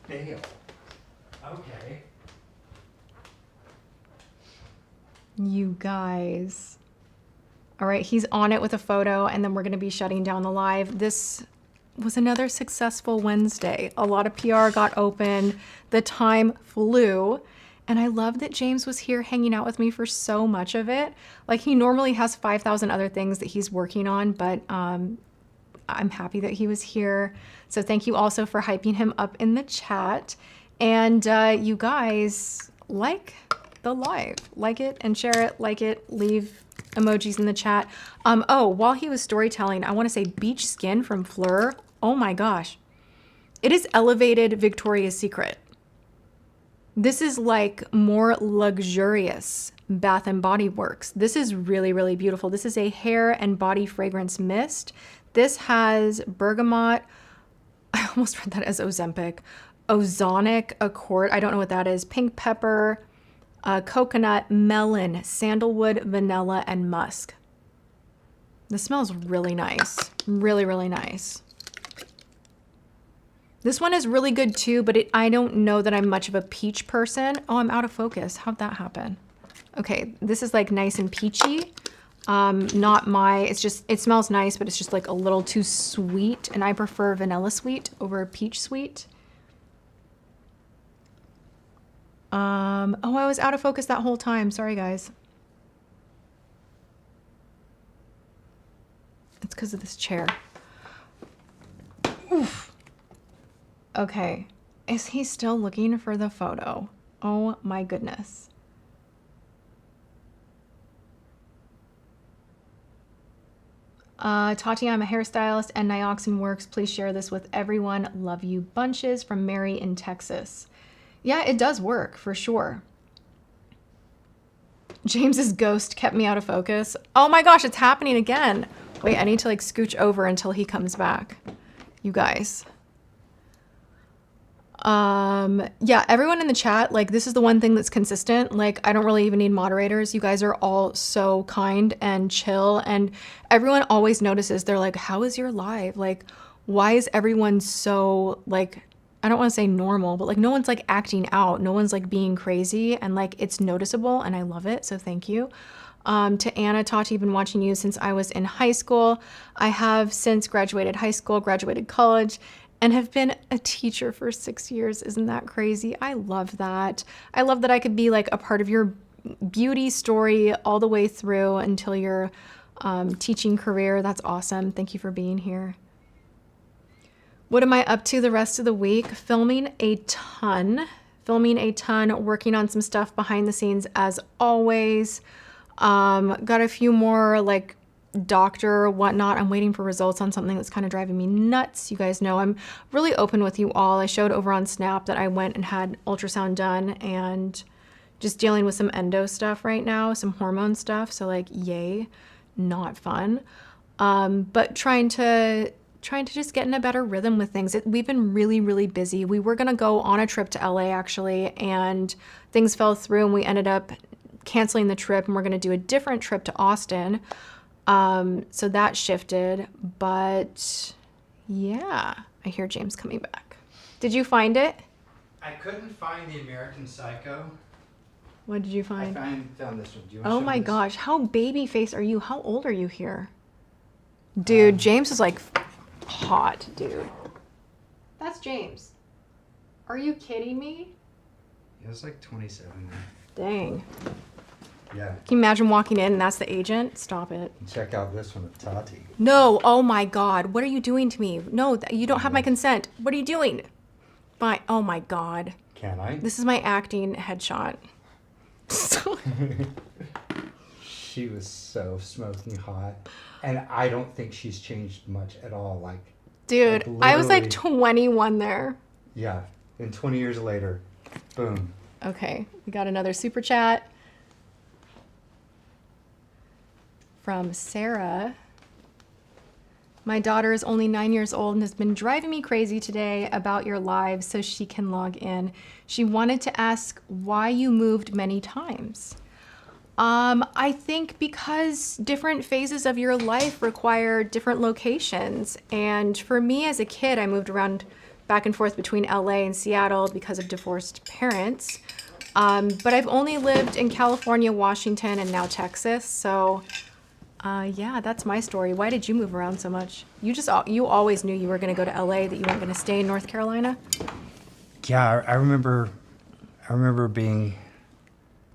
Bale. Okay.
You guys. All right, he's on it with a photo, and then we're going to be shutting down the live. This was another successful Wednesday. A lot of PR got open. The time flew. And I love that James was here hanging out with me for so much of it. Like, he normally has 5,000 other things that he's working on, but I'm happy that he was here. So thank you also for hyping him up in the chat. And you guys, like the live. Like it and share it, like it, leave emojis in the chat. Oh, while he was storytelling, I want to say Beach Skin from Fleur. Oh my gosh. It is elevated Victoria's Secret. This is like more luxurious Bath and Body Works. This is really, really beautiful. This is a hair and body fragrance mist. This has bergamot. I almost read that as Ozempic. Ozonic Accord. I don't know what that is. Pink pepper, coconut, melon, sandalwood, vanilla, and musk. This smells really nice. Really, really nice. This one is really good too, but I don't know that I'm much of a peach person. Oh, I'm out of focus. How'd that happen? Okay, this is like nice and peachy. Not my, it's just, it smells nice, but it's just like a little too sweet. And I prefer vanilla sweet over peach sweet. Oh, I was out of focus that whole time. Sorry, guys. It's because of this chair. Oof. Okay. Is he still looking for the photo? Oh my goodness. Tati, I'm a hairstylist and Nioxin works. Please share this with everyone. Love you bunches from Mary in Texas. Yeah, it does work for sure. James's ghost kept me out of focus. Oh my gosh, it's happening again. Wait, I need to like scooch over until he comes back. You guys. Yeah, everyone in the chat, like this is the one thing that's consistent. Like I don't really even need moderators. You guys are all so kind and chill, and everyone always notices. They're like, how is your live? Like, why is everyone so like, I don't want to say normal, but like no one's like acting out. No one's like being crazy, and like it's noticeable, and I love it. So thank you. To Anna, Tati, been watching you since I was in high school. I have since graduated high school, graduated college, and have been a teacher for 6 years. Isn't that crazy? I love that. I love that I could be like a part of your beauty story all the way through until your teaching career. That's awesome. Thank you for being here. What am I up to the rest of the week? Filming a ton, working on some stuff behind the scenes as always. Got a few more like doctor whatnot. I'm waiting for results on something that's kind of driving me nuts. You guys know I'm really open with you all. I showed over on Snap that I went and had ultrasound done and just dealing with some endo stuff right now, some hormone stuff. So like, yay, not fun. But trying to just get in a better rhythm with things. We've been really, really busy. We were going to go on a trip to LA actually, and things fell through and we ended up canceling the trip, and we're going to do a different trip to Austin. So that shifted, but yeah, I hear James coming back. Did you find it?
I couldn't find the American Psycho.
What did you find?
I found this one. Do you want to
Oh
show
my
me this?
gosh, how baby face are you? How old are you here? Dude, James is like hot, dude. That's James. Are you kidding me?
He was like 27.
Dang.
Yeah.
Can you imagine walking in and that's the agent? Stop it.
Check out this one with Tati.
No, oh my God. What are you doing to me? No, you don't have my consent. What are you doing? Fine. Oh my God.
Can I?
This is my acting headshot.
She was so smoking hot. And I don't think she's changed much at all. Like,
dude,
like
I was like
literally-
21 there.
Yeah. And 20 years later, boom.
Okay, we got another super chat from Sarah. My daughter is only 9 years old and has been driving me crazy today about your live so she can log in. She wanted to ask why you moved many times. I think because different phases of your life require different locations. And for me as a kid, I moved around back and forth between LA and Seattle because of divorced parents. But I've only lived in California, Washington, and now Texas. So yeah, that's my story. Why did you move around so much? You always knew you were going to go to LA, that you weren't going to stay in North Carolina?
Yeah, I remember being,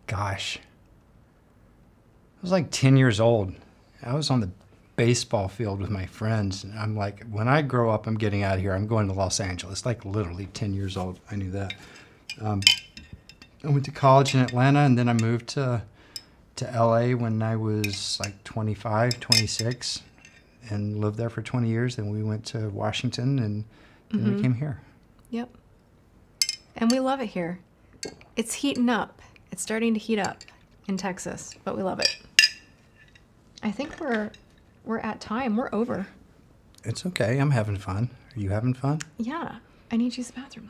gosh, I was like 10 years old. I was on the baseball field with my friends, and I'm like, when I grow up, I'm getting out of here. I'm going to Los Angeles. Like literally 10 years old. I knew that. I went to college in Atlanta, and then I moved to to LA when I was like 25, 26 and lived there for 20 years. Then we went to Washington and then we came here.
Yep. And we love it here. It's heating up. It's starting to heat up in Texas, but we love it. I think we're at time. We're over.
It's okay. I'm having fun. Are you having fun?
Yeah. I need to use the bathroom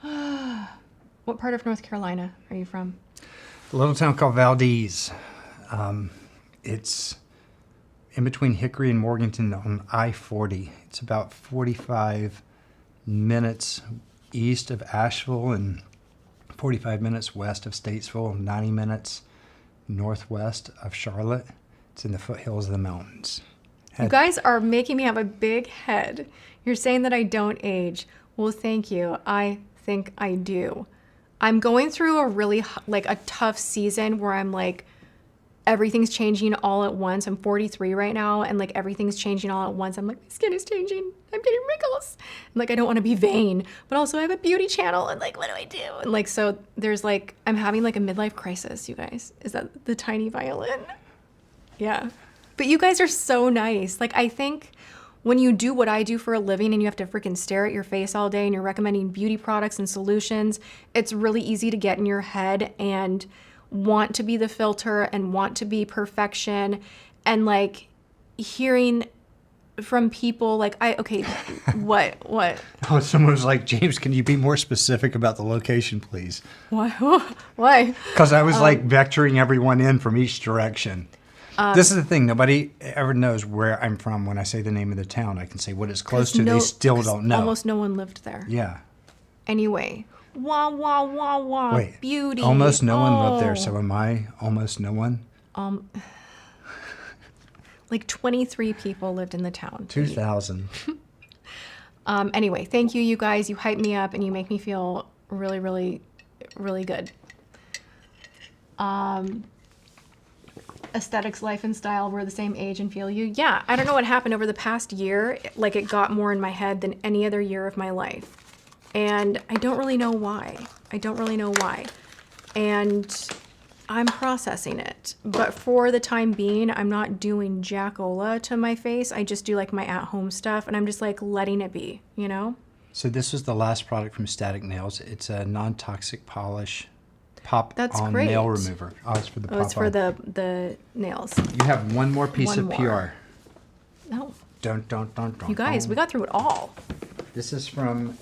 though. What part of North Carolina are you from?
A little town called Valdez. It's in between Hickory and Morganton on I-40. It's about 45 minutes east of Asheville and 45 minutes west of Statesville, 90 minutes northwest of Charlotte. It's in the foothills of the mountains.
You guys are making me have a big head. You're saying that I don't age. Well, thank you. I think I do. I'm going through a really a tough season where I'm like, everything's changing all at once. I'm 43 right now, and like everything's changing all at once. I'm like, my skin is changing. I'm getting wrinkles. And like, I don't want to be vain, but also I have a beauty channel, and like, what do I do? And like, so there's like, I'm having like a midlife crisis, you guys. Is that the tiny violin? Yeah. But you guys are so nice. Like, I think when you do what I do for a living and you have to freaking stare at your face all day and you're recommending beauty products and solutions, it's really easy to get in your head and want to be the filter and want to be perfection. And like hearing from people like, what?
Oh, someone was like, James, can you be more specific about the location, please?
Why? Why?
Because I was like vectoring everyone in from each direction. This is the thing. Nobody ever knows where I'm from when I say the name of the town. I can say what it's close to. They still don't know.
Almost no one lived there.
Yeah.
Anyway. Wah, wah, wah, wah.
Wait.
Beauty.
Almost no one lived there. So am I almost no one?
Like 23 people lived in the town.
2,000.
Anyway, thank you, you guys. You hype me up and you make me feel really, really, really good. Aesthetics, life, and style were the same age and feel you. Yeah, I don't know what happened over the past year. Like, it got more in my head than any other year of my life. And I don't really know why. And I'm processing it. But for the time being, I'm not doing jackola to my face. I just do like my at-home stuff, and I'm just like letting it be, you know?
So this was the last product from Static Nails. It's a non-toxic polish
That's
on
great.
nail remover. Oh, it's for the pop
Oh, it's for the nails.
You have one more piece
One
of
more.
PR.
No.
Don't.
You guys, we got through it all.
This is from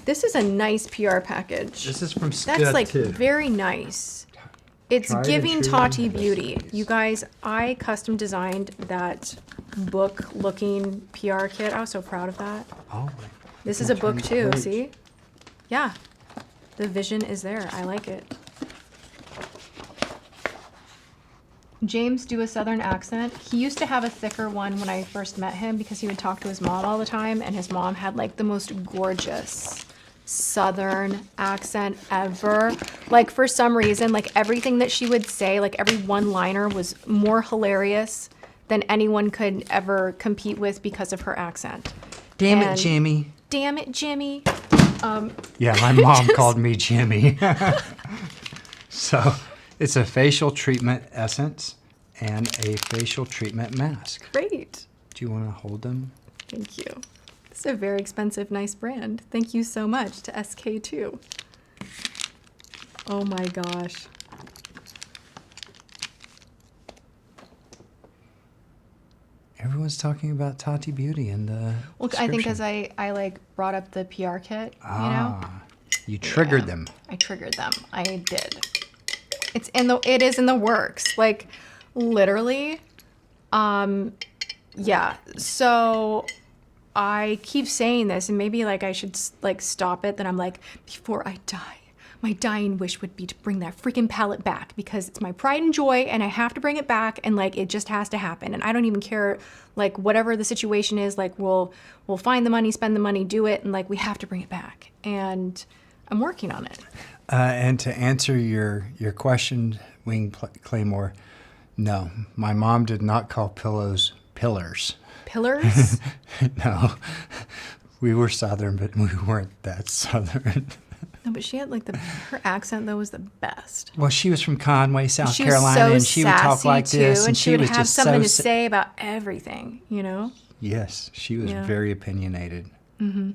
This is a nice PR package.
This is from Scud
That's like
too.
very nice. It's
Tried and
giving
true.
Tati beauty. You guys, I custom designed that book looking PR kit. I was so proud of that.
Oh,
This is a book too, see? Yeah. The vision is there. I like it. James do a Southern accent. He used to have a thicker one when I first met him because he would talk to his mom all the time, and his mom had like the most gorgeous Southern accent ever. Like, for some reason, like everything that she would say, like every one-liner was more hilarious than anyone could ever compete with because of her accent.
damn
And-
it, Jimmy.
Damn it, Jimmy.
Yeah, my mom called me Jimmy. So it's a facial treatment essence and a facial treatment mask.
Great.
Do you want to hold them?
Thank you. It's a very expensive, nice brand. Thank you so much to SK2. Oh my gosh.
Everyone's talking about Tati Beauty in the
Well, I think
description.
as I like brought up the PR kit, you know?
You triggered
Yeah,
them.
I triggered them. I did. It is in the works. Like, literally. Yeah. So I keep saying this, and maybe like I should like stop it. Then I'm like, before I die, my dying wish would be to bring that freaking palette back because it's my pride and joy, and I have to bring it back, and like it just has to happen. And I don't even care, like whatever the situation is, like we'll find the money, spend the money, do it, and like we have to bring it back. And I'm working on it.
And to answer your question, Wing Claymore, no, my mom did not call pillows pillars.
Pillars?
No, we were Southern, but we weren't that Southern.
No, but she had like her accent though was the best.
Well, she was from Conway, South
She was
Carolina,
so
and she would talk
sassy,
like this,
too,
and
she would
was
have
just
something
so
to say about everything, you know?
Yes, she was
Yeah.
very opinionated.
Yeah.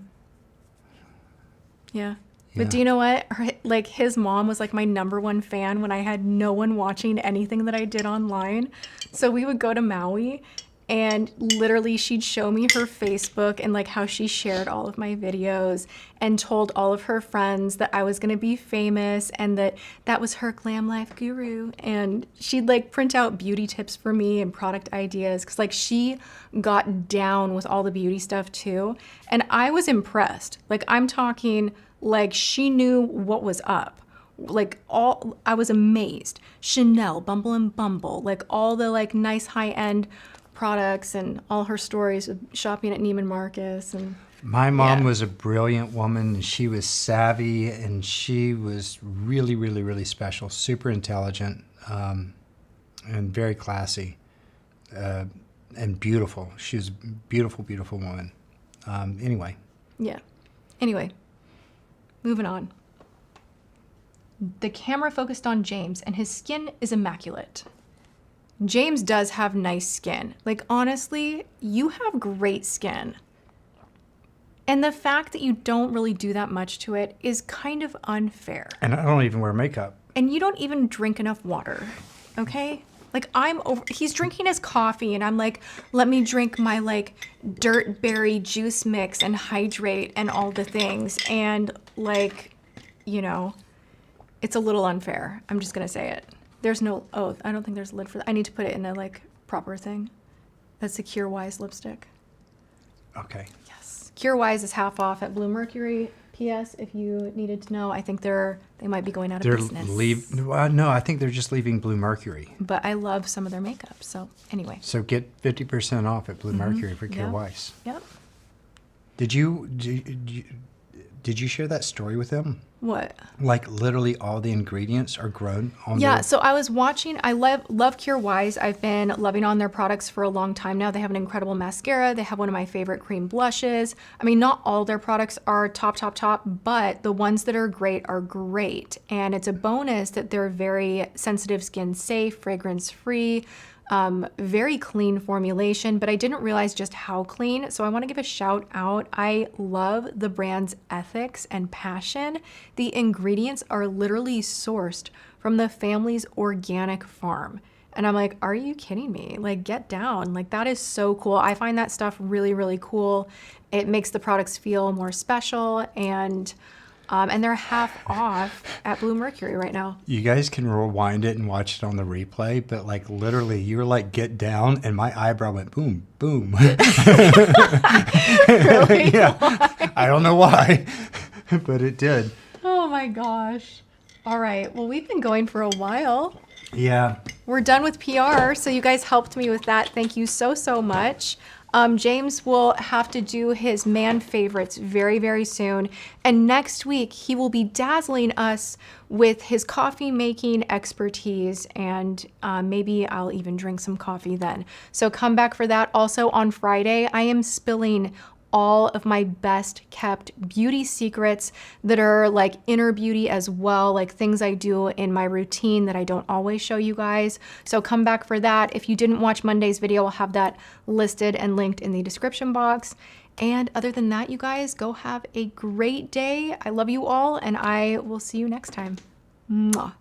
Yeah.
But do you know what? Like his mom was like my #1 fan when I had no one watching anything that I did online. So we would go to Maui and literally she'd show me her Facebook and like how she shared all of my videos and told all of her friends that I was going to be famous and that was her glam life guru. And she'd like print out beauty tips for me and product ideas because like she got down with all the beauty stuff too. And I was impressed. Like I'm talking like she knew what was up. Like I was amazed. Chanel, Bumble and Bumble, like all the like nice high-end products and all her stories of shopping at Neiman Marcus. And
My mom
yeah.
was a brilliant woman, and she was savvy, and she was really, really, really special, super intelligent, and very classy, and beautiful. She was a beautiful, beautiful woman. Anyway.
Yeah. Anyway, moving on. The camera focused on James, and his skin is immaculate. James does have nice skin. Like, honestly, you have great skin. And the fact that you don't really do that much to it is kind of unfair.
And I don't even wear makeup.
And you don't even drink enough water, okay? Like, he's drinking his coffee, and I'm like, let me drink my, like, dirt berry juice mix and hydrate and all the things. And, like, you know, it's a little unfair. I'm just gonna say it. There's no, I don't think there's a lid for that. I need to put it in a, like, proper thing. That's the Cure Wise lipstick.
Okay.
Yes. Cure Wise is half off at Blue Mercury. P.S. If you needed to know, I think they might be going out of business.
No, I think they're just leaving Blue Mercury.
But I love some of their makeup. So anyway.
So get 50% off at Blue Mercury for Cure
Yep.
Weiss.
Yep.
Did you share that story with them?
What?
Like literally all the ingredients are grown on
Yeah,
their...
so I was watching, I love Cure Wise. I've been loving on their products for a long time now. They have an incredible mascara. They have one of my favorite cream blushes. I mean, not all their products are top, but the ones that are great are great. And it's a bonus that they're very sensitive skin safe, fragrance free, very clean formulation, but I didn't realize just how clean. So I want to give a shout out. I love the brand's ethics and passion. The ingredients are literally sourced from the family's organic farm. And I'm like, are you kidding me? Like, get down. Like, that is so cool. I find that stuff really, really cool. It makes the products feel more special, and they're half off at Blue Mercury right now.
You guys can rewind it and watch it on the replay, but like literally you were like, get down, and my eyebrow went boom, boom.
Really?
Yeah. I don't know why, but it did.
Oh my gosh. All right. Well, we've been going for a while.
Yeah.
We're done with PR, so you guys helped me with that. Thank you so, so much. James will have to do his man favorites very, very soon. And next week, he will be dazzling us with his coffee making expertise. And maybe I'll even drink some coffee then. So come back for that. Also on Friday, I am spilling all of my best kept beauty secrets that are like inner beauty as well, like things I do in my routine that I don't always show you guys. So come back for that. If you didn't watch Monday's video, I'll have that listed and linked in the description box. And other than that, you guys, go have a great day. I love you all, and I will see you next time. Mwah.